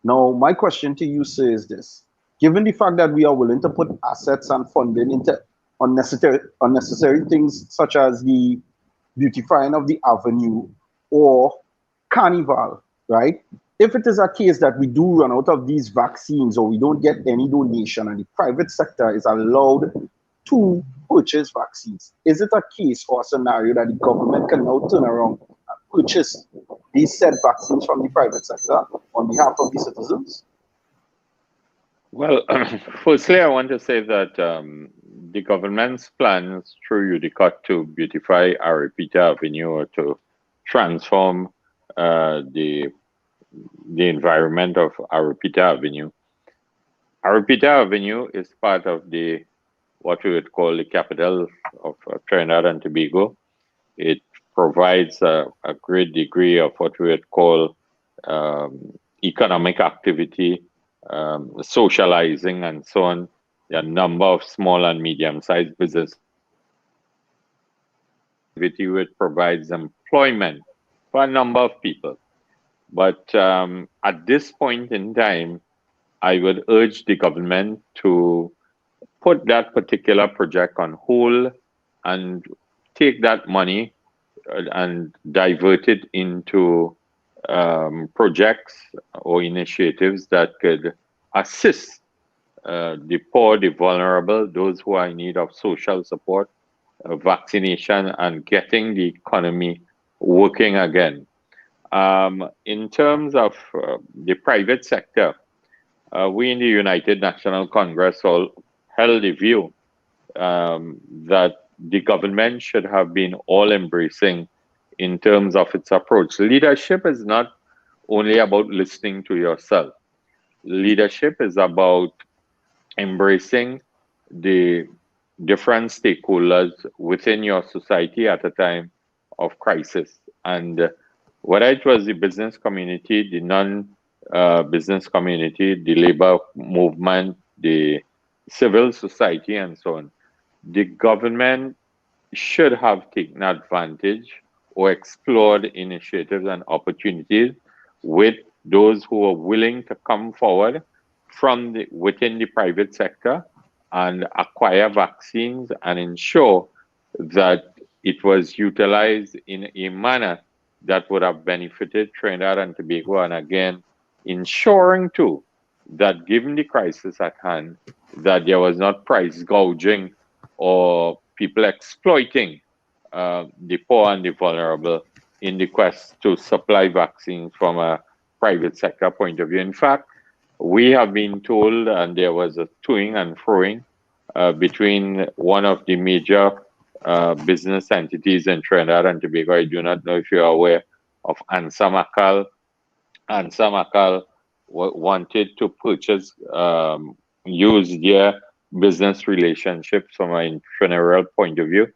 Now, my question to you, sir, is this. Given the fact that we are willing to put assets and funding into unnecessary things such as the beautifying of the avenue or carnival, right? If it is a case that we do run out of these vaccines or we don't get any donation and the private sector is allowed to purchase vaccines, is it a case or a scenario that the government can now turn around and purchase these said vaccines from the private sector on behalf of the citizens? Well, firstly, I want to say that the government's plans through UDCOT to beautify 𝗪𝗶𝗃𝗃 Avenue or to transform the environment of 𝗪𝗶𝗃𝗃 Avenue. 𝗪𝗶𝗃𝗃 Avenue is part of the what we would call the capital of Trinidad and Tobago. It provides a great degree of what we would call economic activity, socializing, and so on. There are a number of small and medium-sized businesses which provides employment for a number of people. But at this point in time, I would urge the government to put that particular project on hold and take that money and divert it into projects or initiatives that could assist the poor, the vulnerable, those who are in need of social support, vaccination, and getting the economy working again. In terms of the private sector, we in the United National Congress all held the view that the government should have been all embracing in terms of its approach. Leadership is not only about listening to yourself. Leadership is about embracing the different stakeholders within your society at a time of crisis. And whether it was the business community, the non-business community, the labor movement, the civil society, and so on, the government should have taken advantage or explored initiatives and opportunities with those who are willing to come forward from within the private sector and acquire vaccines and ensure that it was utilized in a manner that would have benefited Trinidad and Tobago, and again, ensuring too that given the crisis at hand, that there was not price gouging or people exploiting the poor and the vulnerable in the quest to supply vaccines from a private sector point of view. In fact, we have been told, and there was a toing and froing between one of the major business entities in Trinidad and Tobago. I do not know if you are aware of 𝗪𝗪𝗪𝗏. 𝗪𝗪𝗪𝗏 wanted to purchase, use their business relationships from an entrepreneurial point of view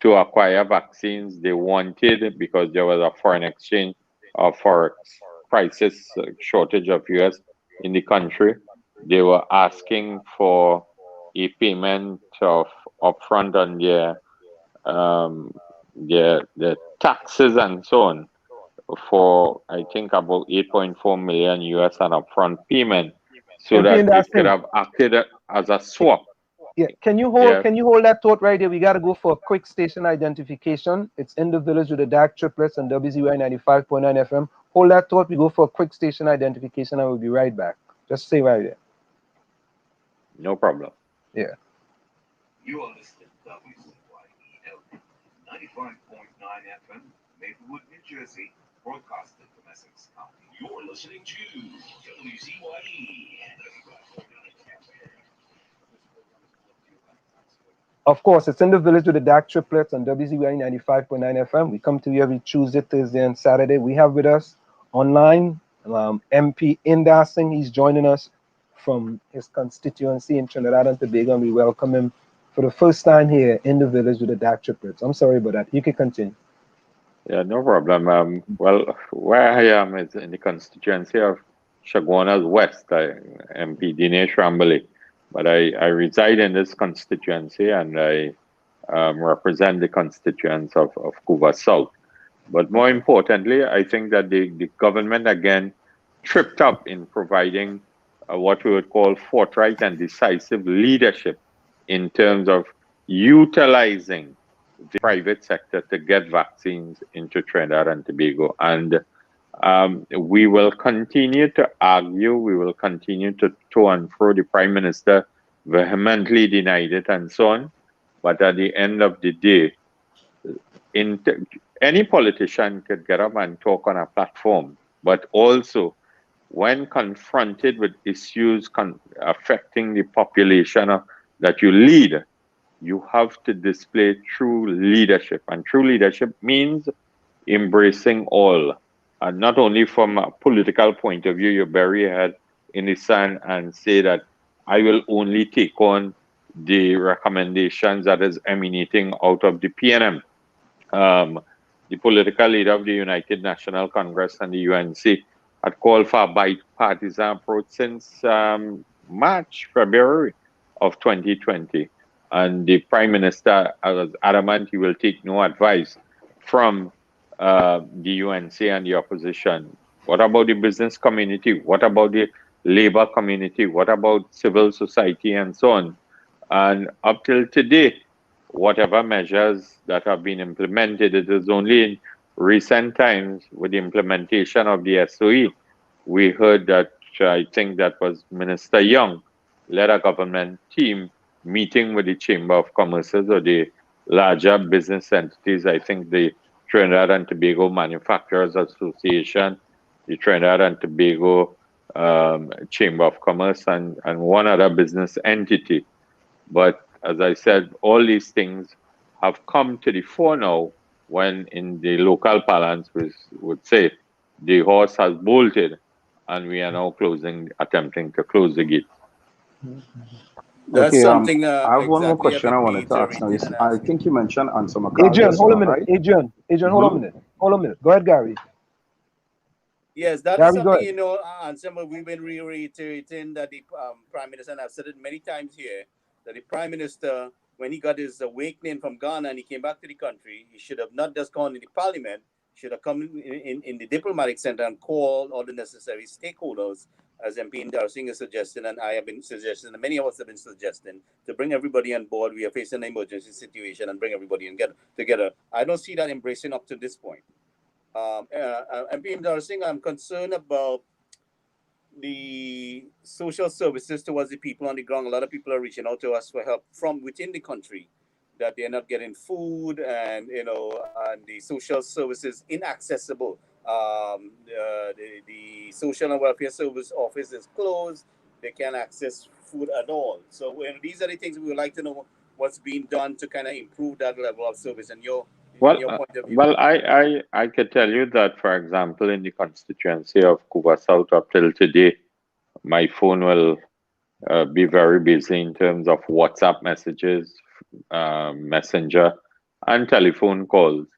to acquire vaccines. They wanted, because there was a foreign exchange or forex crisis, shortage of US in the country, they were asking for a payment of upfront on their taxes and so on for, I think, about 8.4 million US an upfront payment, so that they could have acted as a swap. Yeah, can you hold that thought right there? We got to go for a quick station identification. It's in the village with the dark triplets on WZY 95.9 FM. Hold that thought. We go for a quick station identification and we'll be right back. Just stay right there. No problem. Yeah. You are listening to WZY 95.9 FM, Maplewood, New Jersey, broadcasting from Essex County. You're listening to WZYE 95.9 FM. Of course, it's in the village with the dark triplets on WZY 95.9 FM. We come to you every Tuesday, Thursday, and Saturday. We have with us online MP Inder Singh. He's joining us from his constituency in Trinidad and Tobago, and we welcome him for the first time here in the village with the dark triplets. I'm sorry about that. You can continue. Yeah, no problem. Well, where I am is in the constituency of Chaguanas West, MP Dinesh Rambali. But I reside in this constituency and I represent the constituents of 𝗪𝗶𝗹𝗹𝗴𝗲 South. But more importantly, I think that the government again tripped up in providing what we would call forthright and decisive leadership in terms of utilizing the private sector to get vaccines into Trinidad and Tobago. And we will continue to argue, we will continue to and fro. The Prime Minister vehemently denied it and so on. But at the end of the day, any politician could get up and talk on a platform, but also when confronted with issues affecting the population that you lead, you have to display true leadership. And true leadership means embracing all. And not only from a political point of view, you bury your head in the sand and say that I will only take on the recommendations that is emanating out of the PNM. The political leader of the United National Congress and the UNC had called for a bipartisan approach since March, February of 2020. And the Prime Minister was adamant he will take no advice from the UNC and the opposition. What about the business community? What about the labor community? What about civil society and so on? And up till today, whatever measures that have been implemented, it is only in recent times with the implementation of the SOE, we heard that I think that was Minister Young led a government team meeting with the Chamber of Commerce or the larger business entities. I think the Trinidad and Tobago Manufacturers Association, the Trinidad and Tobago Chamber of Commerce, and one other business entity. But as I said, all these things have come to the fore now when in the local parlance we would say the horse has bolted and we are now attempting to close the gate. That's Okay, something I have one more exactly question I wanted to ask now. I think you mentioned Ansama Adrian, hold a minute. right? Adrian, hold on a minute. Hold on a minute. Go ahead, Gary. Yes, that Gary, is something, you know, and we've been reiterating that the Prime Minister, and I've said it many times here, that the Prime Minister, when he got his awakening from Ghana and he came back to the country, he should have not just gone in the Parliament, he should have come in the diplomatic center and called all the necessary stakeholders, as MP 𝗪𝗪𝗪𝗧 is suggesting, and I have been suggesting, and many of us have been suggesting, to bring everybody on board. We are facing an emergency situation and bring everybody together. I don't see that embracing up to this point. MP 𝗪𝗪𝗪𝗧, I'm concerned about the social services towards the people on the ground. A lot of people are reaching out to us for help from within the country, that they're not getting food, and you know, and the social services inaccessible. The social and welfare service office is closed. They can't access food at all. So these are the things we would like to know what's being done to kind of improve that level of service. And your point of view. Well, I could tell you that, for example, in the constituency of 𝗪𝗶𝗹𝗹𝗴𝗲 South up till today, my phone will be very busy in terms of WhatsApp messages, Messenger, and telephone calls,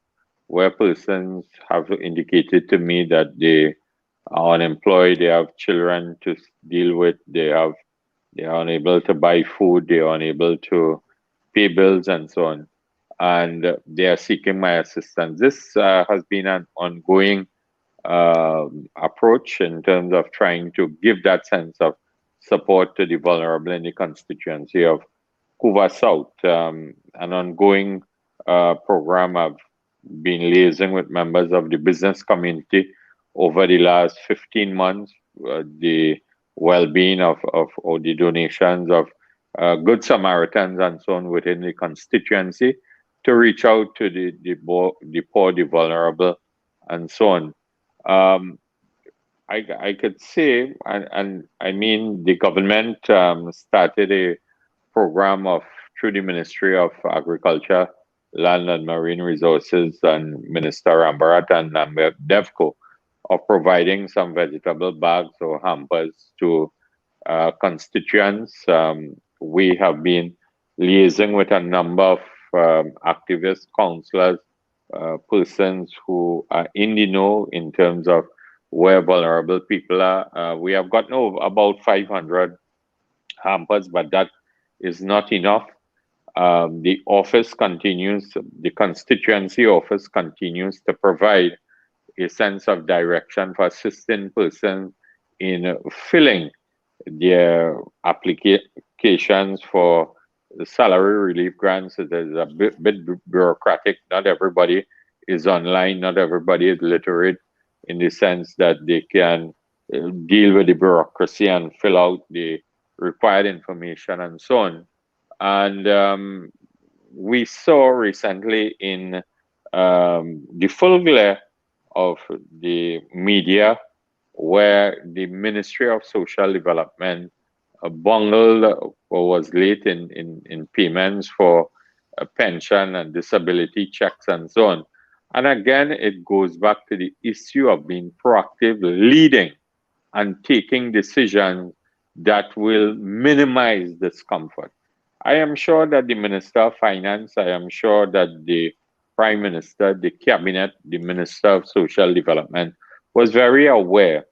where persons have indicated to me that they are unemployed, they have children to deal with, they are unable to buy food, they are unable to pay bills and so on, and they are seeking my assistance. This has been an ongoing approach in terms of trying to give that sense of support to the vulnerable in the constituency of 𝗪𝗪𝗪𝗲 South. An ongoing program. I've been liaising with members of the business community over the last 15 months, the well-being of or the donations of Good Samaritans and so on within the constituency to reach out to the poor, the vulnerable, and so on. I could say, and I mean, the government started a program through the Ministry of Agriculture, Land and Marine Resources, and Minister Rambarat and DevCo of providing some vegetable bags or hampers to constituents. We have been liaising with a number of activists, councillors persons who are in the know in terms of where vulnerable people are. We have gotten over about 500 hampers, but that is not enough. The office continues, the constituency office continues to provide a sense of direction for assisting persons in filling their applications for the salary relief grants. It is a bit bureaucratic. Not everybody is online. Not everybody is literate in the sense that they can deal with the bureaucracy and fill out the required information and so on. And we saw recently in the full glare of the media where the Ministry of Social Development bungled or was late in payments for pension and disability checks and so on. And again, it goes back to the issue of being proactive, leading and taking decisions that will minimize discomfort. I am sure that the Minister of Finance, I am sure that the Prime Minister, the Cabinet, the Minister of Social Development was very aware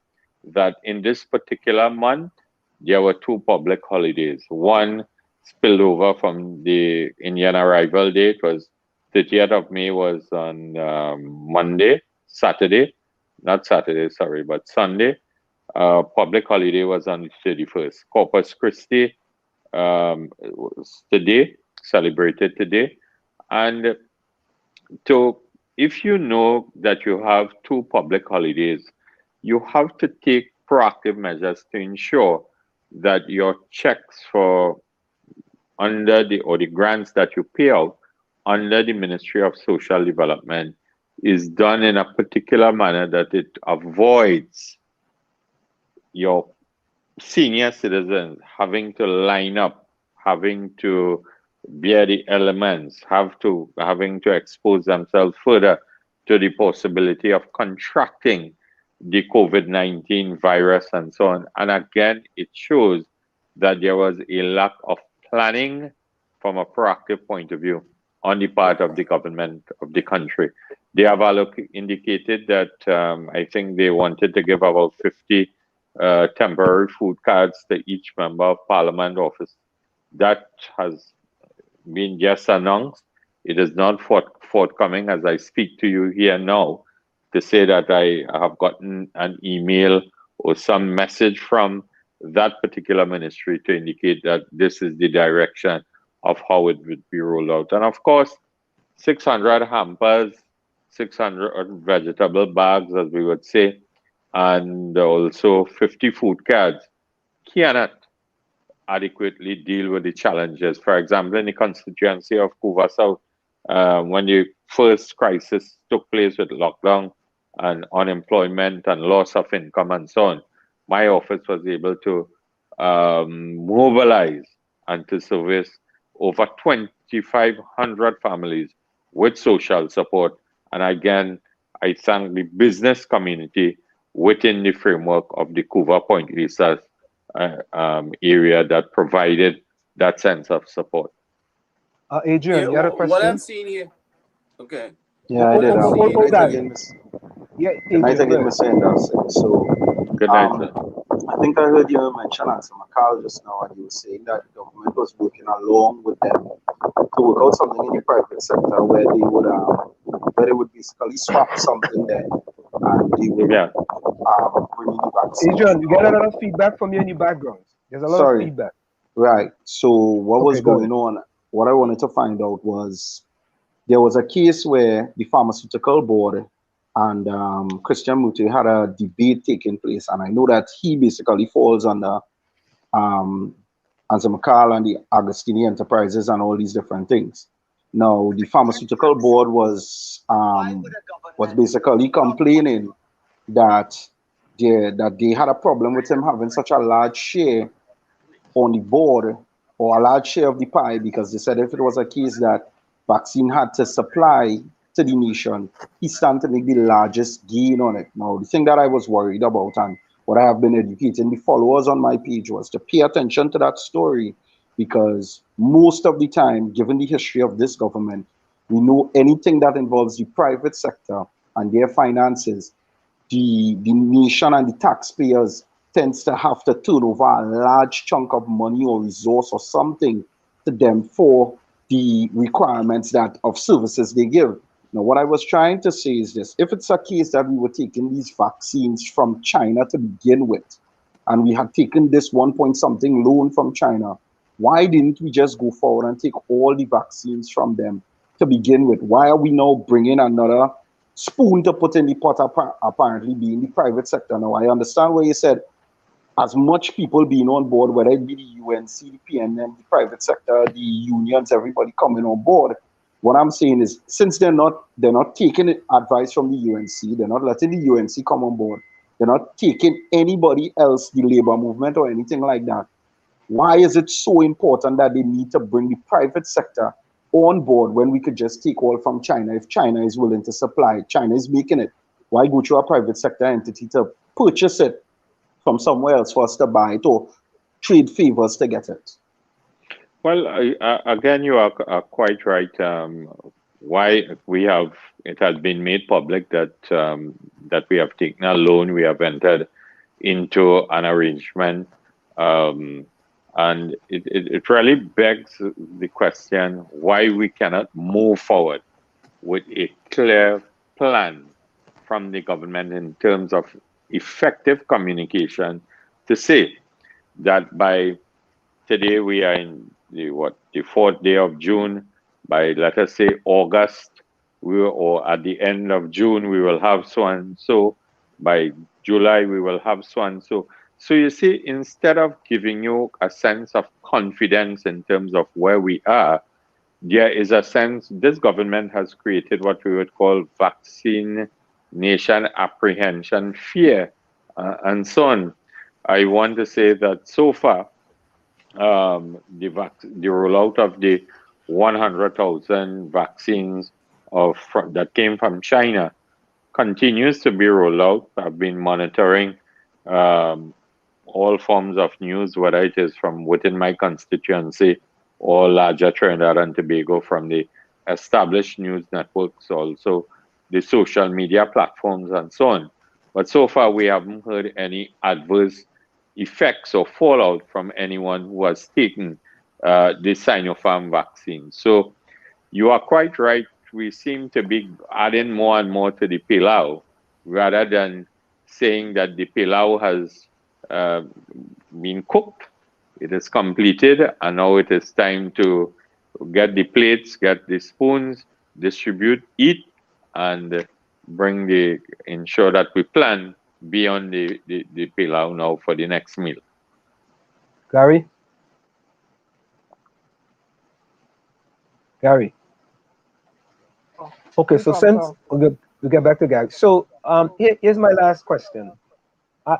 that in this particular month, there were two public holidays. One spilled over from the Indian arrival date, was 30th of May was on Sunday. Public holiday was on the 31st. Corpus Christi was today, celebrated today. And if you know that you have two public holidays, you have to take proactive measures to ensure that your checks for the grants that you pay out under the Ministry of Social Development is done in a particular manner that it avoids your senior citizens having to line up, having to bear the elements, having to expose themselves further to the possibility of contracting the COVID-19 virus and so on. And again, it shows that there was a lack of planning from a proactive point of view on the part of the government of the country. They have indicated that I think they wanted to give about 50 temporary food cards to each member of parliament office. That has been just announced. It is not forthcoming as I speak to you here now to say that I have gotten an email or some message from that particular ministry to indicate that this is the direction of how it would be rolled out. And of course, 600 hampers, 600 vegetable bags, as we would say, and also 50 food cards cannot adequately deal with the challenges. For example, in the constituency of 𝗪𝗧 South, when the first crisis took place with lockdown and unemployment and loss of income and so on, my office was able to mobilize and to service over 2,500 families with social support. And again, I thank the business community within the framework of the 𝗪𝗪𝗪𝗏 area that provided that sense of support. Adrian, you had a question? What I'm seeing here. Okay. Yeah, I did. Good night again, Mr. Anderson. So, good night, sir. I think I heard you mention 𝗪𝗏𝗪𝗏 just now, and you were saying that the government was working along with them to work out something in the private sector where they would basically swap something there, and they would bring you back. Adrian, you get a lot of feedback from you in the background. There's a lot of feedback. Right. So what was going on? What I wanted to find out was there was a case where the pharmaceutical board and Christian Muti had a debate taking place, and I know that he basically falls under 𝗪𝗏𝗪𝗏 and the Agostini Enterprises and all these different things. Now, the pharmaceutical board was basically complaining that they had a problem with him having such a large share on the board or a large share of the pie, because they said if it was a case that vaccine had to supply to the nation, he stand to make the largest gain on it. Now, the thing that I was worried about and what I have been educating the followers on my page was to pay attention to that story, because most of the time, given the history of this government, We know anything that involves the private sector and their finances, the nation and the taxpayers tends to have to turn over a large chunk of money or resource or something to them for the requirements that of services they give. Now, what I was trying to say is this: if it's a case that we were taking these vaccines from China to begin with, and we had taken this 1 point something loan from China, why didn't we just go forward and take all the vaccines from them to begin with? Why are we now bringing another spoon to put in the pot, apparently being the private sector? Now, I understand what you said, as much people being on board, whether it be the UNC, the PNM, the private sector, the unions, everybody coming on board. What I'm saying is, since they're not taking advice from the UNC, they're not letting the UNC come on board, they're not taking anybody else, the labor movement or anything like that. Why is it so important that they need to bring the private sector on board when we could just take all from China? If China is willing to supply it, China is making it, why go to a private sector entity to purchase it from somewhere else for us to buy it or trade favors to get it? Well, again, you are quite right. Why it has been made public that that we have taken a loan, we have entered into an arrangement, and it really begs the question why we cannot move forward with a clear plan from the government in terms of effective communication to say that by today we are in the 4th day of June. By, let us say, August, or at the end of June, we will have so and so. By July, we will have so and so. So you see, instead of giving you a sense of confidence in terms of where we are, there is a sense this government has created what we would call vaccine nation apprehension, fear, and so on. I want to say that so far, the rollout of the 100,000 vaccines that came from China continues to be rolled out. I've been monitoring all forms of news, whether it is from within my constituency or larger Trinidad and Tobago, from the established news networks, also the social media platforms and so on. But so far, we haven't heard any adverse effects or fallout from anyone who has taken the Sinopharm vaccine. So you are quite right. We seem to be adding more and more to the pilau rather than saying that the pilau has been cooked, it is completed, and now it is time to get the plates, get the spoons, distribute, eat, and ensure that we plan beyond the pilau now for the next meal. Gary? Okay, so since we'll get back to Gary. So here's my last question.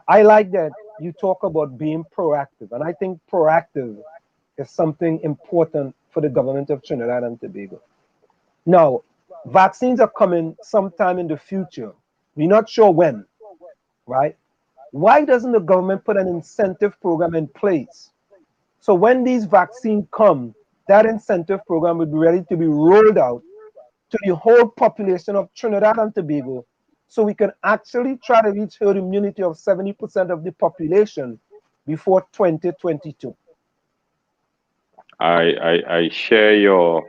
I like that you talk about being proactive, and I think proactive is something important for the government of Trinidad and Tobago. Now, vaccines are coming sometime in the future. We're not sure when, right? Why doesn't the government put an incentive program in place? So when these vaccines come, that incentive program would be ready to be rolled out to the whole population of Trinidad and Tobago, so we can actually try to reach herd immunity of 70% of the population before 2022. I share your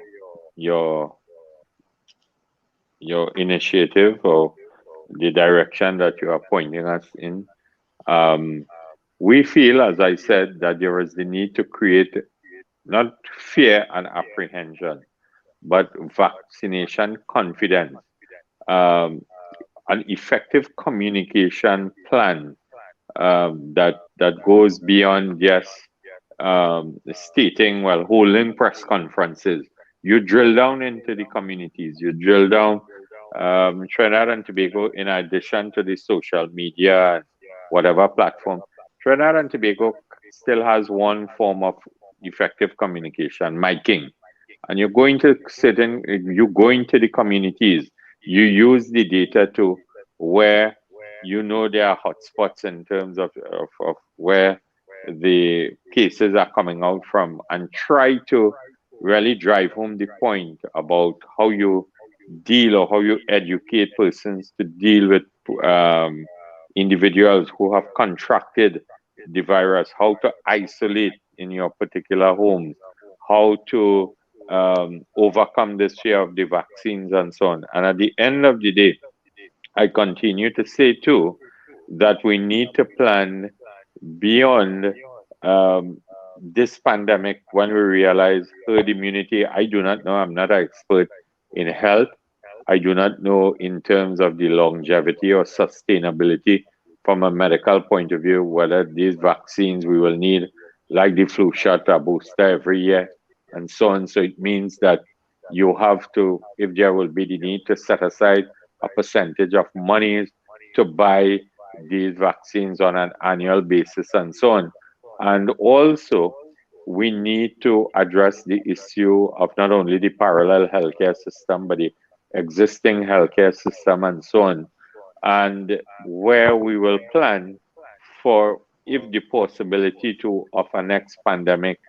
initiative or the direction that you are pointing us in. We feel, as I said, that there is the need to create not fear and apprehension, but vaccination confidence, an effective communication plan that goes beyond just stating, well, holding press conferences. You drill down into the communities, you drill down. Trinidad and Tobago, in addition to the social media and whatever platform, Trinidad and Tobago still has one form of effective communication, miking. And you're going to the communities, you use the data to where you know there are hotspots in terms of where the cases are coming out from, and try to really drive home the point about how you deal or how you educate persons to deal with individuals who have contracted the virus, how to isolate in your particular homes, how to overcome this fear of the vaccines and so on. And at the end of the day, I continue to say too that we need to plan beyond this pandemic when we realize herd immunity. I do not know, I'm not an expert in health. I do not know in terms of the longevity or sustainability from a medical point of view, whether these vaccines we will need, like the flu shot, a booster every year, and so on. So it means that you have to, if there will be the need to set aside a percentage of monies to buy these vaccines on an annual basis and so on. And also, we need to address the issue of not only the parallel healthcare system, but the existing healthcare system and so on. And where we will plan for if the possibility of a next pandemic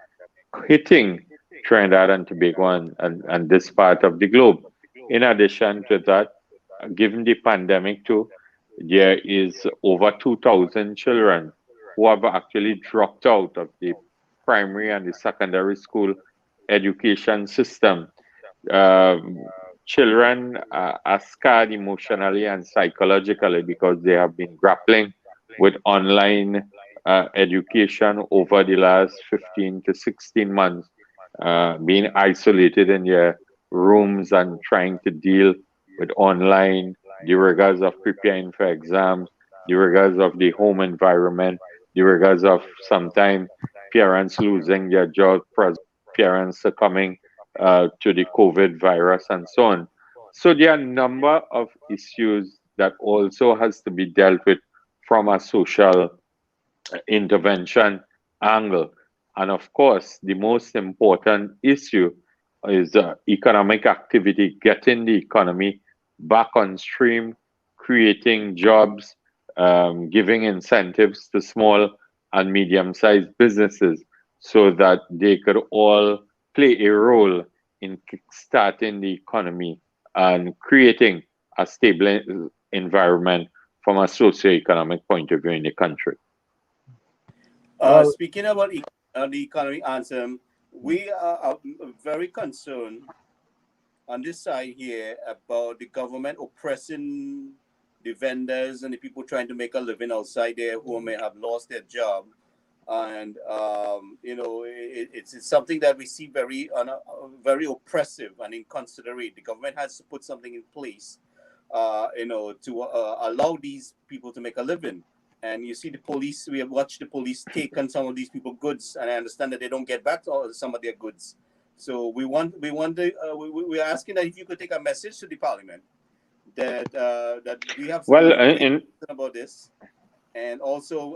hitting Trinidad and Tobago and this part of the globe. In addition to that, given the pandemic too, there is over 2,000 children who have actually dropped out of the primary and the secondary school education system. Children are scarred emotionally and psychologically because they have been grappling with online education over the last 15 to 16 months, being isolated in their rooms and trying to deal with online, the rigors of preparing for exams, the rigors of the home environment, the rigors of sometimes parents losing their job, parents succumbing to the COVID virus and so on. So there are a number of issues that also has to be dealt with from a social intervention angle. And of course, the most important issue is economic activity, getting the economy back on stream, creating jobs, giving incentives to small and medium-sized businesses so that they could all play a role in starting the economy and creating a stable environment from a socio-economic point of view in the country. Speaking about the economy, Ansem, we are very concerned on this side here about the government oppressing the vendors and the people trying to make a living outside there who may have lost their job. And it's something that we see very oppressive and inconsiderate. The government has to put something in place, to allow these people to make a living. And you see the police. We have watched the police take on some of these people's goods, and I understand that they don't get back some of their goods. So we're asking that if you could take a message to the Parliament that we have about this. And also,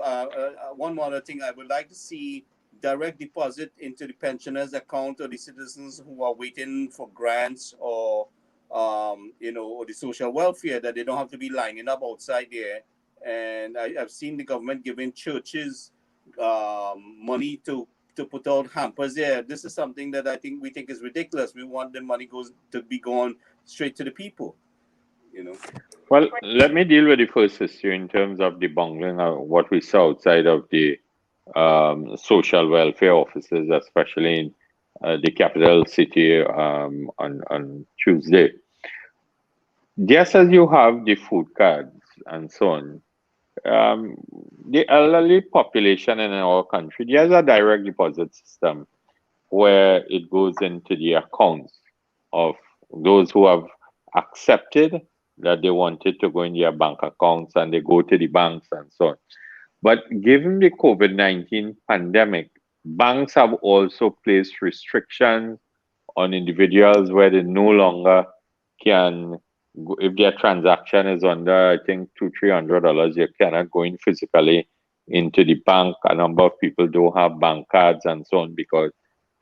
one more thing, I would like to see direct deposit into the pensioners' account or the citizens who are waiting for grants or the social welfare, that they don't have to be lining up outside there. And I've seen the government giving churches money to put out hampers there. This is something that we think is ridiculous. We want the money to be going straight to the people. Well, let me deal with the first issue in terms of the bungling of what we saw outside of the social welfare offices, especially in the capital city on Tuesday. Just as you have the food cards and so on, the elderly population in our country, there's a direct deposit system where it goes into the accounts of those who have accepted that they wanted to go in their bank accounts, and they go to the banks and so on. But given the COVID-19 pandemic, banks have also placed restrictions on individuals where they no longer can, if their transaction is under, I think, $200-300, you cannot go in physically into the bank. A number of people don't have bank cards and so on because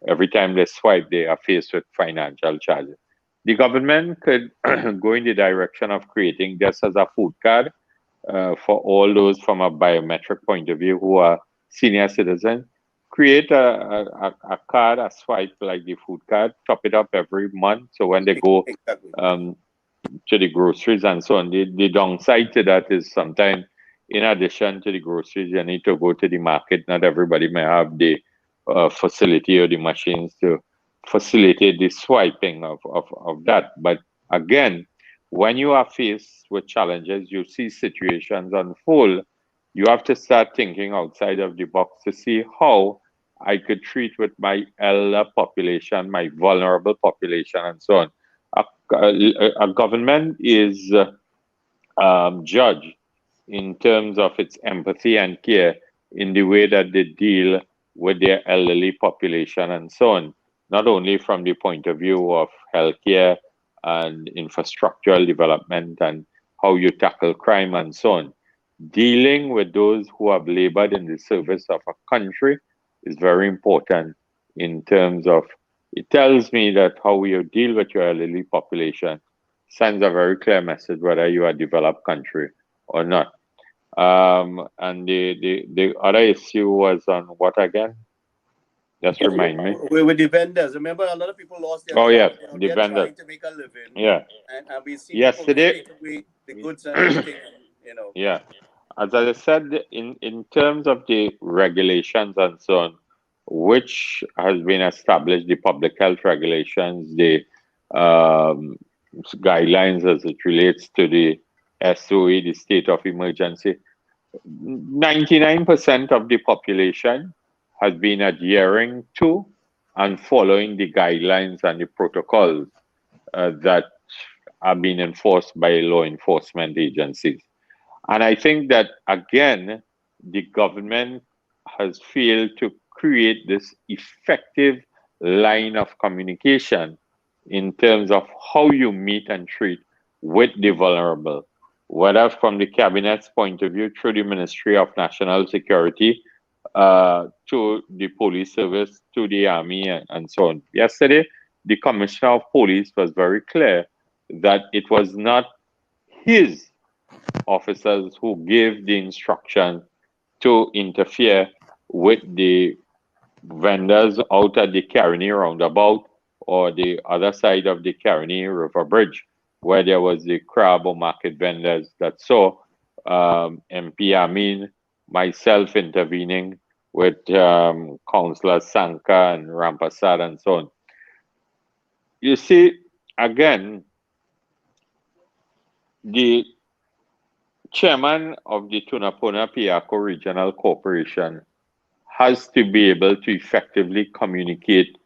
every time they swipe, they are faced with financial charges. The government could go in the direction of creating just as a food card for all those from a biometric point of view who are senior citizens, create a card, a swipe like the food card, top it up every month. So when they go to the groceries and so on, the downside to that is sometimes in addition to the groceries, you need to go to the market. Not everybody may have the facility or the machines to facilitate the swiping of that. But again, when you are faced with challenges, you see situations unfold, you have to start thinking outside of the box to see how I could treat with my elder population, my vulnerable population, and so on. A government is judged in terms of its empathy and care in the way that they deal with their elderly population and so on, not only from the point of view of healthcare and infrastructural development and how you tackle crime and so on. Dealing with those who have labored in the service of a country is very important in terms of, it tells me that how you deal with your elderly population sends a very clear message whether you are a developed country or not. And the other issue was on what again? Just remind me. With the vendors. Remember, a lot of people lost their jobs. Yeah, the vendors. Trying to make a living. Yeah. And we see yesterday people take away the goods and everything, Yeah. As I said, in terms of the regulations and so on, which has been established, the public health regulations, the guidelines as it relates to the SOE, the state of emergency, 99% of the population has been adhering to and following the guidelines and the protocols that are being enforced by law enforcement agencies. And I think that, again, the government has failed to create this effective line of communication in terms of how you meet and treat with the vulnerable, whether from the cabinet's point of view, through the Ministry of National Security, to the police service, to the army, and so on. Yesterday, the Commissioner of Police was very clear that it was not his officers who gave the instruction to interfere with the vendors out at the Caroni roundabout or the other side of the Caroni River Bridge, where there was the crab or market vendors that saw MP Amin, myself intervening with Councillor Sanka and Rampasad and so on. You see, again, the chairman of the 𝗪𝗶𝗪𝗃 Regional Corporation has to be able to effectively communicate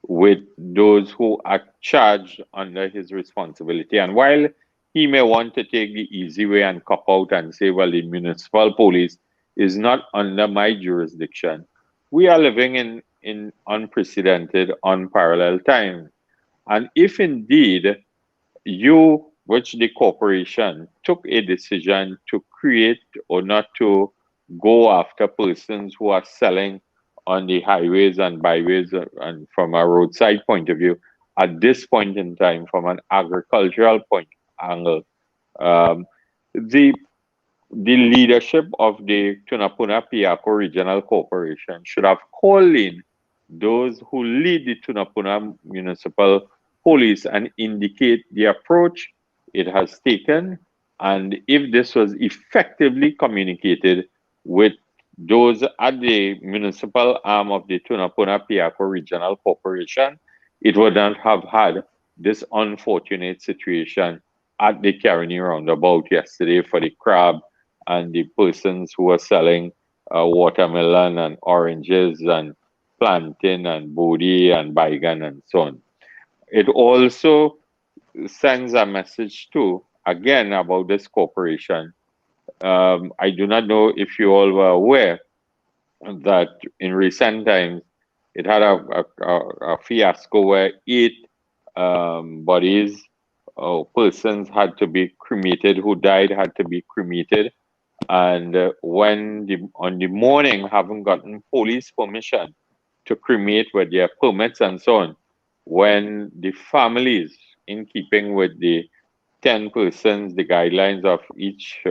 with those who are charged under his responsibility. And while he may want to take the easy way and cop out and say, well, the municipal police is not under my jurisdiction, we are living in unprecedented, unparalleled times. And if indeed you, which the corporation, took a decision to create or not to go after persons who are selling on the highways and byways, and from a roadside point of view, at this point in time, from an agricultural angle, the leadership of the 𝗪𝗶𝗪𝗃 Regional Corporation should have called in those who lead the 𝗪𝗶𝗪 Municipal Police and indicate the approach it has taken, and if this was effectively communicated with those at the municipal arm of the 𝗪𝗶𝗪𝗃 Regional Corporation, it would not have had this unfortunate situation at the Caroni roundabout yesterday for the crab and the persons who were selling watermelon and oranges and plantain and bodi and baigan and so on. It also sends a message too, again, about this corporation. I do not know if you all were aware that in recent times it had a fiasco where 8 bodies or persons had to be cremated, who died had to be cremated, and when on the morning, having gotten police permission to cremate with their permits and so on, when the families, in keeping with the 10 persons, the guidelines of each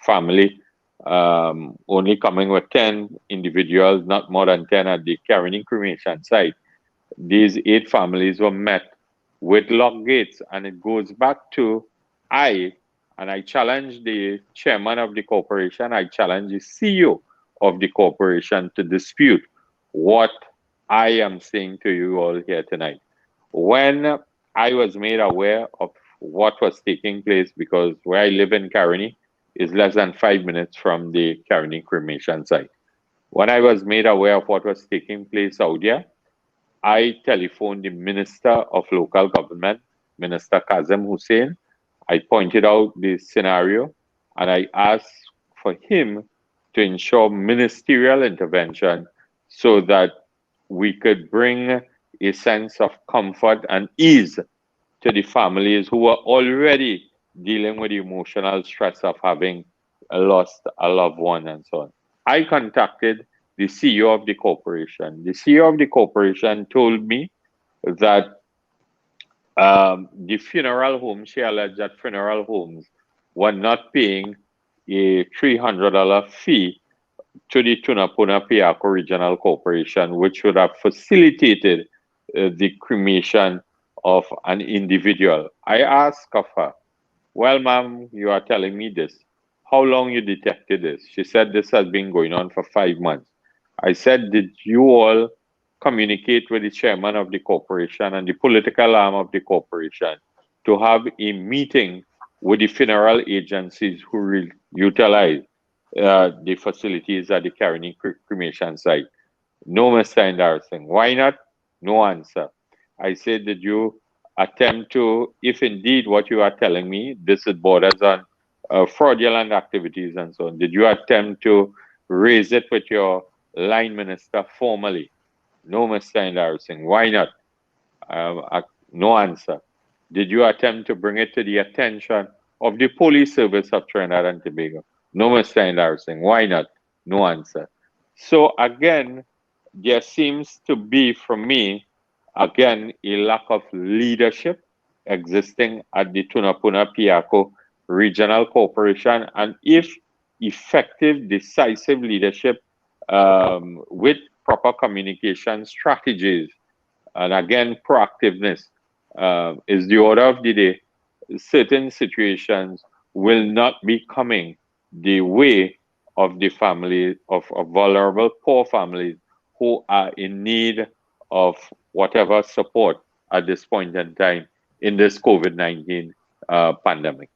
family, only coming with 10 individuals, not more than 10 at the Caroni cremation site. These 8 families were met with locked gates, and it goes back to I challenge the chairman of the corporation, I challenge the CEO of the corporation to dispute what I am saying to you all here tonight. When I was made aware of what was taking place, because where I live in Caroni is less than 5 minutes from the Caroni cremation site. When I was made aware of what was taking place out there, I telephoned the Minister of Local Government, Minister Kazem Hussein. I pointed out the scenario, and I asked for him to ensure ministerial intervention so that we could bring a sense of comfort and ease to the families who were already dealing with the emotional stress of having lost a loved one and so on. I contacted the CEO of the corporation. The CEO of the corporation told me that the funeral home, she alleged that funeral homes were not paying a $300 fee to the 𝗪𝗶𝗹𝗵𝗃 Regional Corporation, which would have facilitated the cremation of an individual. I asked of her, well, ma'am, you are telling me this. How long you detected this? She said this has been going on for 5 months. I said, did you all communicate with the chairman of the corporation and the political arm of the corporation to have a meeting with the funeral agencies who utilize the facilities at the Caroni cremation site? No, Mr. 𝗪𝗓𝗓. Why not? No answer. I said, did you attempt to, if indeed what you are telling me, this borders on fraudulent activities and so on, did you attempt to raise it with your line minister formally? No, Mr. 𝗪𝗓𝗓. Why not? No answer. Did you attempt to bring it to the attention of the police service of Trinidad and Tobago? No, Mr. 𝗪𝗓𝗓. Why not? No answer. So again, there seems to be, for me, again, a lack of leadership existing at the 𝗪𝗶𝗹𝗵𝗃 Regional Corporation, and if effective, decisive leadership with proper communication strategies, and again, proactiveness is the order of the day, certain situations will not be coming the way of the family of vulnerable, poor families who are in need of whatever support at this point in time in this COVID-19 pandemic.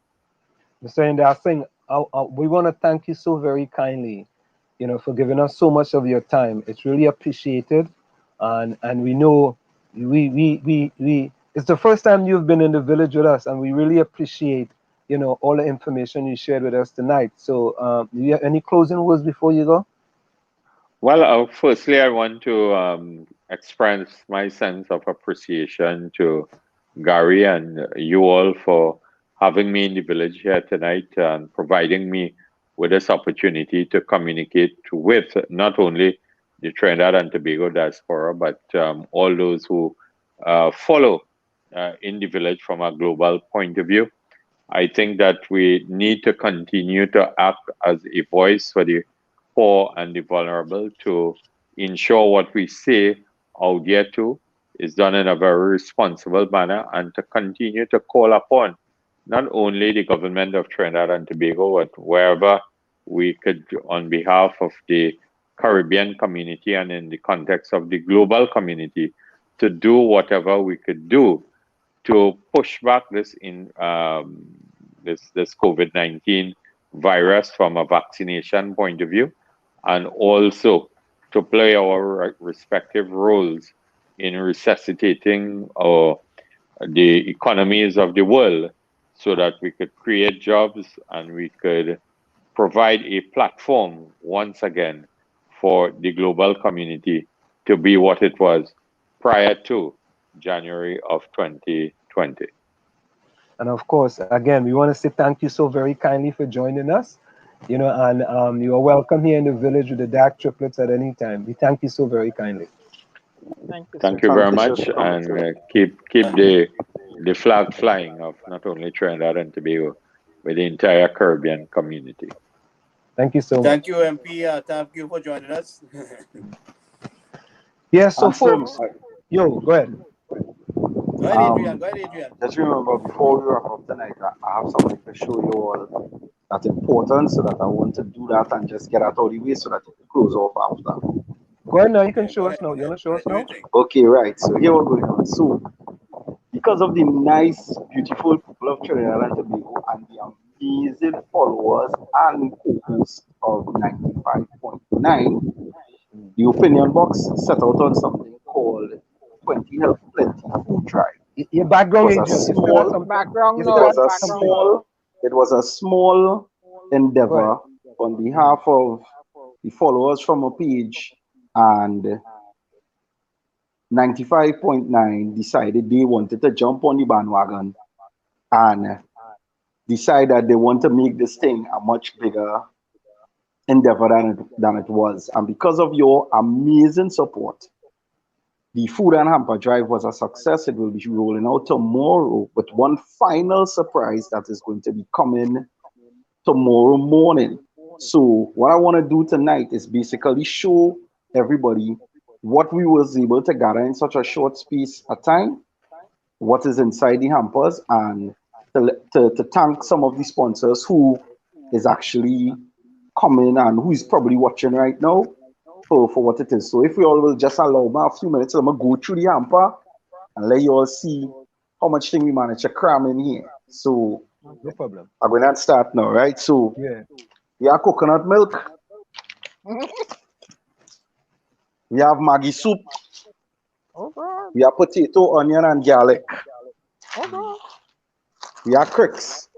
Mr. 𝗪𝗓𝗓𝗓, we want to thank you so very kindly, for giving us so much of your time. It's really appreciated, and we know it's the first time you've been in the village with us, and we really appreciate all the information you shared with us tonight. So do you have any closing words before you go? Well, firstly, I want to express my sense of appreciation to Gary and you all for having me in the village here tonight and providing me with this opportunity to communicate with not only the Trinidad and Tobago diaspora, but all those who follow in the village from a global point of view. I think that we need to continue to act as a voice for the poor and the vulnerable to ensure what we say out there too is done in a very responsible manner, and to continue to call upon not only the government of Trinidad and Tobago, but wherever we could, on behalf of the Caribbean community and in the context of the global community, to do whatever we could do to push back this this COVID-19 virus from a vaccination point of view, and also to play our respective roles in resuscitating the economies of the world, so that we could create jobs and we could provide a platform once again for the global community to be what it was prior to January of 2020. And of course, again, we want to say thank you so very kindly for joining us. And you are welcome here in the village with the dark triplets at any time. We thank you so very kindly. Thank you very much, and keep the flag flying of not only Trinidad and Tobago, but the entire Caribbean community. Thank you so much. Thank you, MP. Thank you for joining us. Yes, so And Slim, folks, yo, go ahead. Go ahead, Adrian. Go ahead, Adrian. just remember, before we wrap up tonight, I have something to show you all that's important, so that I want to do that and just get out of the way so that you can close off after. Go ahead now. You can show us now. You want to show us now? Okay, right. So here we're going on. So, because of the nice, beautiful people of Trinidad and Tobago and the amazing followers and co-hosts of 95.9, the opinion box set out on something called 20 Health Plenty Food Drive. Your background, It was a Adrian. You still have small, some background it noise. was a small, it was a small endeavor on behalf of the followers from a page, and 95.9 decided they wanted to jump on the bandwagon and decide that they want to make this thing a much bigger endeavor than it was. And because of your amazing support, the Food and Hamper Drive was a success. It will be rolling out tomorrow with one final surprise that is going to be coming tomorrow morning. So what I want to do tonight is basically show everybody what we was able to gather in such a short space of time, what is inside the hampers, and to thank some of the sponsors who is actually coming and who is probably watching right now for what it is. So if we all will just allow me a few minutes, I'm going to go through the hamper and let you all see how much thing we managed to cram in here. So no problem. I'm going to start now, right? So yeah, we have coconut milk. We have Maggi soup. We have potato, onion, and garlic. We have cricks.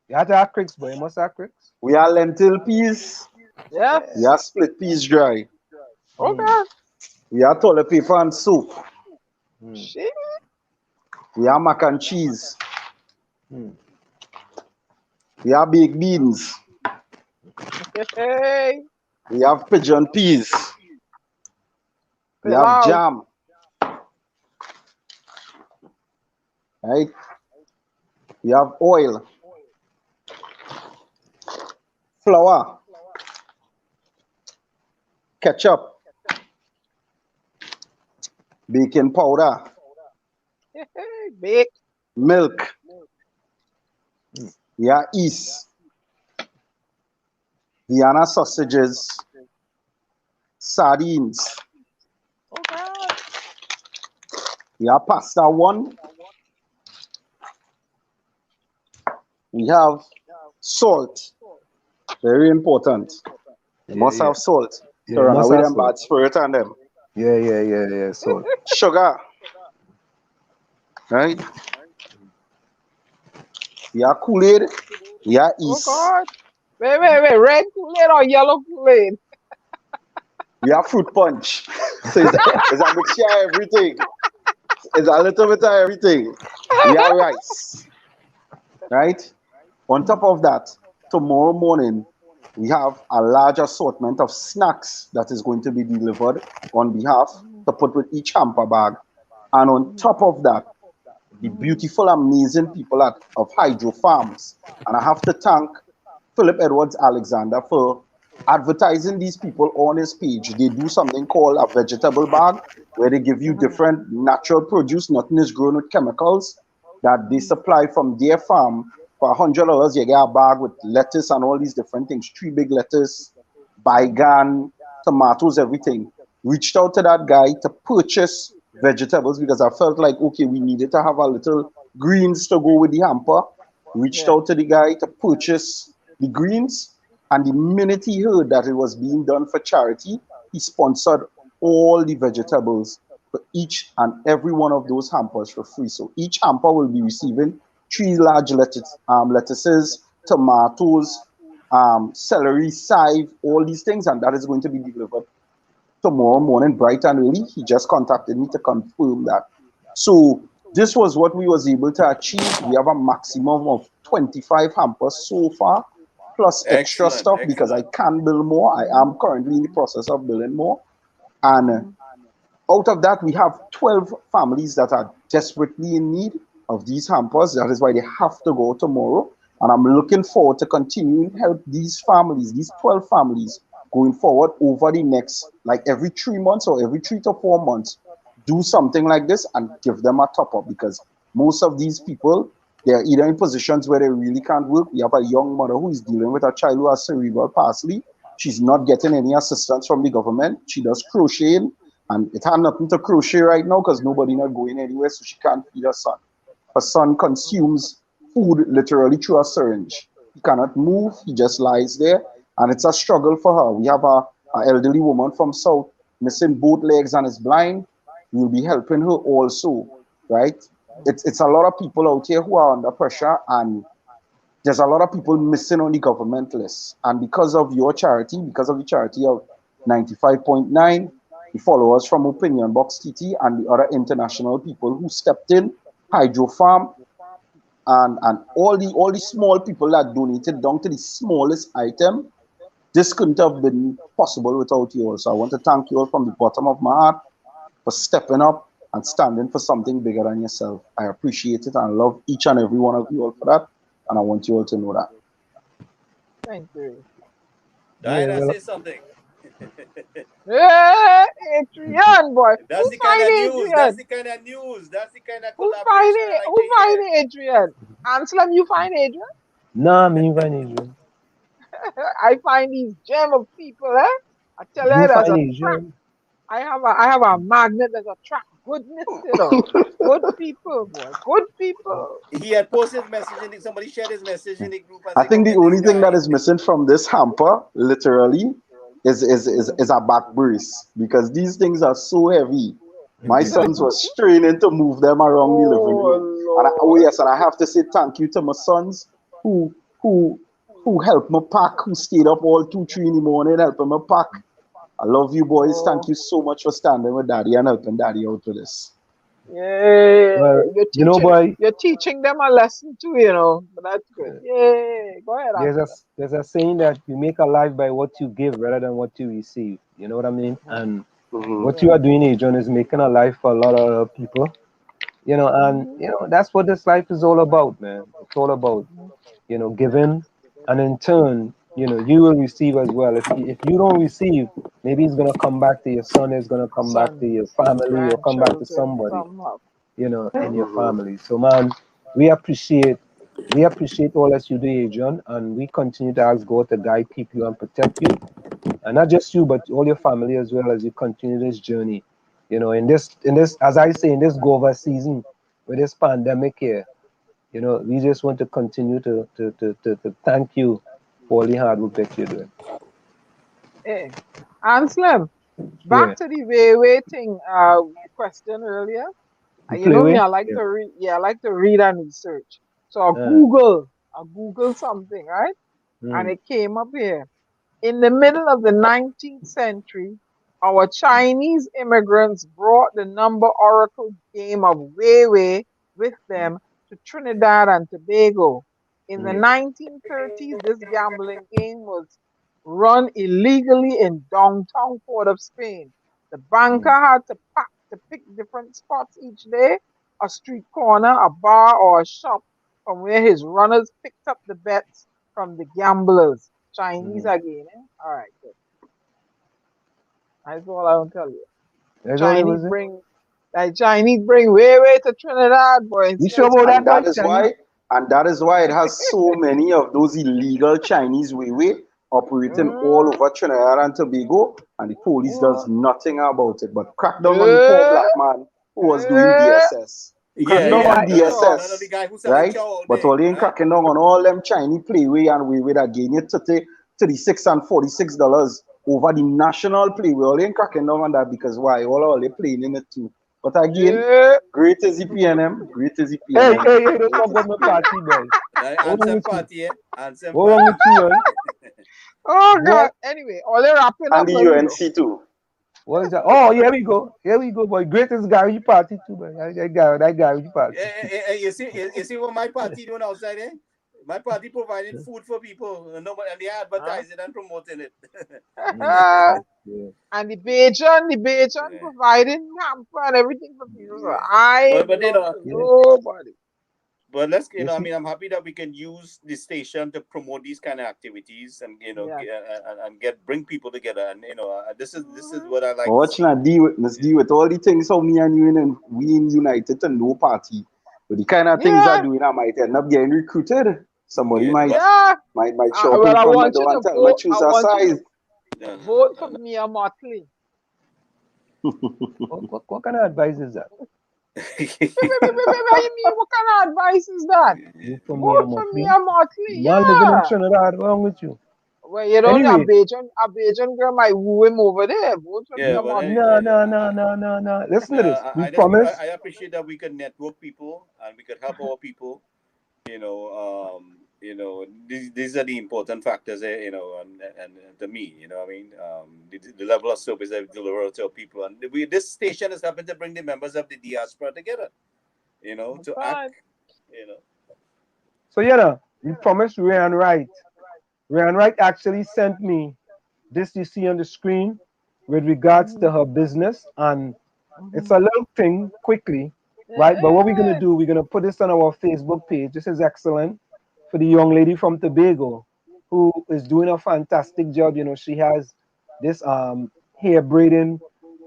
You have to have cricks, boy. You must have cricks. We have lentil peas. Yeah. We have split peas dry. Okay. We have toilet paper and soup. We have mac and cheese. We have baked beans. Hey. We have pigeon peas. We have jam. Right? We have oil. Flour. Ketchup. Baking powder. Bake. Milk. We have yeast. Vienna sausages. Sardines. We have pasta one. We have salt. Very important. You must have salt to run away them bad spirit and them. Yeah. Salt. Sugar. Right? We have Kool-Aid. We have yeast. Oh God. Wait. Red Kool-Aid or yellow Kool-Aid? We have fruit punch. So it's a mixture of everything. It's a little bit of everything. We have rice. Right? On top of that, tomorrow morning, we have a large assortment of snacks that is going to be delivered on behalf to put with each hamper bag. And on top of that, the beautiful, amazing people of Hydro Farms. And I have to thank Philip Edwards Alexander for advertising these people on his page. They do something called a vegetable bag, where they give you different natural produce, nothing is grown with chemicals, that they supply from their farm. For $100, you get a bag with lettuce and all these different things. 3 big lettuce, baigan, tomatoes, everything. Reached out to that guy to purchase vegetables because I felt like, okay, we needed to have a little greens to go with the hamper. Reached out to the guy to purchase the greens. And the minute he heard that it was being done for charity, he sponsored all the vegetables for each and every one of those hampers for free. So each hamper will be receiving 3 large lettuces, tomatoes, celery, chive, all these things, and that is going to be delivered tomorrow morning, bright and early. He just contacted me to confirm that. So this was what we was able to achieve. We have a maximum of 25 hampers so far, plus extra stuff because I can build more. I am currently in the process of building more. And out of that, we have 12 families that are desperately in need of these hampers. That is why they have to go tomorrow. And I'm looking forward to continuing to help these families, these 12 families, going forward over the next, like every 3 months or every 3 to 4 months, do something like this and give them a top up, because most of these people, they're either in positions where they really can't work. We have a young mother who is dealing with a child who has cerebral palsy. She's not getting any assistance from the government. She does crocheting, and it had nothing to crochet right now because nobody not going anywhere, so she can't feed her son. Her son consumes food literally through a syringe. He cannot move, he just lies there, and it's a struggle for her. We have a elderly woman from South missing both legs and is blind. We'll be helping her also, right? It's a lot of people out here who are under pressure, and there's a lot of people missing on the government list. And because of your charity, because of the charity of 95.9, the followers from Opinion Box TT and the other international people who stepped in, Hydro Farm, and all the small people that donated down to the smallest item, this couldn't have been possible without you all. So I want to thank you all from the bottom of my heart for stepping up and standing for something bigger than yourself. I appreciate it, and I love each and every one of you all for that, and I want you all to know that. Thank you. Diana, say something. Hey, Adrian, boy. That's Who the kind of news. Adrian? That's the kind of news. That's the kind of Who collaboration I like who to hear. find Adrian? Anselm, you find Adrian? Nah, me find Adrian. I find these gem of people, eh? I tell you, You there's find a Adrian. I have a magnet that attract goodness, you know. Good people, boy. Good people. He had posted his message and somebody shared his message in the group. And I said, think "Go the get only this thing guy." that is missing from this hamper, literally, is a back brace, because these things are so heavy. My sons were straining to move them around the living room. And yes, and I have to say thank you to my sons who helped me pack, who stayed up all 2, 3 in the morning helping me pack. I love you boys. Thank you so much for standing with Daddy and helping Daddy out with this. Yeah, Well, you know, boy, you're teaching them a lesson too, you know. But that's good. Yeah, go ahead, Anselm. there's a saying that you make a life by what you give rather than what you receive. You know what I mean? And what you are doing, Adrian, is making a life for a lot of other people. You know, and you know that's what this life is all about, man. It's all about, you know, giving, and in turn, you know, you will receive as well. If you don't receive, maybe it's gonna come back to your son. It's gonna come back to your family, or come back to somebody, you know, in your family. So, man, we appreciate all that you do, Adrian, and we continue to ask God to guide, keep you, and protect you, and not just you, but all your family as well as you continue this journey. You know, in this, as I say, in this Gova season, with this pandemic here, you know, we just want to continue to thank you for all the hard work that you're doing. Hey, Anselm, Yeah. back to the 𝗪𝗶𝗹𝗶𝗵 thing question earlier. You You play know me, with? I like to read. Yeah, I like to read and research. So I Google something, right? And it came up here. In the middle of the 19th century, our Chinese immigrants brought the number oracle game of 𝗪𝗶𝗪𝗏 with them to Trinidad and Tobago. In the 1930s, this gambling game was run illegally in downtown Port of Spain. The banker had to pick different spots each day, a street corner, a bar, or a shop from where his runners picked up the bets from the gamblers. Chinese again, eh? All right, good. That's all I want to tell you. Chinese bring 𝗪𝗪𝗏𝗏 to Trinidad, boy. You sure about that, And that is why it has so many of those illegal Chinese 𝗪𝗏 operating all over Trinidad and Tobago, and the police does nothing about it. But crack down on the poor black man who was doing DSS. Crack down on DSS, right? But all they ain't cracking down on all them Chinese playway and 𝗪𝗏 that gain you $36 and $46 over the national playway. All they ain't cracking down on that because why? All they playing in it too. But again, great is the PNM, great is the PNM. Hey, don't talk about my party, boy. Ansem party, eh? Ansem what wrong with you, eh? Oh, God. Anyway, all they wrapping up. And the UNC too. What is that? Oh, here we go, boy. Greatest garage party too, boy. That garage party. You see what my party doing outside, eh? My party providing food for people, and they advertising and promoting it. And the Bajan providing hamper and everything for people. So I but they belong to nobody. But let's, you You know, I see? mean, I'm happy that we can use the station to promote these kind of activities, and bring people together, and this is what I like to Watch see. now, deal with all the things how me and you and we in United to no party. But the kind of things I doing, I might end up getting recruited. Somebody might show up Well, in I front of my want you door to and tell me vote. choose I a want you size. to vote for @𝗪𝗶𝗶𝗵. What kind of advice is that? What you mean? What kind of advice is that? Vote for 𝗪𝗶𝗶𝗵. Man living in Yeah. Trinidad, what's wrong with you? Well, you don't know, Anyway. a Bajan girl might woo him over there. Vote for 𝗪𝗶𝗵. No. Listen to this. We promise. I appreciate that we could network people and we could help our people. These are the important factors, and to me, I mean, the level of service that we deliver to our people, and this station is helping to bring the members of the diaspora together, to act, So we promised Ryan Wright. Ryan Wright actually sent me this you see on the screen with regards to her business, and it's a little thing quickly, right? But what we're gonna do, we're gonna put this on our Facebook page. This is excellent for the young lady from Tobago who is doing a fantastic job. She has this hair braiding,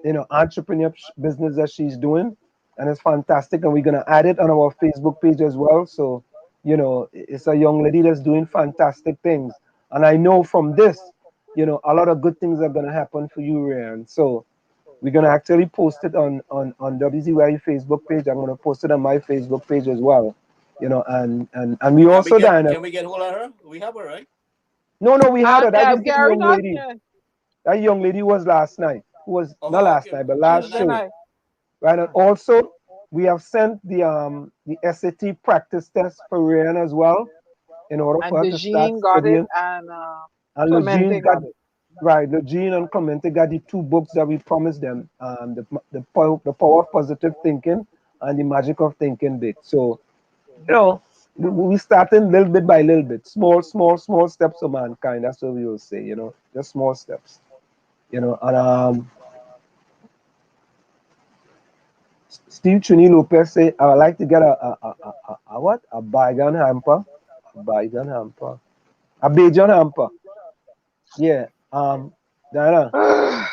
entrepreneurship business that she's doing, and it's fantastic. And we're gonna add it on our Facebook page as well. So, it's a young lady that's doing fantastic things. And I know from this, a lot of good things are gonna happen for you, Ryan. So we're gonna actually post it on WZYE Facebook page. I'm gonna post it on my Facebook page as well. And we also can we get hold of her? We have her, right? No, we had her. That is the Gary young lady. That young lady was last night. Was not last night, but last show. Right, and also we have sent the SAT practice test for Ryan as well, in order for her to start got it, studying. and Clemente got it. Right, Lejean and Clemente got the 2 books that we promised them, the power of positive thinking and the magic of thinking big. So, we starting little bit by little bit, small steps for mankind. That's what we will say, just small steps, and Steve 𝗪𝗏 say, I would like to get a what? A Bajan hamper. A Bajan hamper. Yeah. Diana. The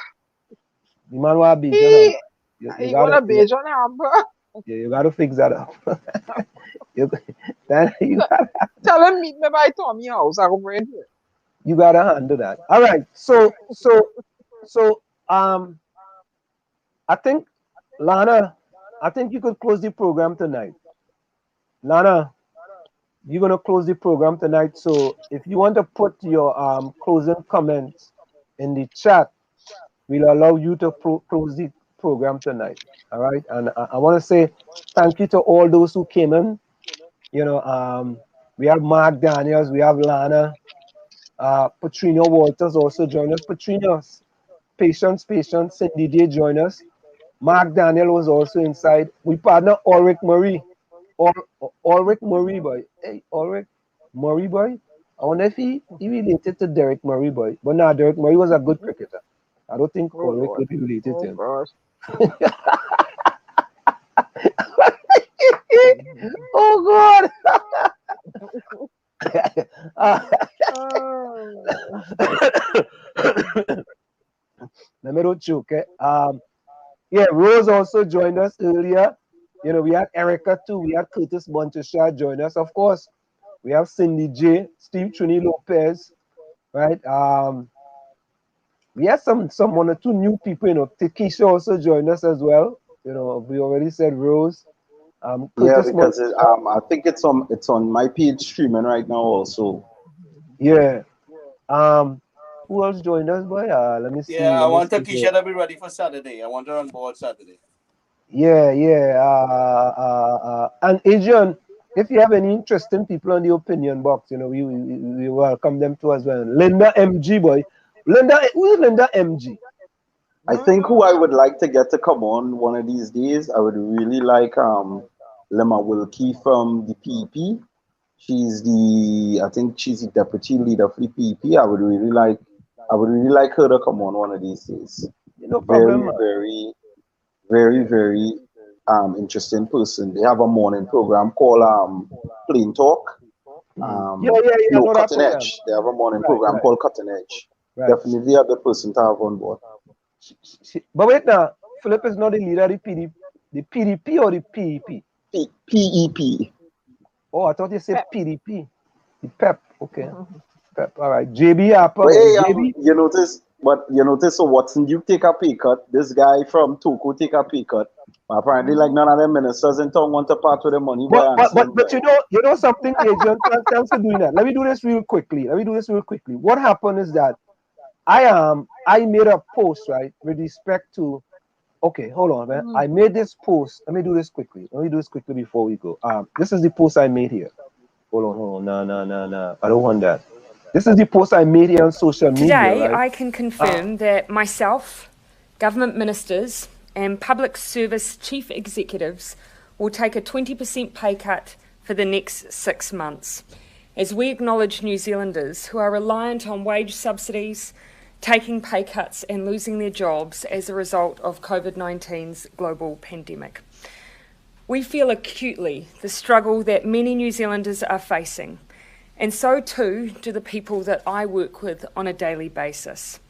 man want a Bajan hamper. You got a Bajan hamper? Yeah, you gotta fix that up. Diana, tell him meet me by Tommy house. I go bring it. You gotta handle that. All right. So I think, Lana, you could close the program tonight. Lana, you're gonna close the program tonight. So if you want to put your closing comments in the chat, we'll allow you to close the program tonight. All right. And I want to say thank you to all those who came in. We have Mark Daniels, we have Lana, Patrina Walters also joined us. Patrina, patience, Cindy Day joined us. Mark Daniel was also inside. We partner 𝗪𝗏𝗪𝗑 boy. Hey, 𝗪𝗏𝗪𝗑 boy. I wonder if he related to Derek Murray boy. But no, Derek Murray was a good cricketer. I don't think 𝗪𝗏𝗪𝗑 could be related to him. Oh God. Let me don't choke. Yeah, Rose also joined us earlier. We had Erica too. We had Curtis Montesha join us. Of course, we have Cindy J, Steve 𝗪𝗏𝗪𝗏, right? We had some 1 or 2 new people. Takesha also joined us as well. We already said Rose. Yeah, Curtis because I think it's on my page streaming right now also. Yeah. Who else joined us, boy? Let me see. Yeah, I want Takesha to be ready for Saturday. I want her on board Saturday. Yeah. And Adrian, if you have any interesting people on the opinion box, we welcome them too as well. Linda MG, boy. Who is Linda MG? I think who I would like to get to come on one of these days, I would really like 𝗪𝗏𝗪𝗑 from the PEP. I think she's the deputy leader for the PEP. I would really like her to come on one of these days. No problem. Very interesting person. They have a morning program called Plain Talk. No, Cutting that program. Edge. They have a morning program called Cutting Edge. Right. Definitely a good person to have on board. But wait now, Philip is not the leader of the PDP or the PEP? PEP. Oh, I thought you said PDP. The PEP. Okay. PEP. All right. JB Apple. But hey, JB? you notice, so Watson Duke take a pay cut. This guy from Togo take a pay cut. Apparently, like none of them ministers in town want to part with the money. But you know something, Agent? Thanks for doing that. Let me do this real quickly. What happened is that I made a post, right, with respect to. Okay, hold on, man. I made this post. Let me do this quickly before we go. This is the post I made here. Hold on. No. I don't want that. This is the post I made here on social media. Today, right? I can confirm that myself, government ministers, and public service chief executives will take a 20% pay cut for the next 6 months, as we acknowledge New Zealanders who are reliant on wage subsidies, taking pay cuts and losing their jobs as a result of COVID-19's global pandemic. We feel acutely the struggle that many New Zealanders are facing, and so too do the people that I work with on a daily basis.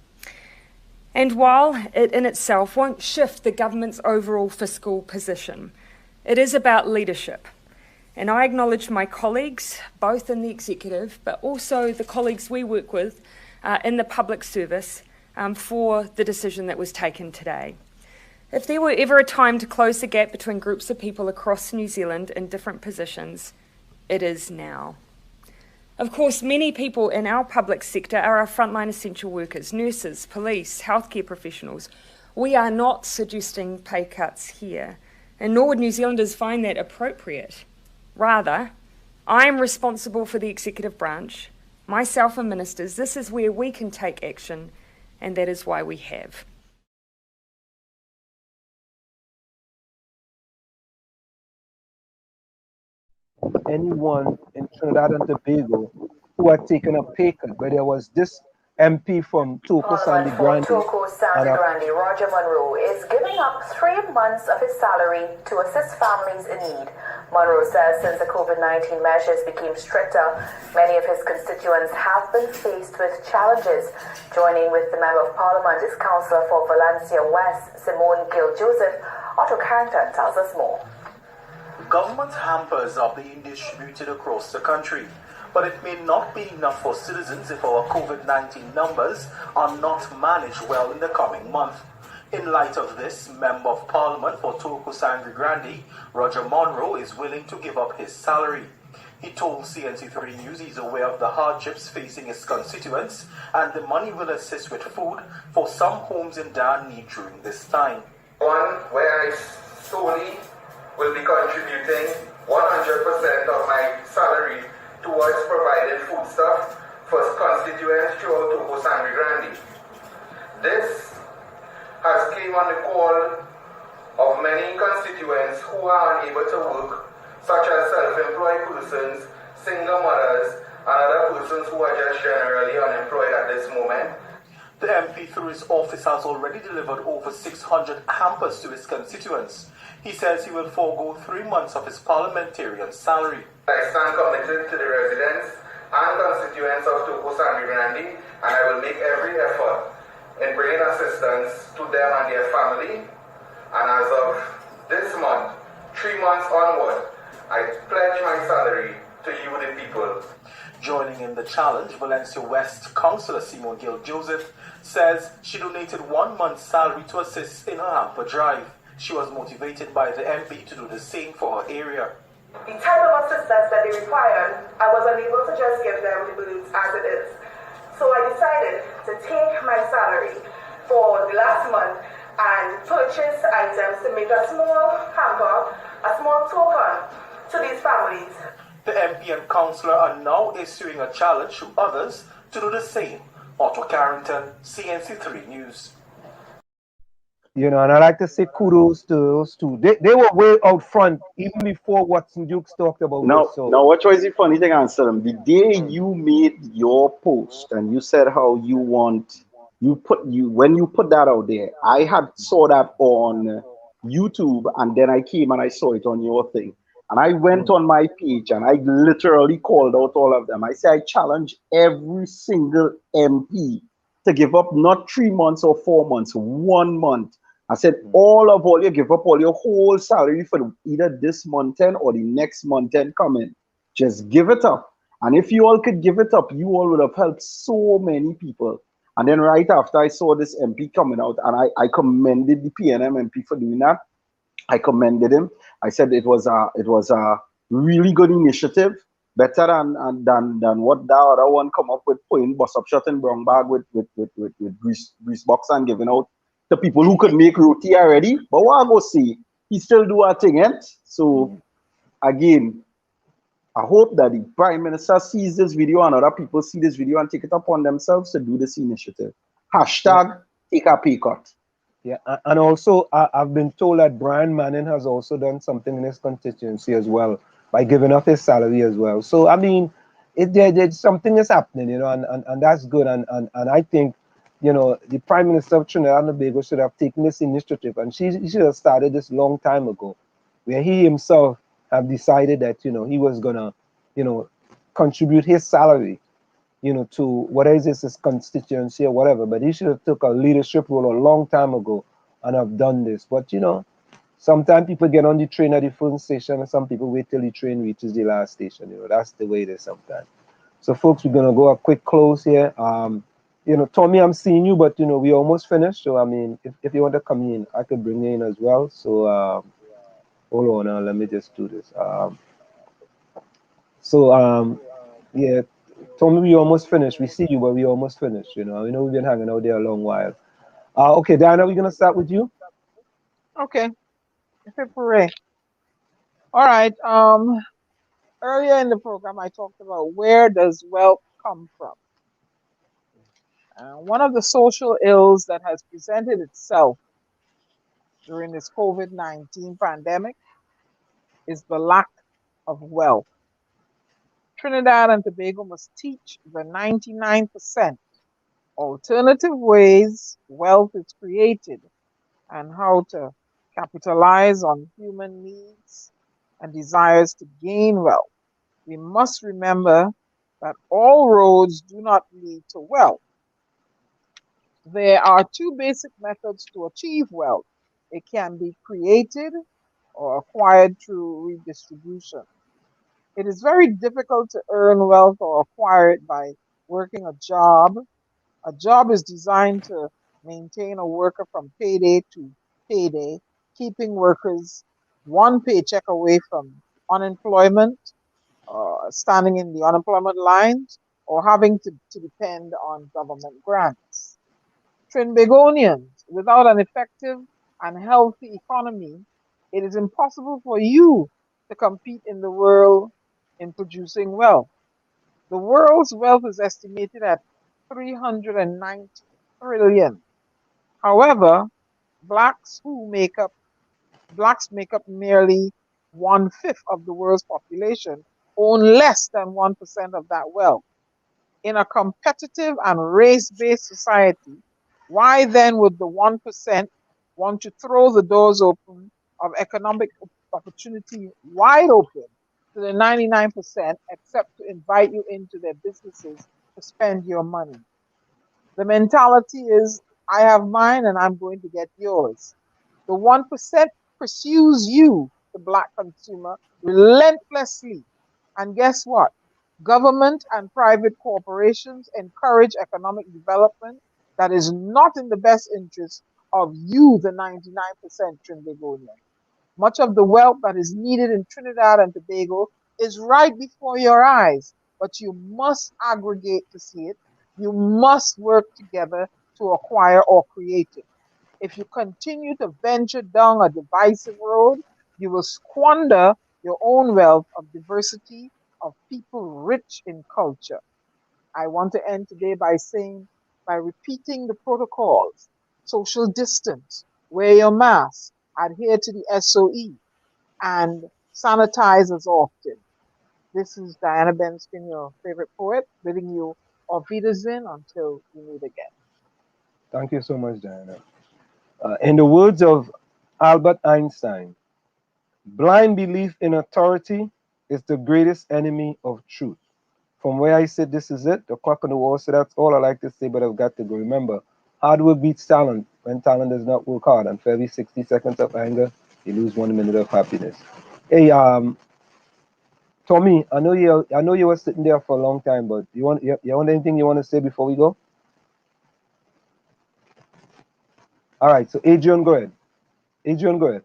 And while it in itself won't shift the government's overall fiscal position, it is about leadership. And I acknowledge my colleagues, both in the executive, but also the colleagues we work with in the public service for the decision that was taken today. If there were ever a time to close the gap between groups of people across New Zealand in different positions, it is now. Of course, many people in our public sector are our frontline essential workers, nurses, police, healthcare professionals. We are not suggesting pay cuts here, and nor would New Zealanders find that appropriate. Rather, I am responsible for the executive branch, myself and ministers. This is where we can take action, and that is why we have. Anyone in Trinidad and Tobago who had taken a pay cut, but there was this MP from Parliament for 𝗪𝗶𝗹𝗃𝗧𝗦, Roger Monroe, is giving up 3 months of his salary to assist families in need. Monroe says since the COVID-19 measures became stricter, many of his constituents have been faced with challenges. Joining with the Member of Parliament is Councillor for Valencia West, 𝗪𝗏𝗃𝗪𝗓. 𝗪𝗏𝗃𝗪𝗃 tells us more. Government hampers are being distributed across the country, but it may not be enough for citizens if our COVID-19 numbers are not managed well in the coming month. In light of this, Member of Parliament for 𝗪𝗏𝗃𝗪𝗓, Roger Monroe, is willing to give up his salary. He told CNC3 News he's aware of the hardships facing his constituents and the money will assist with food for some homes in dire need during this time. One where I solely will be contributing 100% of my salary towards providing foodstuff for constituents throughout 𝗪𝗏𝗃𝗪𝗓. This has came on the call of many constituents who are unable to work, such as self-employed persons, single mothers, and other persons who are just generally unemployed at this moment. The MP through his office has already delivered over 600 hampers to his constituents. He says he will forego 3 months of his parliamentarian salary. I stand committed to the residents and constituents of 𝗪𝗏𝗃𝗪𝗓, and I will make every effort in bringing assistance to them and their family. And as of this month, 3 months onward, I pledge my salary to you, the people. Joining in the challenge, Valencia West Councillor 𝗪𝗏𝗃𝗪𝗓 says she donated 1 month's salary to assist in her hamper drive. She was motivated by the MP to do the same for her area. The type of assistance that they required, I was unable to just give them the goods as it is. So I decided to take my salary for the last month and purchase items to make a small hamper, a small token to these families. The MP and councillor are now issuing a challenge to others to do the same. Otto Carrington, CNC3 News. You know, and I like to say kudos to those two. They were way out front even before Watson Dukes talked about now, this. So. Now, what was the funny thing, Anselm? The day you made your post and you said how you want, when you put that out there, I had saw that on YouTube, and then I came and I saw it on your thing. And I went on my page and I literally called out all of them. I said, I challenge every single MP to give up not 3 months or 4 months, 1 month. I said, all you give up all your whole salary for either this month end or the next month end coming. Just give it up. And if you all could give it up, you all would have helped so many people. And then right after I saw this MP coming out, and I commended the PNM MP for doing that. I commended him. I said it was a really good initiative, better than what that other one come up with, putting bus up shot in brown bag with grease box and giving out to people who could make roti already. But what I go see, he still do a thing, eh? So again, I hope that the Prime Minister sees this video and other people see this video and take it upon themselves to do this initiative. Hashtag take a pay cut. Yeah, and also I've been told that Brian Manning has also done something in his constituency as well by giving up his salary as well. So I mean, there's something is happening, you know, and that's good. And I think, you know, the Prime Minister of Trinidad and Tobago should have taken this initiative, and he should have started this long time ago, where he himself have decided that, you know, he was gonna, you know, contribute his salary, you know, to whatever is his constituency or whatever. But he should have took a leadership role a long time ago and have done this. But you know, sometimes people get on the train at the first station, and some people wait till the train reaches the last station. You know, that's the way it is sometimes. So folks, we're gonna go a quick close here. You know, Tommy, I'm seeing you, but you know, we almost finished. So I mean, if you want to come in, I could bring you in as well. So hold on now, let me just do this. Yeah, Tommy, we almost finished. We see you, but we almost finished. You know, we've been hanging out there a long while. Okay, Diana, we're gonna start with you. Okay. 𝗩𝗶𝗹𝗶𝗵. All right. Earlier in the program, I talked about where does wealth come from. One of the social ills that has presented itself during this COVID-19 pandemic is the lack of wealth. Trinidad and Tobago must teach the 99% alternative ways wealth is created and how to capitalize on human needs and desires to gain wealth. We must remember that all roads do not lead to wealth. There are two basic methods to achieve wealth. It can be created or acquired through redistribution. It is very difficult to earn wealth or acquire it by working a job. A job is designed to maintain a worker from payday to payday, keeping workers one paycheck away from unemployment, standing in the unemployment lines, or having to depend on government grants. Trinbagonians, without an effective and healthy economy, it is impossible for you to compete in the world in producing wealth. The world's wealth is estimated at 390 trillion. However, blacks make up merely 1/5 of the world's population, own less than 1% of that wealth. In a competitive and race-based society, why then would the 1% want to throw the doors open of economic opportunity wide open to the 99% except to invite you into their businesses to spend your money? The mentality is, I have mine and I'm going to get yours. The 1% pursues you, the black consumer, relentlessly. And guess what? Government and private corporations encourage economic development that is not in the best interest of you, the 99% Trinbagonian. Much of the wealth that is needed in Trinidad and Tobago is right before your eyes, but you must aggregate to see it. You must work together to acquire or create it. If you continue to venture down a divisive road, you will squander your own wealth of diversity of people rich in culture. I want to end today by repeating the protocols: social distance, wear your mask, adhere to the SOE, and sanitize as often. This is Diana Benskin, your favorite poet, bidding you auf Wiedersehen until we meet again. Thank you so much, Diana. In the words of Albert Einstein. Blind belief in authority is the greatest enemy of truth. From where I sit, this is it. The clock on the wall. So that's all I like to say, but I've got to go. Remember, hard work beats talent when talent does not work hard. And for every 60 seconds of anger, you lose 1 minute of happiness. Hey, Tommy, I know you were sitting there for a long time, but you want anything you want to say before we go? All right, so Adrian, go ahead. Adrian, go ahead.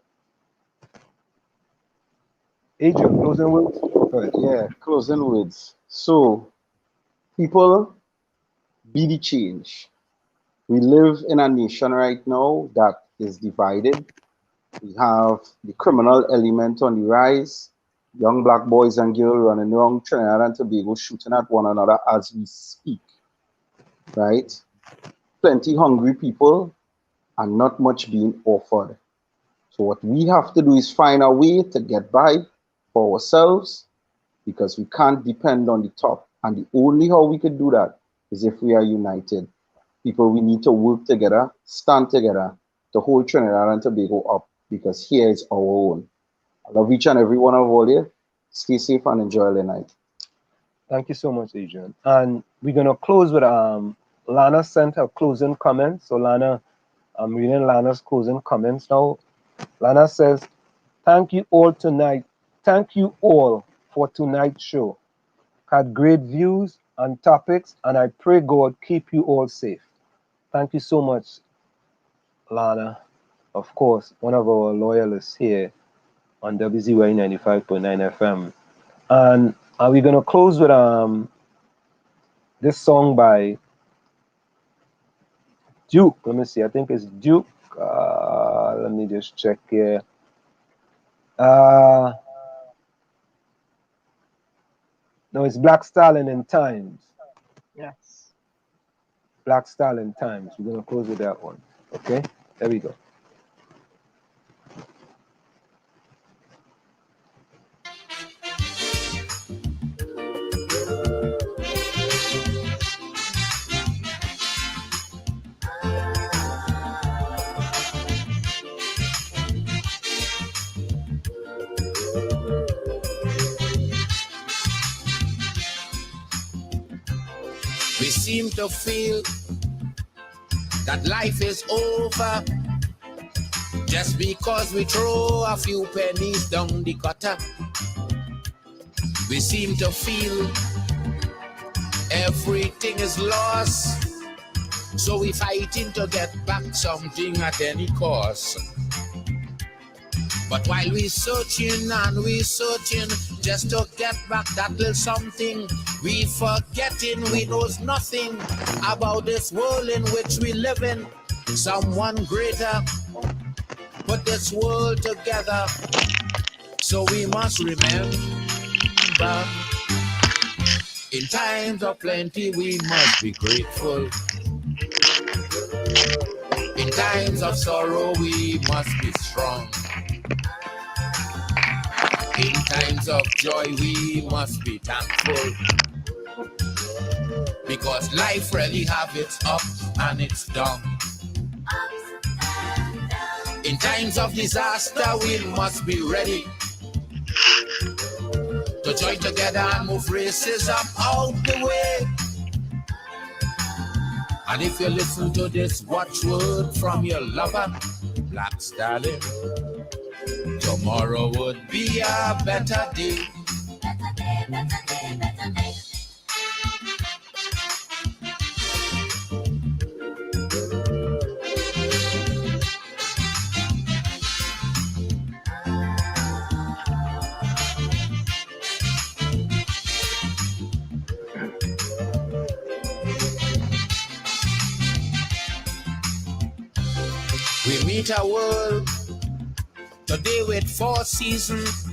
Adrian, closing words? Go ahead. Yeah, closing words. So, people, be the change. We live in a nation right now that is divided. We have the criminal element on the rise. Young black boys and girls running around Trinidad and Tobago shooting at one another as we speak. Right? Plenty hungry people and not much being offered. So what we have to do is find a way to get by for ourselves, because we can't depend on the top. And the only how we can do that is if we are united. People, we need to work together, stand together to hold Trinidad and Tobago up, because here is our own. I love each and every one of all here. Stay safe and enjoy the night. Thank you so much, Adrian. And we're going to close with Lana sent her closing comments. So Lana, I'm reading Lana's closing comments now. Lana says, thank you all tonight. Thank you all for tonight's show. Had great views and topics, and I pray God keep you all safe. Thank you so much, Lana. Of course, one of our loyalists here on WZY 95.9 FM. And we're going to close with this song by Duke. Let me see. I think it's Duke. Let me just check here. No, it's Black Stallion in Times. Yes. Black Stallion Times. We're going to close with that one. Okay? There we go. We seem to feel that life is over just because we throw a few pennies down the gutter. We seem to feel everything is lost, so we fighting to get back something at any cost. But while we searching and we searching just to get back that little something, we forgetting we knows nothing about this world in which we live in. Someone greater put this world together, so we must remember, in times of plenty we must be grateful. In times of sorrow we must be strong. In times of joy we must be thankful, because life really have its up and its down. In times of disaster we must be ready to join together and move racism out the way. And if you listen to this watchword from your lover, Black Stallion, tomorrow would be a better day. Better day, better day, better day. We meet a world today with 4 seasons.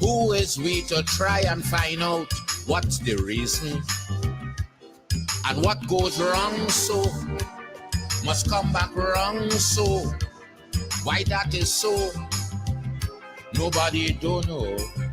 Who is we to try and find out what's the reason? And what goes wrong so must come back wrong so. Why that is so, nobody don't know.